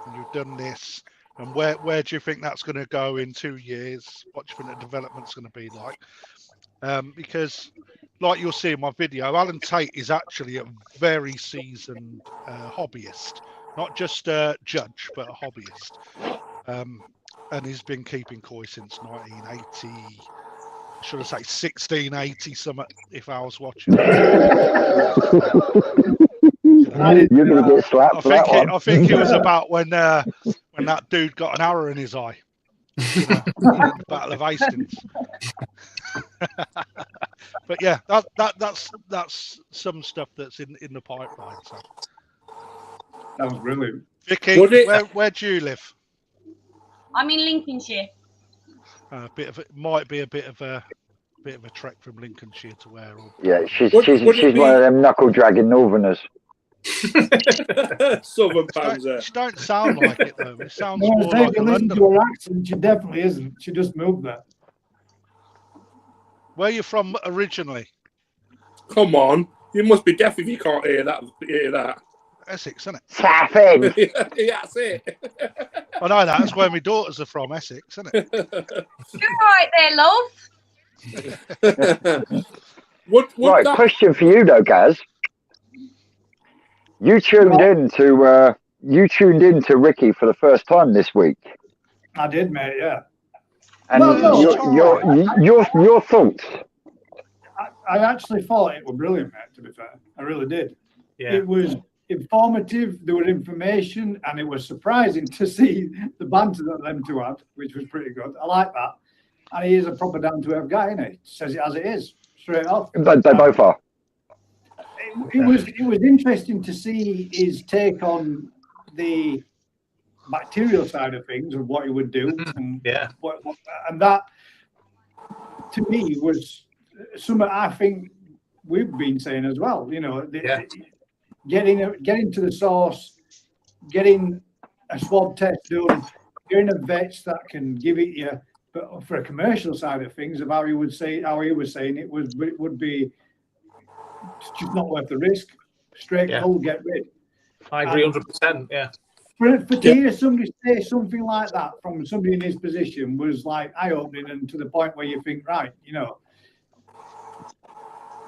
and you've done this, and where do you think that's going to go in 2 years? What do you think the development's going to be like? Because like you'll see in my video, Alan Tate is actually a very seasoned hobbyist, not just a judge, but a hobbyist. And he's been keeping koi since 1980, should I say 1680 something, if I was watching. You're going to get slapped for that one. I think it was about when that dude got an arrow in his eye. You know, in the Battle of Hastings. But yeah, that's some stuff that's in the pipeline. So that was brilliant. Vicky, where do you live? I'm in Lincolnshire. Might be a bit of a trek from Lincolnshire to where. Yeah, she's one of them knuckle dragging northerners. Southern Panzer. She don't sound like it though. It sounds more like a London. To her accent, she definitely isn't. She just moved there. Where are you from originally? Come on, you must be deaf if you can't hear that. Essex, isn't it? Tapping. Yeah, that's it. I know that. That's where my daughters are from, Essex, isn't it? You're right there, love. Right, question for you though, Gaz. You tuned into Ricky for the first time this week. I did, mate. Yeah. And your thoughts? I actually thought it was brilliant, mate. To be fair, I really did. Yeah. It was informative. There was information, and it was surprising to see the banter that them two had, which was pretty good. I like that. And he is a proper down-to-earth guy, isn't he? Says it as it is, straight off. They both are. It was interesting to see his take on the bacterial side of things of what he would do. And and that, to me, was something I think we've been saying as well. You know, getting to the source, getting a swab test done, getting a vet that can give it you. But for a commercial side of things, of how he was saying it would be just not worth the risk. Straight cull, get rid. I agree 100%. Yeah. For to hear somebody say something like that from somebody in his position was like eye-opening, and to the point where you think, right, you know,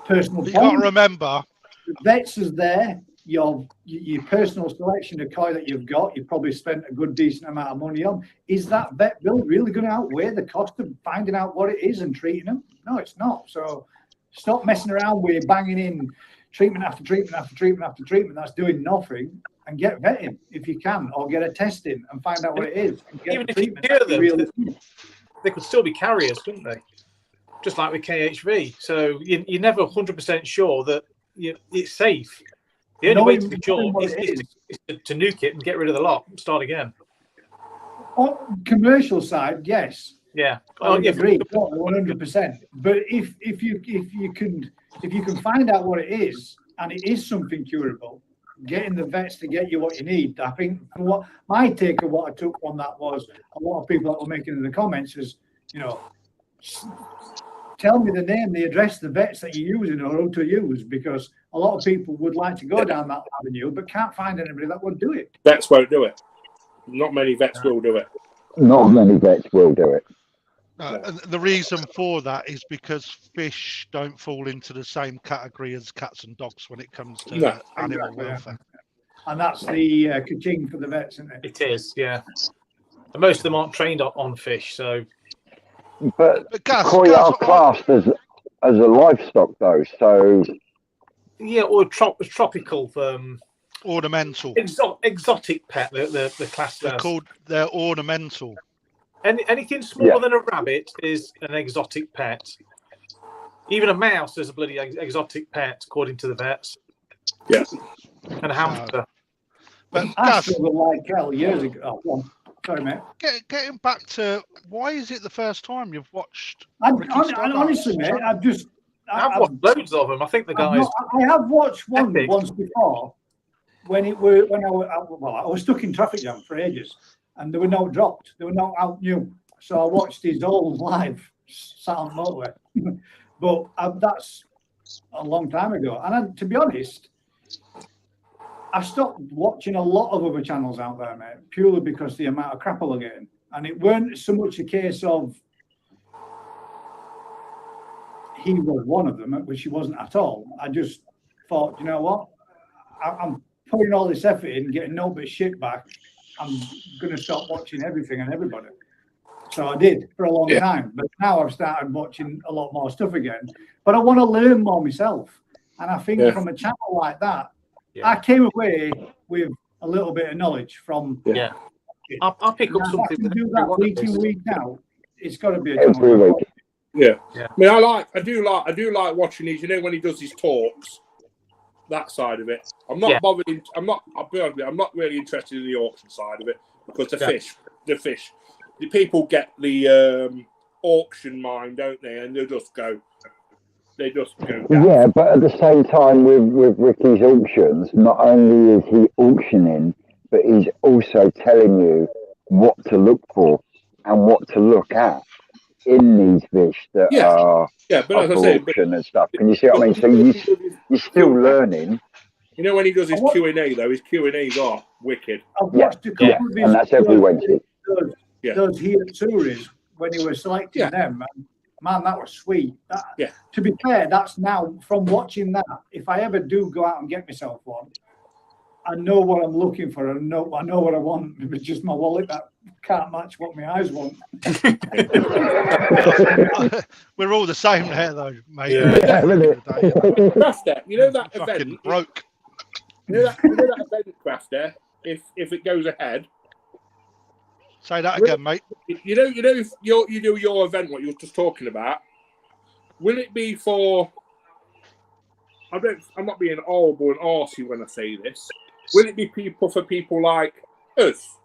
personal. You got to remember, the vets is there. Your personal selection of koi that you've got, you've probably spent a good decent amount of money on. Is that vet bill really going to outweigh the cost of finding out what it is and treating them? No, it's not. So stop messing around with banging in treatment after treatment after treatment after treatment that's doing nothing, and get vetting if you can, or get a testing and find out what it is. Even if you cure them, they could still be carriers, couldn't they? Just like with KHV. So you're never 100% sure that it's safe. The only way to be sure is to nuke it and get rid of the lot and start again. On commercial side, yes. Yeah. I agree, 100%. But if you can find out what it is, and it is something curable, getting the vets to get you what you need. I think what my take of what I took on that was, a lot of people that were making in the comments is, you know, tell me the name, the address, the vets that you're using or who to use, because a lot of people would like to go down that avenue but can't find anybody that would do it. Vets won't do it. Not many vets will do it. Not many vets will do it. The reason for that is because fish don't fall into the same category as cats and dogs when it comes to animal welfare. And that's the ka-ching for the vets, isn't it? It is, yeah. And most of them aren't trained on fish, so. But koi are classed as a livestock, though. So. Yeah, or tropical. Ornamental. Exotic pet. The class. They're ornamental. Anything smaller than a rabbit is an exotic pet. Even a mouse is a bloody exotic pet, according to the vets. Yeah. And a hamster. But I struggled like hell years ago. Oh, sorry, mate. Getting back to, why is it the first time you've watched? Honestly, mate, I've watched loads of them. I think the guys. I have watched one once before when I was stuck in traffic jam for ages. And there were no dropped. There were no out new. So I watched these all live, sat on motorway. But that's a long time ago. And to be honest, I stopped watching a lot of other channels out there, mate, purely because the amount of crap I was getting. And it weren't so much a case of he was one of them, which he wasn't at all. I just thought, you know what? I'm putting all this effort in, getting no bit of shit back. I'm going to stop watching everything and everybody. So I did for a long time. But now I've started watching a lot more stuff again. But I want to learn more myself. And I think from a channel like that, I came away with a little bit of knowledge from. Yeah. I'll pick up something. I can do that week in, week now. It's got to be a every week. Yeah. I mean, I do like watching these. You know, when he does his talks, that side of it. I'm not bothered. I'll be honest with you, I'm not really interested in the auction side of it, because the people get the auction mind, don't they? And they just go down. Yeah, but at the same time with Ricky's auctions, not only is he auctioning, but he's also telling you what to look for and what to look at in these fish that are but as I say, auction and stuff. Can you see what I mean? So you're still learning. You know, when he does his Q&A, though, his Q&As are wicked. I've watched and that's every Wednesday. Those here series when he was selecting them, man, that was sweet. To be fair, that's now from watching that. If I ever do go out and get myself one, I know what I'm looking for. I know what I want. It's just my wallet that can't match what my eyes want. We're all the same there, though, mate. Crafter, you know that event broke. You know that event, Crafter. If it goes ahead. Say that again, mate. You know, if you do your event, what you were just talking about, will it be for? I'm not being horrible and arsey when I say this. will it be for people like us,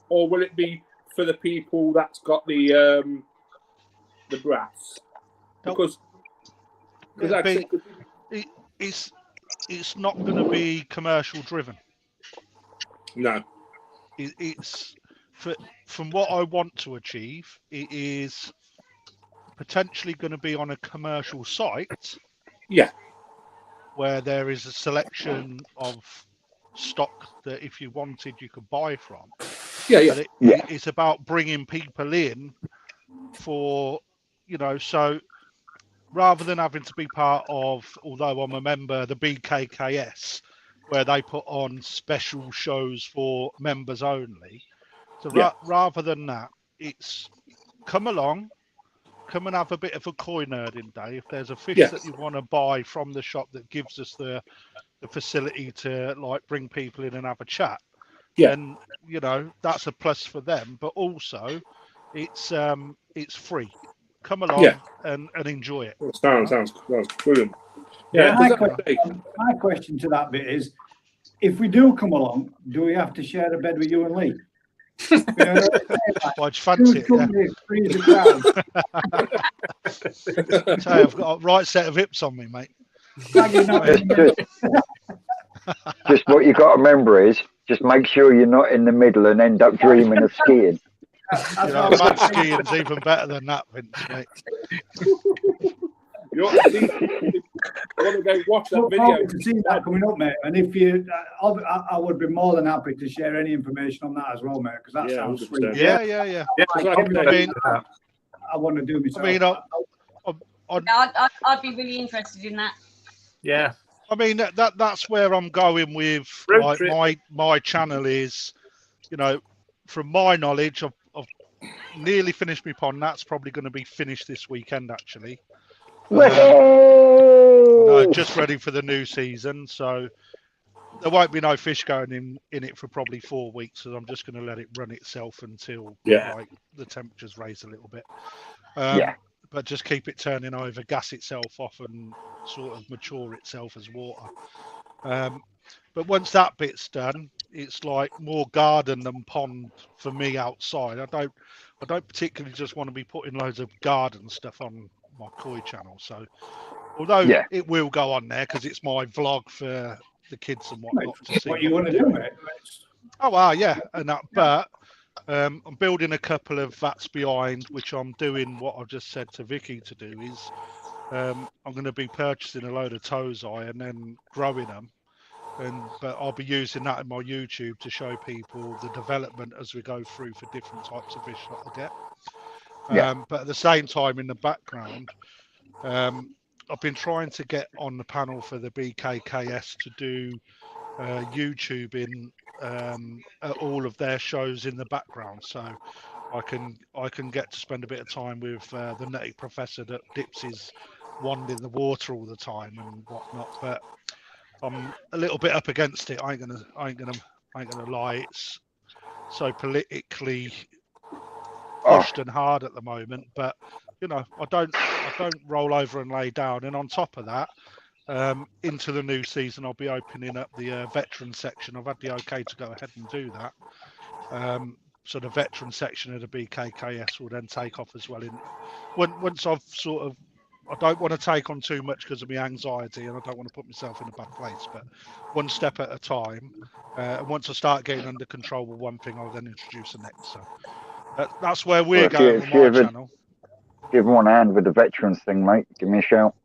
or will it be for the people that's got the brass? Because it's not going to be commercial driven. No, it's from what I want to achieve. It is potentially going to be on a commercial site. Yeah. Where there is a selection of stock that if you wanted you could buy from. Yeah. It's about bringing people in for, so rather than having to be part of, although I'm a member, the BKKS, where they put on special shows for members only. So rather than that, it's come along, come and have a bit of a coin nerding day. If there's a fish that you want to buy from the shop that gives us the facility to like bring people in and have a chat, then that's a plus for them. But also, it's free. Come along and enjoy it. Sounds brilliant. Yeah. My question to that bit is, if we do come along, do we have to share a bed with you and Lee? I'd fancy it. So I've got a right set of hips on me, mate. Just what you got to remember is just make sure you're not in the middle and end up dreaming of skiing. Mud skiing's even better than that, Vince, mate. You want to go watch that video? To see that coming up, mate. And if you, I would be more than happy to share any information on that as well, mate, because that sounds sweet. Yeah. I want to do myself. I'd be really interested in that. Yeah. I mean that's where I'm going with my channel is, from my knowledge, I've nearly finished my pond. That's probably going to be finished this weekend, actually. Just ready for the new season, so there won't be no fish going in it for probably 4 weeks. So I'm just going to let it run itself until the temperatures raise a little bit. But just keep it turning over, gas itself off, and sort of mature itself as water. But once that bit's done, it's like more garden than pond for me outside. I don't particularly just want to be putting loads of garden stuff on my koi channel. So although it will go on there because it's my vlog for the kids and whatnot to see what you want to do, mate. Oh well, yeah, and that, but I'm building a couple of vats behind, which I'm doing what I just said to Vicky to do is I'm going to be purchasing a load of tozai and then growing them, but I'll be using that in my YouTube to show people the development as we go through for different types of fish that I get. But at the same time, in the background, I've been trying to get on the panel for the BKKS to do YouTubing at all of their shows in the background, so I can get to spend a bit of time with the nutty professor that dips his wand in the water all the time and whatnot. But I'm a little bit up against it. I ain't gonna lie. It's so politically pushed and hard at the moment. But I don't roll over and lay down. And on top of that, into the new season, I'll be opening up the veteran section. I've had the okay to go ahead and do that. So the veteran section of the BKKS will then take off as well. Once I've I don't want to take on too much because of my anxiety, and I don't want to put myself in a bad place. But one step at a time. And once I start getting under control with one thing, I'll then introduce the next. So that's where we're going with my channel. Give one hand with the veterans thing, mate. Give me a shout.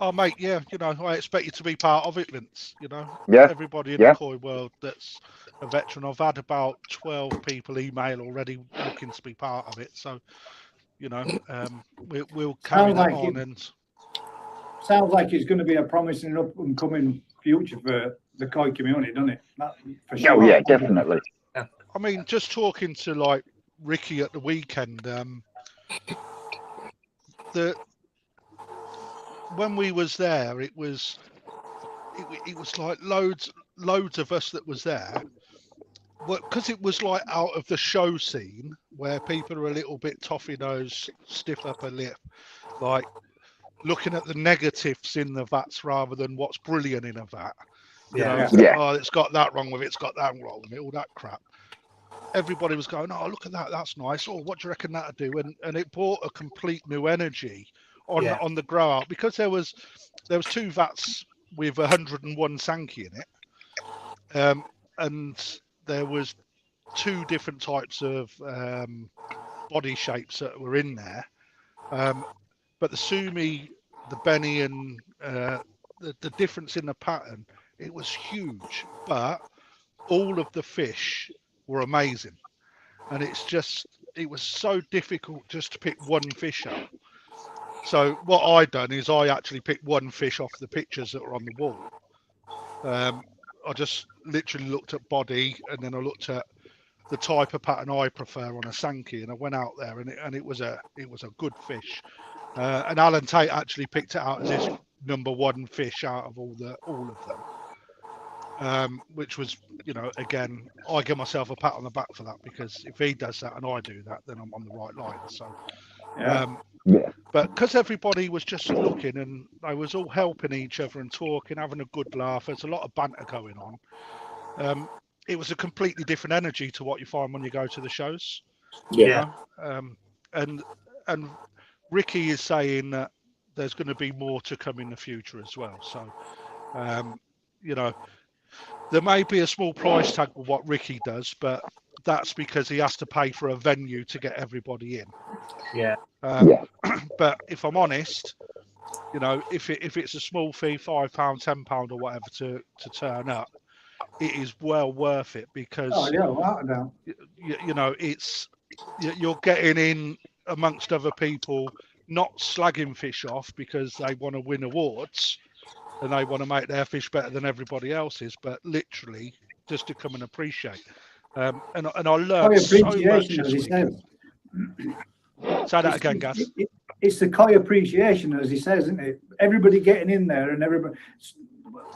Oh, mate, yeah, I expect you to be part of it, Vince. Everybody in the koi world that's a veteran. I've had about 12 people email already looking to be part of it. So, we'll carry that on. And sounds like it's going to be a promising up and coming future for the koi community, doesn't it? For sure. Oh, yeah, definitely. I mean, just talking to like Ricky at the weekend, when we was there, it was like loads of us that was there. Because it was like out of the show scene where people are a little bit toffee nose, stiff upper lip, like looking at the negatives in the vats rather than what's brilliant in a vat. Oh, it's got that wrong with it. It's got that wrong with it. All that crap. Everybody was going, oh, look at that. That's nice. Oh, what do you reckon that'll do? And it brought a complete new energy on the grow out, because there was 2 vats with 101 Sankey in it, and there was 2 different types of body shapes that were in there, but the Sumi, the Benny, and the difference in the pattern, it was huge, but all of the fish were amazing. And it was so difficult just to pick one fish up. So what I done is I actually picked one fish off the pictures that were on the wall. I just literally looked at body, and then I looked at the type of pattern I prefer on a Sankey, and I went out there, and it was a good fish. And Alan Tate actually picked it out as his #1 fish out of all of them, which was, again, I give myself a pat on the back for that, because if he does that and I do that, then I'm on the right line. So, but because everybody was just looking, and they was all helping each other and talking, having a good laugh, there's a lot of banter going on. It was a completely different energy to what you find when you go to the shows. And Ricky is saying that there's going to be more to come in the future as well. So, there may be a small price tag with what Ricky does, but that's because he has to pay for a venue to get everybody in. But if I'm honest, if it's a small fee, £5, £10 or whatever to turn up, it is well worth it, because it's you're getting in amongst other people, not slagging fish off because they want to win awards and they want to make their fish better than everybody else's, but literally just to come and appreciate. And I learned so much this week. Say that again, Gaz. It's the koi appreciation, as he says, isn't it? Everybody getting in there, and everybody.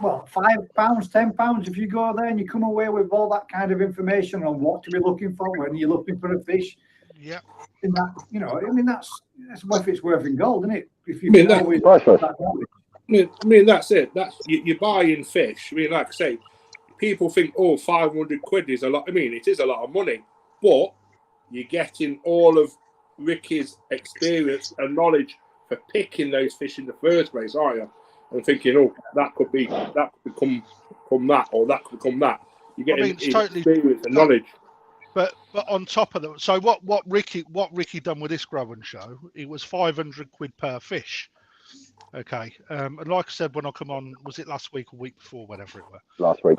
Well, £5, £10 if you go there and you come away with all that kind of information on what to be looking for when you're looking for a fish. Yeah. And that, that's worth its worth in gold, isn't it? If you that's it. That's you're buying fish. Like I say, people think, 500 quid is a lot. It is a lot of money, but you're getting all of Ricky's experience and knowledge for picking those fish in the first place, aren't you? And thinking, that could become that, or that could become that. You're getting experience and knowledge. But on top of that, so what Ricky done with this growing show, it was 500 quid per fish. Okay, and like I said when I come on, was it last week or week before, whatever it was? Last week.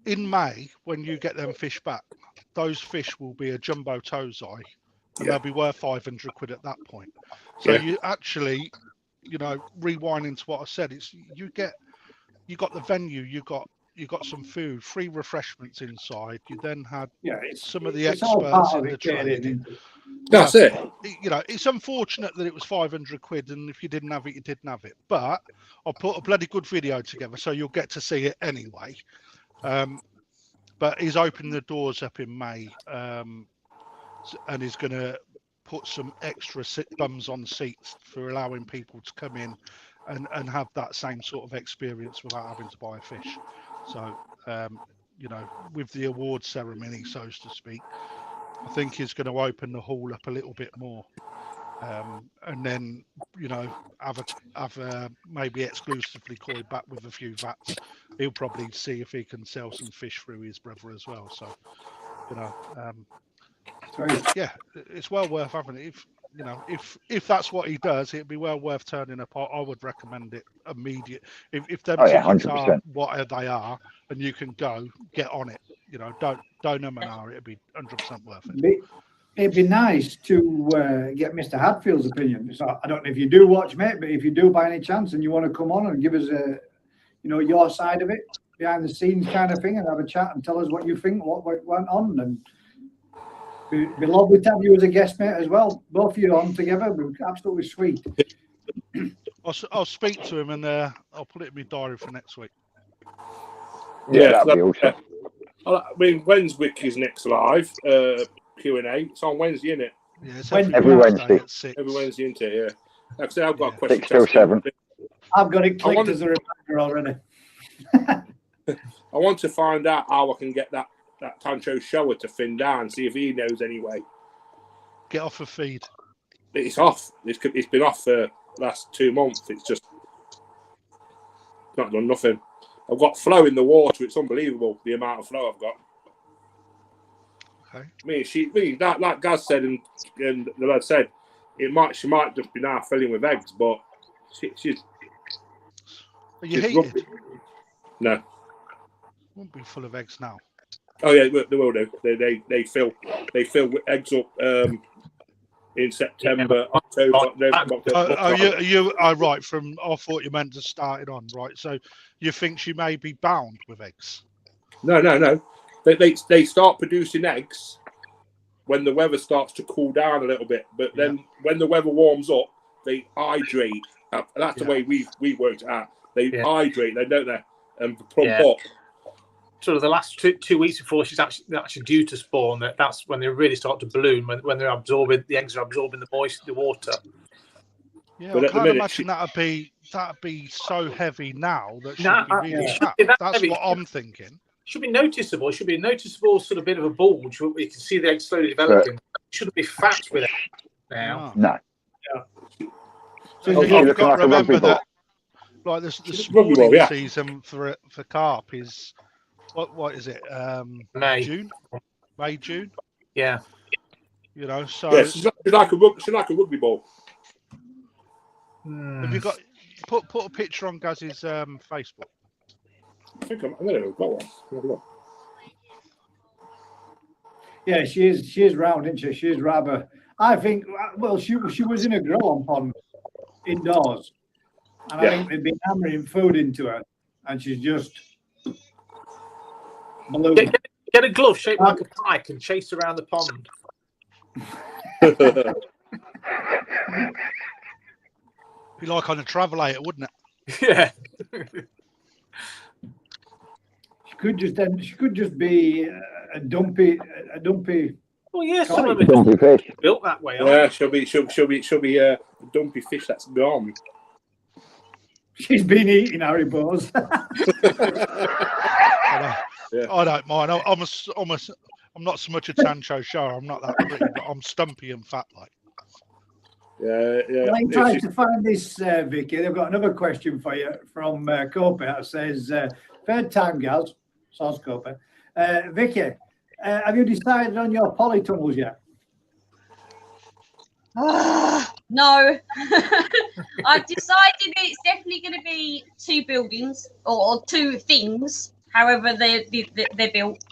In May, when you get them fish back, those fish will be a jumbo tozai, and they'll be worth 500 quid at that point. So you actually, rewinding to what I said, it's you got the venue, you got some food, free refreshments inside. You then had some of the experts in the training. That's it. It's unfortunate that it was 500 quid, and if you didn't have it, you didn't have it. But I'll put a bloody good video together, so you'll get to see it anyway. But he's opening the doors up in May, and he's going to put some extra bums on seats for allowing people to come in and have that same sort of experience without having to buy a fish. So, with the award ceremony, so to speak, I think he's going to open the hall up a little bit more. And then, have maybe exclusively koi back with a few vats. He'll probably see if he can sell some fish through his brother as well. So, it's well worth having it. If that's what he does, it'd be well worth turning up. I would recommend it immediate. If them tickets are what they are, and you can go, get on it. Don't it'd be 100% worth it. It'd be nice to get Mr. Hadfield's opinion. So I don't know if you do watch, mate, but if you do by any chance and you want to come on and give us your side of it, behind the scenes kind of thing, and have a chat and tell us what you think, what went on, and it'd be lovely to have you as a guest, mate, as well. Both of you on together would be absolutely sweet. I'll speak to him, and I'll put it in my diary for next week. That'd be awesome. When's Ricky's next live Q&A? It's on Wednesday, isn't it? Yeah, it's every Wednesday. Every Wednesday, isn't it? Yeah. Like I say, I've got a question. 6 till 7. I've got it clicked as a reminder already. I want to find out how I can get that Tancho shower to Finn down, see if he knows anyway. Get off a feed. It's off. It's been off for the last 2 months. It's just not done nothing. I've got flow in the water. It's unbelievable the amount of flow I've got. Okay. Like Gaz said and the lad said, she might just be now filling with eggs, but she's. Are you she's heated? rubbish. No. Won't be full of eggs now. Oh yeah, they will do. They fill eggs up in September, October, November. Right. I thought you meant to start it on, right? So you think she may be bound with eggs? No. They start producing eggs when the weather starts to cool down a little bit. But then when the weather warms up, they hydrate. That's the way we worked it out. They hydrate, don't they? And plump up. Sort of the last 2 weeks before she's actually due to spawn, that's when they really start to bloom, when they're absorbing, the eggs are absorbing the water. Yeah, but I can't imagine that'd be so heavy now that she'd be really fat. That's what I'm thinking. It should be noticeable. It should be a noticeable sort of bit of a bulge where you can see the eggs slowly developing. It shouldn't be fat with it now. No. Yeah. So you've got to remember that, like the spawning season for carp is what is it? May, June. Yeah. You know, so she's like a rugby ball. Have you got put a picture on Gaz's Facebook? I think I'm going to go one. Yeah, she is round, isn't she? She is rather. I think. Well, she was in a grow-on pond indoors, and I think they've been hammering food into her, and she's just ballooned. Get a glove shaped like a pike and chase around the pond. Be like on a travelator, wouldn't it? Yeah. She could just be a dumpy. Well, yeah, some of it dumpy fish built that way. Yeah, she'll be a dumpy fish that's gone. She's been eating Haribos. I don't mind. I'm not so much a Tancho shower. I'm not that pretty, but I'm stumpy and fat like. Yeah. Well, I'm trying to find this, Vicky. They've got another question for you from Cope. It says, third time, Gaz. Sounds Cope. Vicky, have you decided on your polytunnels yet? No. I've decided it's definitely going to be 2 buildings or 2 things, however they're built.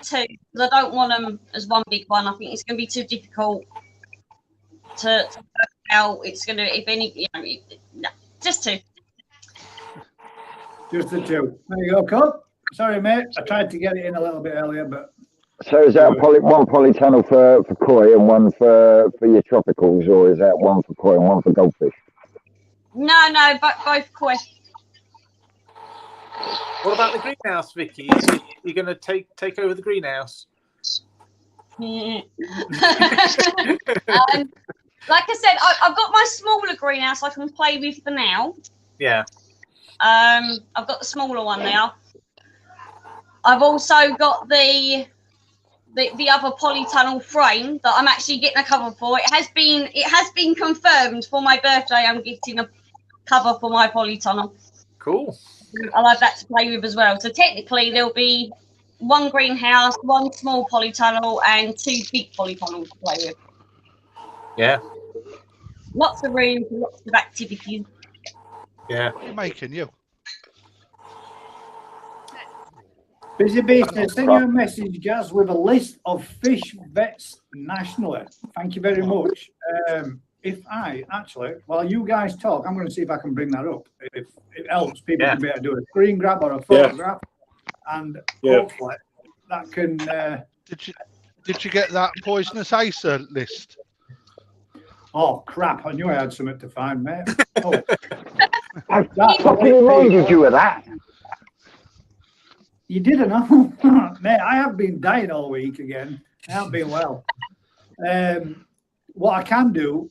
2, because I don't want them as one big one. I think it's going to be too difficult to work out. It's going to, if any, just 2. Just the 2. There you go, Cope. Sorry, mate. I tried to get it in a little bit earlier, but. So is that one polytunnel for koi and one for your tropicals, or is that one for koi and one for goldfish? No, but both koi. What about the greenhouse, Vicky? You're going to take over the greenhouse? Like I said, I've got my smaller greenhouse I can play with for now. Yeah. I've got the smaller one now. I've also got the other polytunnel frame that I'm actually getting a cover for. It has been confirmed for my birthday. I'm getting a cover for my polytunnel. Cool. I'll have that to play with as well. So technically there'll be 1 greenhouse, 1 small polytunnel, and 2 big polytunnels to play with. Yeah. Lots of room for lots of activities. Yeah. What are you making, you? Busy Beast, send you a message, Gaz, with a list of fish vets nationally. Thank you very much. While you guys talk, I'm going to see if I can bring that up. If it helps people to be able to do a screen grab or a photograph, and hopefully that can. Did you get that poisonous acer list? Oh crap! I knew I had something to find, mate. Oh. I fucking reminded you of that. You didn't know, mate. I have been dying all week again. I haven't been well. What I can do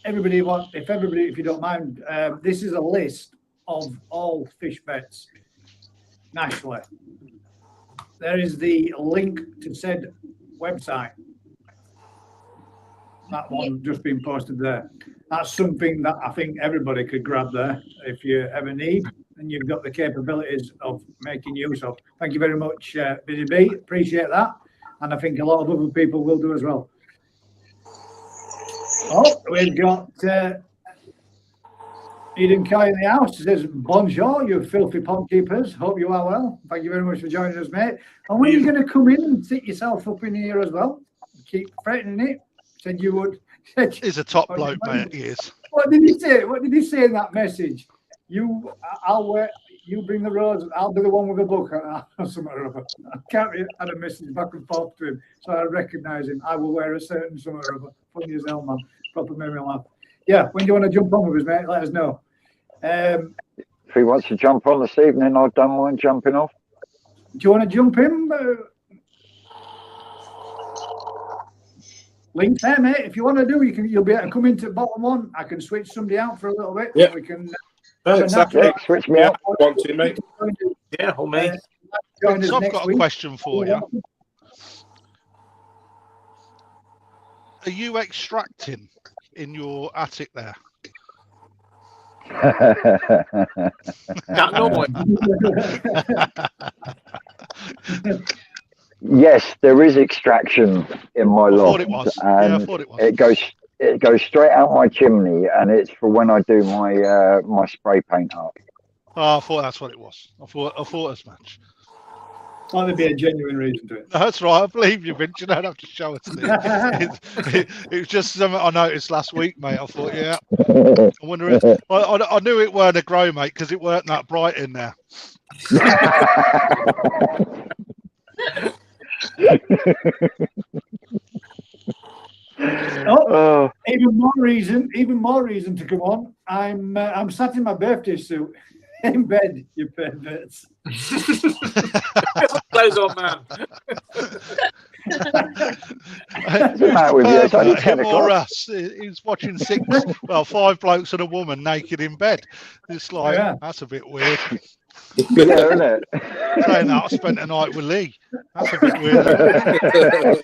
everybody, if you don't mind, this is a list of all fish bets nationally. There is the link to said website. That one just been posted there. That's something that I think everybody could grab there if you ever need, and you've got the capabilities of making use of. Thank you very much, Busy Bee. Appreciate that, and I think a lot of other people will do as well. Oh, we've got Eden Kai in the house. He says, bonjour, you filthy pond keepers. Hope you are well. Thank you very much for joining us, mate. And when are you going to come in and sit yourself up in here as well? Keep threatening it. Said you would. He's a top bloke, mate. He is. What did he say? What did he say in that message? I'll wear. You bring the rose. I'll be the one with the book. Or something or other. I can't add a message back and forth to him, so I recognise him. I will wear a certain something or other. Funny as hell, man. Proper made me laugh. Yeah. When do you want to jump on with us, mate? Let us know. If he wants to jump on this evening, I don't mind jumping off. Do you want to jump in? Link there, mate. If you want to do, you'll be able to come into bottom one. I can switch somebody out for a little bit. Yeah. We can. Switch me out. Want to, mate? Yeah, or me. So I've got a question for you. Are you extracting in your attic there? Yes, there is extraction in my loft, and I thought it was. It goes straight out my chimney, and it's for when I do my my spray paint up. Oh, I thought that's what it was. I thought as much. Well, there'd be a genuine reason to it. That's right. I believe you, Vince. You don't have to show it to me. It was just something I noticed last week, mate. I thought, yeah. I wonder if I knew it weren't a grow, mate, because it weren't that bright in there. Even more reason to come on. I'm sat in my birthday suit in bed, you perverts. Clothes on, man. Him or us? He's watching 5 blokes and a woman naked in bed. It's like, that's a bit weird. Yeah, isn't it? Saying that, I spent a night with Lee. That's a bit weird.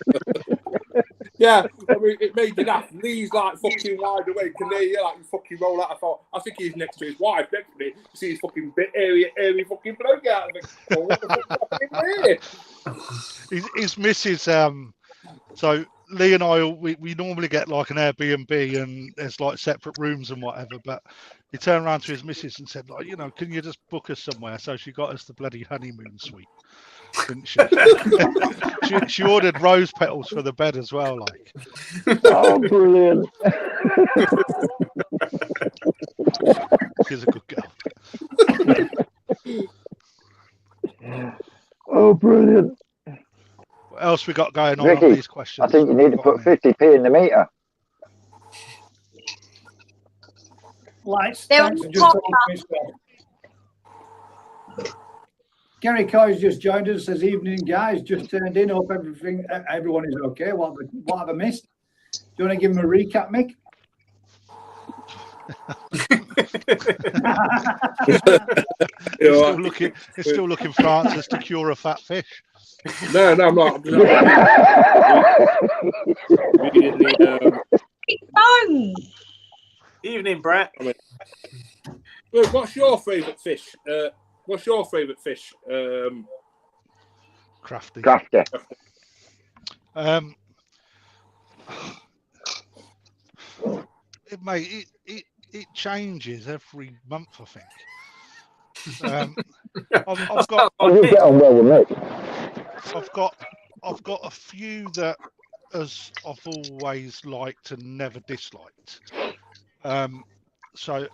Yeah, I mean, it made you laugh. Lee's like fucking wide awake, and there you like you fucking roll out. I think he's next to his wife. Next to me, you see his fucking bit airy fucking bloke out. I think, oh, what the fuck's happening here? His missus. So Lee and I, we normally get like an Airbnb, and there's like separate rooms and whatever. But he turned around to his missus and said, like, can you just book us somewhere? So she got us the bloody honeymoon suite. Didn't she? She ordered rose petals for the bed as well, like. Oh, brilliant. She's a good girl. Oh, brilliant. What else we got going on Ricky, these questions? I think you need to put 50p in the meter. Lights. They're on Gary Coy's just joined us. Says, evening, guys. Just turned in. Hope everyone is okay. What have I missed? Do you want to give him a recap, Mick? He's still looking for answers to cure a fat fish. No, I'm not. Evening, Brett. What's your favourite fish? What's your favourite fish? Crafty. It changes every month, I think. I've got. You get on well with me. I've got a few that I've always liked and never disliked. So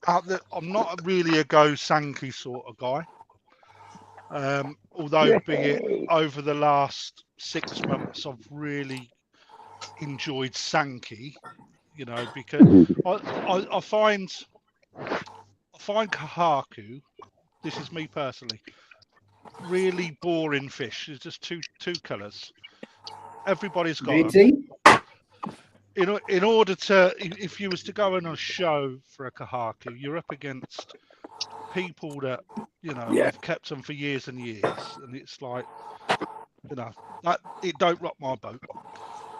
I'm not really a go Sankey sort of guy. Although be it over the last 6 months, I've really enjoyed Sankey, because I find Kahaku, this is me personally, really boring fish. It's just two colours. Everybody's got them. in order to, if you was to go on a show for a Kahaku, you're up against people that have kept them for years and years, and it's like, that it don't rock my boat.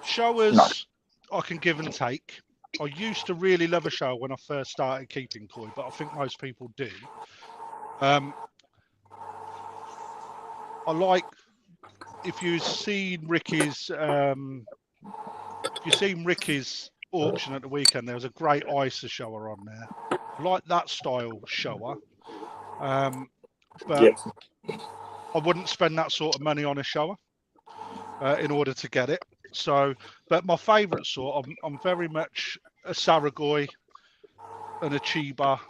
Showers, I can give and take. I used to really love a show when I first started keeping koi, but I think most people do. I like, if you've seen Ricky's auction at the weekend, there was a great ISA shower on there. I like that style shower, but I wouldn't spend that sort of money on a shower in order to get it. So, but my favourite sort, I'm very much a Saragoi and a Chiba.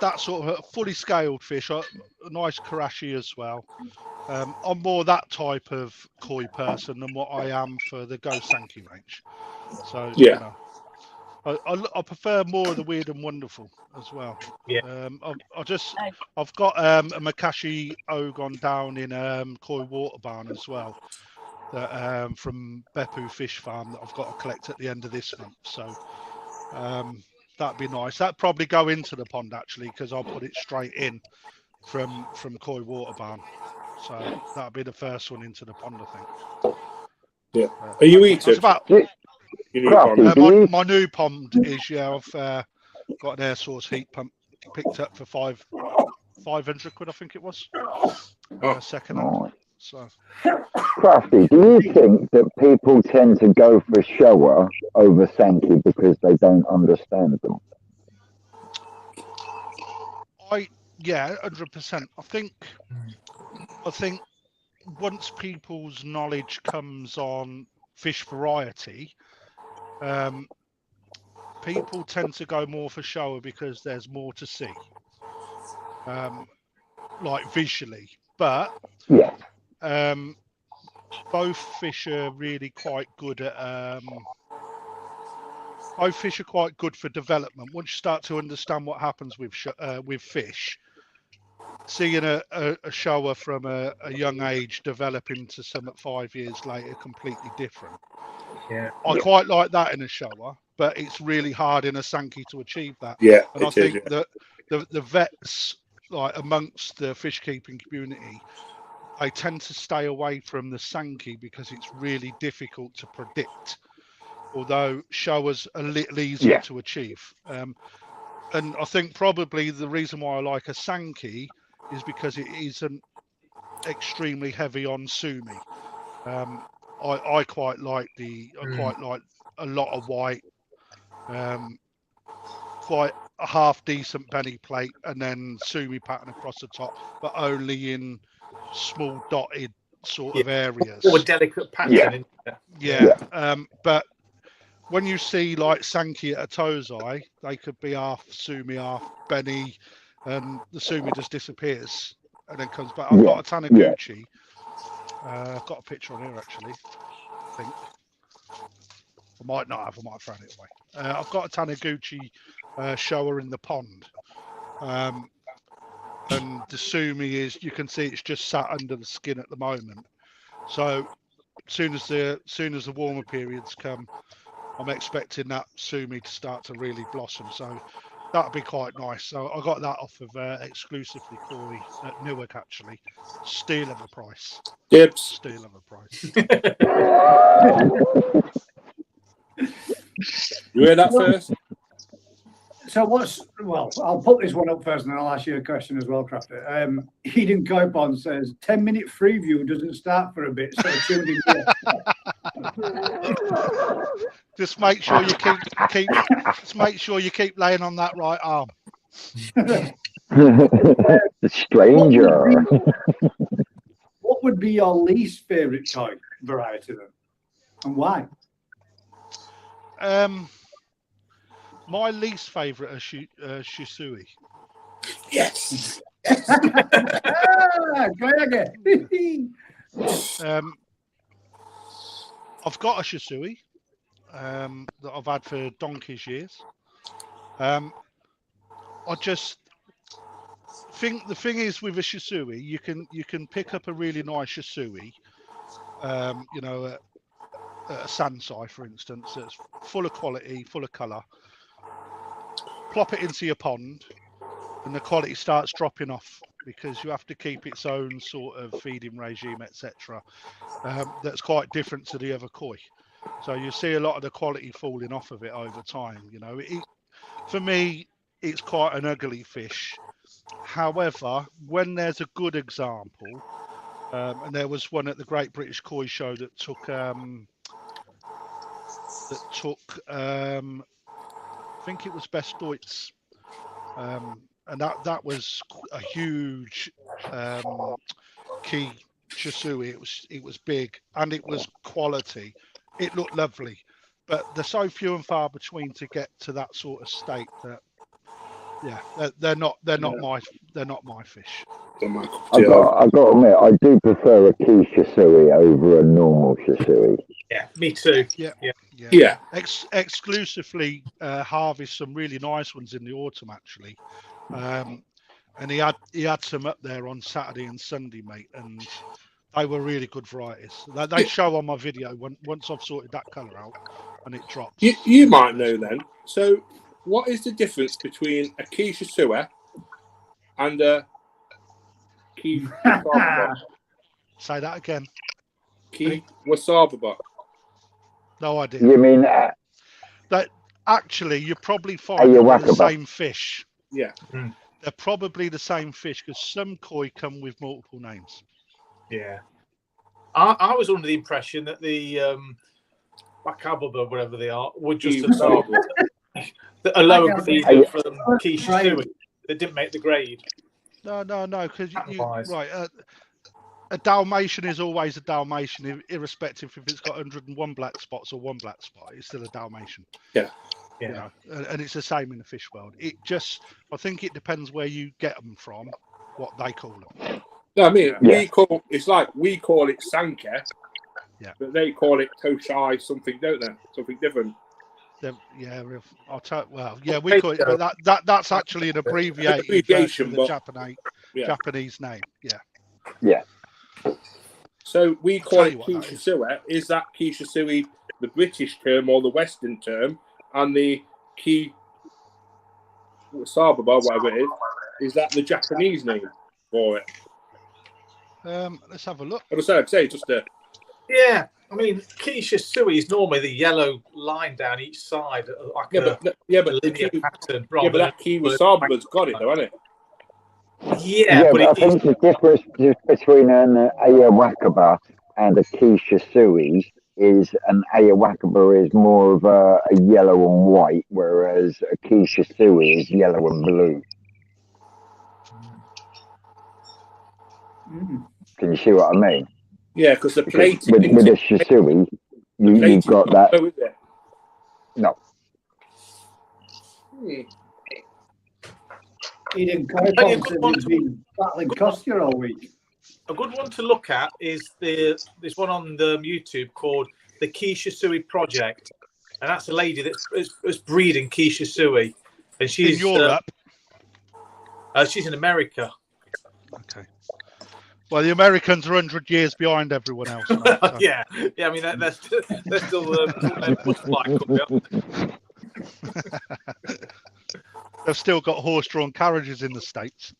That sort of fully scaled fish, a nice karashi as well. I'm more that type of koi person than what I am for the Go Sankey range. So I prefer more of the weird and wonderful as well. I've got a Makashi Ogon down in Koi Water Barn as well, that from Beppu Fish Farm, that I've got to collect at the end of this month. So that'd be nice. That'd probably go into the pond actually, because I'll put it straight in from Koi Water Barn. So that'd be the first one into the pond, I think. Yeah. Are you eating? My new pond is, I've got an air source heat pump picked up for 500 quid, I think it was. Second hand. So, Crafty, do you think that people tend to go for shower over Sankey because they don't understand them? 100%. I think once people's knowledge comes on fish variety, people tend to go more for shower because there's more to see, like visually. But both fish are really quite good at. Both fish are quite good for development. Once you start to understand what happens with fish, seeing a shower from a young age develop into some at 5 years later completely different. I quite like that in a shower, but it's really hard in a Sankey to achieve that. And I think that the vets, like amongst the fish keeping community, they tend to stay away from the Sankey because it's really difficult to predict, although showers are a little easier to achieve. And I think probably the reason why I like a Sankey is because it isn't extremely heavy on sumi. I quite like a lot of white, quite a half decent penny plate, and then sumi pattern across the top, but only in small dotted sort of areas. More delicate pattern. But when you see like Sankey at a Tozai, they could be half sumi, half benny, and the sumi just disappears and then comes back. I've got a Taniguchi. I've got a picture on here actually. I think I might not have. I might have thrown it away. I've got a Taniguchi shower in the pond, and the sumi is, you can see it's just sat under the skin at the moment. So soon as the warmer periods come, I'm expecting that sumi to start to really blossom. So that'd be quite nice. So I got that off of exclusively koi at Newark actually. Steal of a price. Dibs. Steal of a price. You hear that first? So I'll put this one up first and then I'll ask you a question as well, Crafter. Eden Coupon says 10-minute free view doesn't start for a bit, so tuned in here. Just make sure you keep laying on that right arm. The stranger. What would be your least favourite koi variety then? And why? My least favourite are Shisui. Yes. I've got a Shisui that I've had for donkey's years. I just think the thing is with a Shisui, you can pick up a really nice Shisui, you know, a Sansai, for instance, that's full of quality, full of colour. Plop it into your pond, and the quality starts dropping off because you have to keep its own sort of feeding regime, etc. That's quite different to the other koi. So you see a lot of the quality falling off of it over time. You know, for me, it's quite an ugly fish. However, when there's a good example, and there was one at the Great British Koi Show that took I think it was Best Deutz, and that was a huge key Chisui. It was big and it was quality. It looked lovely, but they're so few and far between to get to that sort of state that they're not my fish. I've got to admit, I do prefer a key Shisui over a normal Shisui. Yeah, me too. Yeah. Exclusively harvest some really nice ones in the autumn, actually. And he had some up there on Saturday and Sunday, mate, and they were really good varieties. They show on my video once I've sorted that colour out and it drops. You might know then. So, what is the difference between a key Shisui and a key Wasababa? Say that again. Key Wasababa. No idea. You mean that? Actually, you probably find they're the same fish. Yeah. They're probably the same fish because some koi come with multiple names. Yeah. I was under the impression that the Wakababa, whatever they are, were just a lower grade from Key Shisui that didn't make the grade. No, because a Dalmatian is always a Dalmatian, irrespective if it's got 101 black spots or one black spot. It's still a Dalmatian. Yeah. You know, and it's the same in the fish world. I think it depends where you get them from, what they call them. No, I mean, we call it Sanke, but they call it Toshai something, don't they? Something different. I'll tell. Well, we call it, but that's actually an abbreviation of the Japanese name. Yeah. So we call it Key Shisui. Is that Key Shisui the British term or the Western term, and the Key Wasababa, whatever it is that the Japanese name for it? Let's have a look. I'd say just a. Yeah, I mean, Key Shisui is normally the yellow line down each side, like but linear pattern. But that Key Wasababa's got it, though, hasn't it? Yeah, but I think the difference between an Ayawakaba and a Key Shisui is an Ayawakaba is more of a yellow and white, whereas a Key Shisui is yellow and blue. Can you see what I mean? Yeah, because the plate with a Shisui, you've got that. No. He didn't come across he's been battling Kostya all week. A good one to look at is this one on the YouTube called the Key Shisui Project, and that's a lady that's breeding Key Shisui, and she's in Europe. She's in America. Okay. Well, the Americans are 100 years behind everyone else. Mate, so. yeah. I mean, they're still butterfly coming up. They've still got horse-drawn carriages in the States.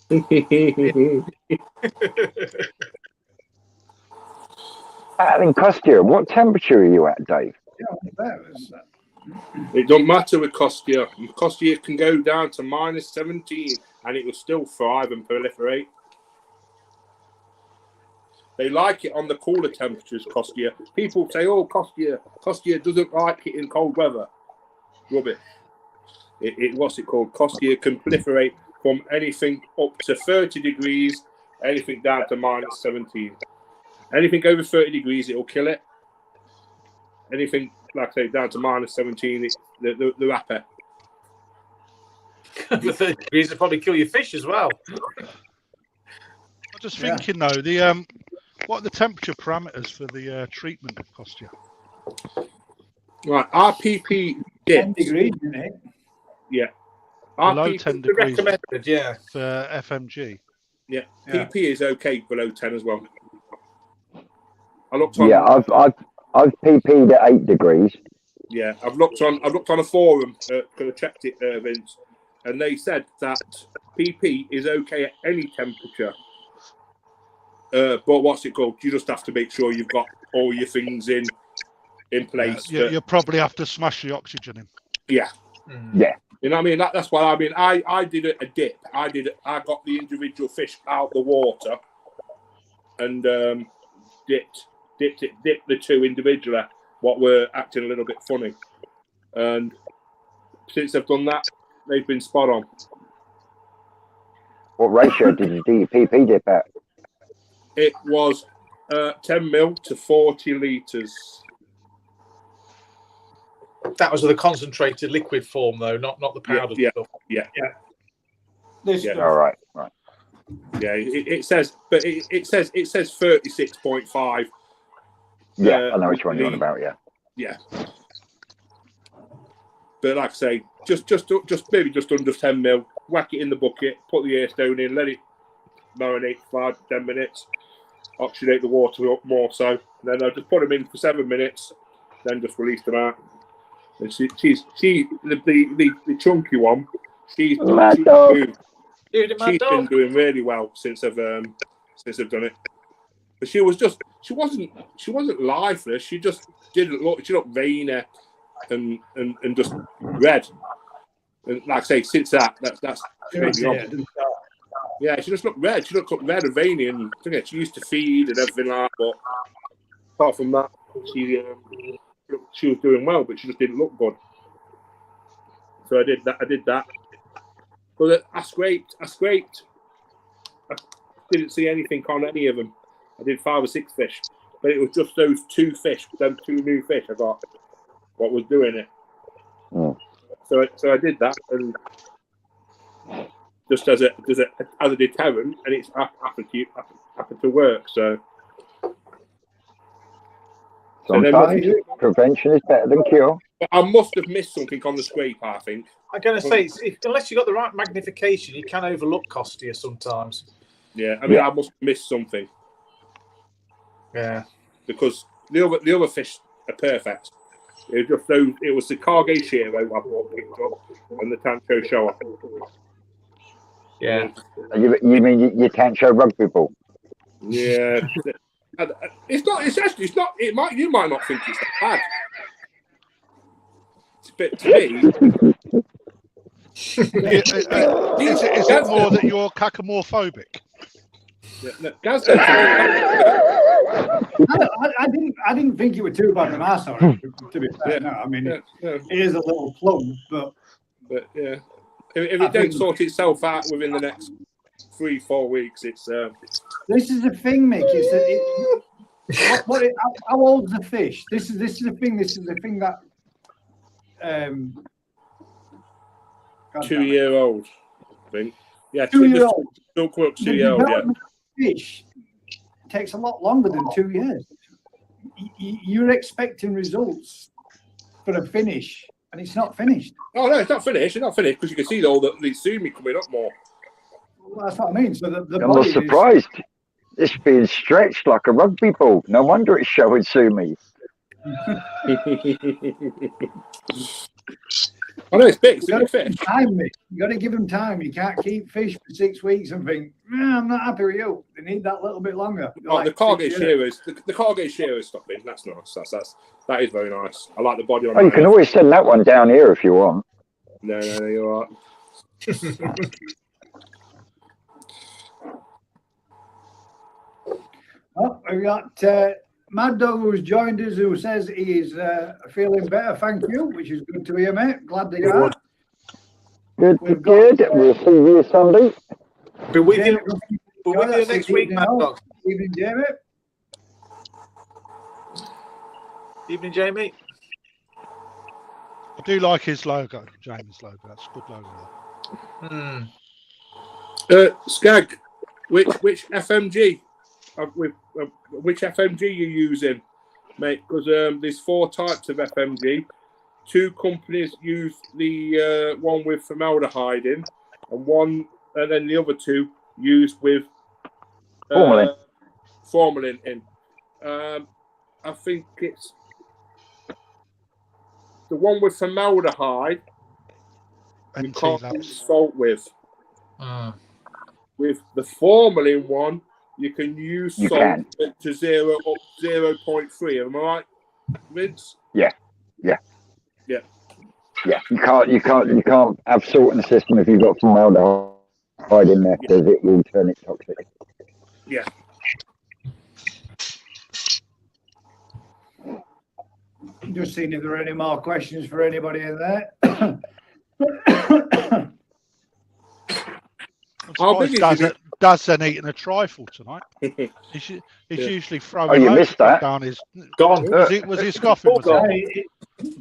In Kostya, what temperature are you at, Dave? It don't matter with Kostya. Kostya can go down to -17 and it will still thrive and proliferate. They like it on the cooler temperatures, Kostya. People say, oh, Kostya doesn't like it in cold weather. Rubbish. What's it called? Kostya can proliferate from anything up to 30 degrees, anything down to -17. Anything over 30 degrees, it'll kill it. Anything, like I say, down to -17, the wrapper. The 30 degrees will probably kill your fish as well. I'm just thinking though, what are the temperature parameters for the treatment of Kostya? Right, RPP 10 degrees, isn't it? Yeah. Below 10 degrees for FMG. Yeah. PP is okay below 10 as well. I looked on. Yeah, I've PP'd at 8 degrees. Yeah, I've looked on a forum because I checked it, Vince, and they said that PP is okay at any temperature. But what's it called? You just have to make sure you've got all your things in place. Yeah, you probably have to smash the oxygen in. Yeah. Yeah. You know what I mean? That's what I mean. I did a dip. I got the individual fish out the water and dipped the two individually, what were acting a little bit funny. And since I've done that, they've been spot on. What ratio did you do your PP dip at? It was 10 mil to 40 litres. That was with a concentrated liquid form, though, not the powdered stuff. Yeah. All right. Yeah, it says 36.5. Yeah, I know which one you're on about. Yeah. But like I say, just maybe just under 10 mil. Whack it in the bucket, put the air stone in, let it marinate for 5-10 minutes, oxidate the water up more so. And then I just put them in for 7 minutes, then just release them out. And she's the chunky one. She's been doing really well since I've done it. But she wasn't lifeless. She just didn't look. She looked veiny and just red. And like I say, since that's crazy. Yeah, she just looked red. She looked red and veiny, and she used to feed and everything like that. But apart from that, she was doing well, but she just didn't look good. So I did that. But I scraped. I didn't see anything on any of them. I did 5 or 6 fish, but it was just those 2 fish, them 2 new fish I got. What was doing it? So I did that, and just as a deterrent, and it's happened to work. So sometimes prevention is better than cure. I must have missed something on the scrape, I think. I'm going to say, unless you've got the right magnification, you can overlook Costia sometimes. Yeah, I mean, I must have missed something. Yeah, because the other fish are perfect. It was the Cargay Shiro I picked up and the Tancho Shower. Yeah. You mean you can't show rugby ball? Yeah. It's not. You might not think it's that bad. But to me, is it more that you're cacomorphobic? Yeah, no, Gaz I didn't think you were too bad when I saw it. To be fair, no. I mean, it is a little plump, but yeah, if it don't sort itself out within the next 3-4 weeks, it's. This is the thing, Mick. How old's the fish? This is the thing. This is the thing that. 2-year-old, I think. Yeah, 2-year-old. Still quite 2-year-old. Yeah. Fish takes a lot longer than 2 years. You're expecting results for a finish, and it's not finished. Oh no, it's not finished. It's not finished because you can see all the sumi coming up more. Well, that's what I mean. So the I'm not surprised. It's being stretched like a rugby ball. No wonder it's showing sumi. I know it's big. It's a big fish. You got to give them time. You can't keep fish for 6 weeks and think, I'm not happy with you. They need that little bit longer. The Cargay Shearers, the Cargay Shearers stopping. That's nice. That is very nice. I like the body on. Oh, you can always send that one down here if you want. No, you're all right. Well, we got Mad Dog who's joined us, who says he is feeling better. Thank you, which is good to hear, mate. Glad that you are. Good. We'll see you Sunday. Be with you next week, Mad Dog. Evening, Jamie. Evening, Jamie. I do like his logo, Jamie's logo. That's a good logo. Skag, which FMG? Which FMG you using, mate? Because there's 4 types of FMG. 2 companies use the one with formaldehyde in, and then the other 2 used with formalin in. I think it's the one with formaldehyde. You can't use salt with. With the formalin one, you can use salt to 0.3. Am I right, Vince? Yeah. Yeah. You can't have salt in the system if you've got formaldehyde in there, because it will turn it toxic. Yeah. Just seeing if there are any more questions for anybody in there. Dad's then eating a trifle tonight. He's usually throwing down his. Gone. Was he scoffing?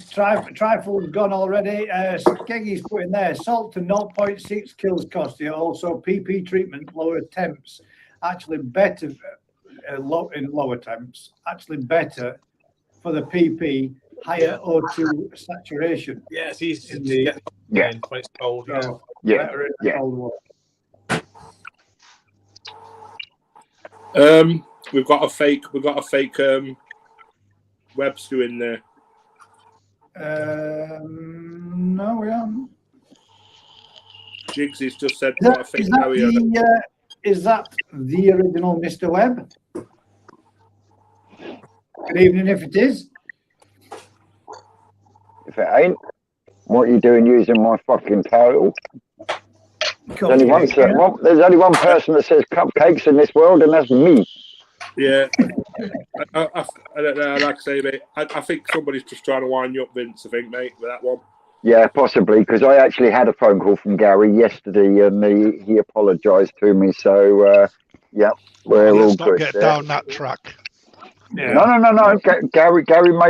Trifle's gone already. Skeggy's put in there. Salt to 0.6 kills cost you. Also, PP treatment, lower temps. Actually better in lower temps. Actually better for the PP, higher O2 saturation. Yes, he's in the when it's cold. So better in cold water. We've got a fake Webster in there. No, we haven't. Jiggsy's just said is that the original Mr. Webb? Good evening, if it is. If it ain't, what are you doing using my fucking title? There's only one person that says cupcakes in this world, and that's me. Yeah. I don't know, like I say, mate, I think somebody's just trying to wind you up, Vince, I think, mate, with that one. Yeah, possibly, because I actually had a phone call from Gary yesterday, and he apologised to me, so, yeah, we're all good. Let's not get down that track. Yeah. No. Gary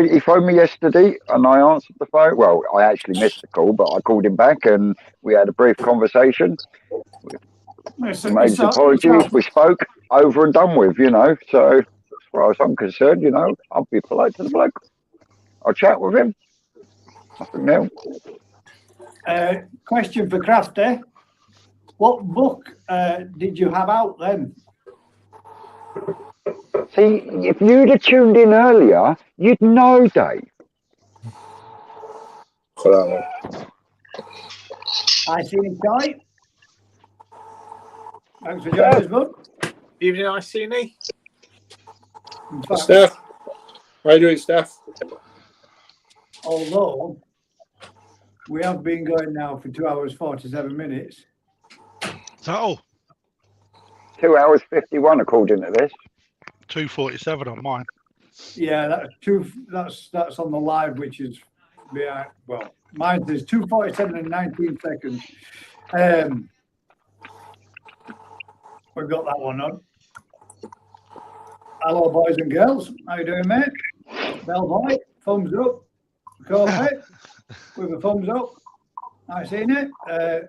he phoned me yesterday, and I answered the phone. Well, I actually missed the call, but I called him back, and we had a brief conversation. He made his apologies. We spoke, over and done with, So, as far as I'm concerned, I'll be polite to the bloke. I'll chat with him. Nothing else. Question for Crafty. What book did you have out then? See, if you'd have tuned in earlier, you'd know, Dave. I see it, Guy. Thanks for joining us, bud. Evening, Iceni. Steph. How are you doing, Steph? Although we have been going now for 2 hours 47 minutes. Oh. 2 hours 51 according to this. 2:47 on mine. Yeah, that's on the live, which is mine says 2:47 and 19 seconds. We've got that one on. Hello, boys and girls. How you doing, mate? Bell boy, thumbs up. Coffee with a thumbs up. I've seen it.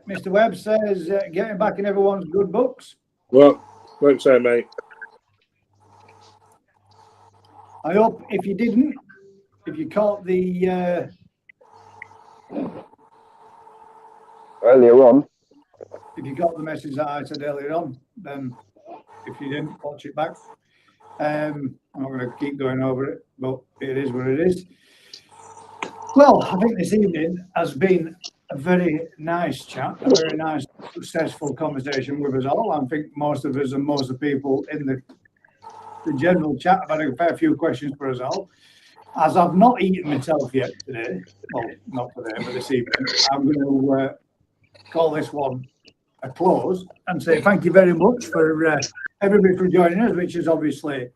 Mr. Webb says getting back in everyone's good books. Well, won't say, mate. I hope if you caught the earlier on, if you got the message that I said earlier on, then if you didn't, watch it back. I'm not going to keep going over it, but it is what it is. Well, I think this evening has been a very nice chat, a very nice, successful conversation with us all. I think most of us and most of the people in the general chat have had a fair few questions for us all. As I've not eaten myself yet today, well, not today, but this evening, I'm going to call this one a close and say thank you very much for everybody for joining us, which is obviously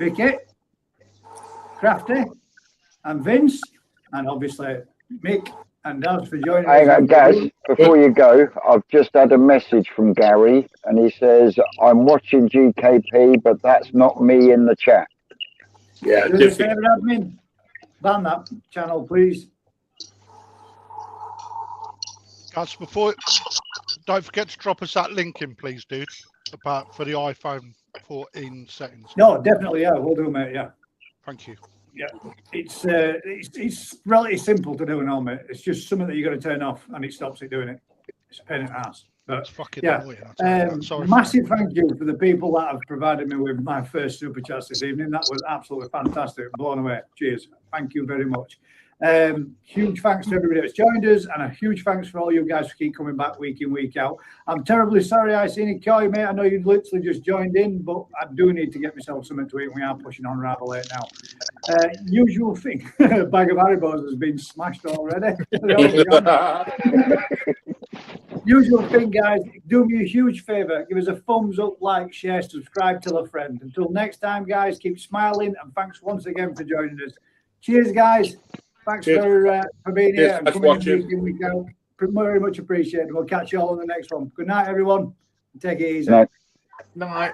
Vicky, Crafty, and Vince, and obviously Mick and Daz for joining us. Hang on, Gaz, before you go, I've just had a message from Gary, and he says, I'm watching GKP, but that's not me in the chat. Yeah, do us a favour, admin. Ban that channel, please. Guys, don't forget to drop us that link in, please, dude, about for the iPhone 14 settings. No, definitely, yeah, we'll do, mate, yeah. Thank you. Yeah, it's relatively simple to do now, mate. It's just something that you got to turn off, and it stops it doing it. It's a pain in the ass. It's fucking annoying. I'll tell you that. Sorry. Massive thank you for the people that have provided me with my first super chats this evening. That was absolutely fantastic. Blown away. Cheers. Thank you very much. Huge thanks to everybody that's joined us, and a huge thanks for all you guys who keep coming back week in, week out. I'm terribly sorry I seen it, Coy, mate. I know you'd literally just joined in, but I do need to get myself something to eat. We are pushing on rather late now. Usual thing, a bag of Haribos has been smashed already. Usual thing, guys, do me a huge favor. Give us a thumbs up, like, share, subscribe, tell a friend. Until next time, guys, keep smiling, and thanks once again for joining us. Cheers, guys. Thanks for being here and coming in week out. Very much appreciated. We'll catch you all on the next one. Good night, everyone. Take it easy. Night. Night.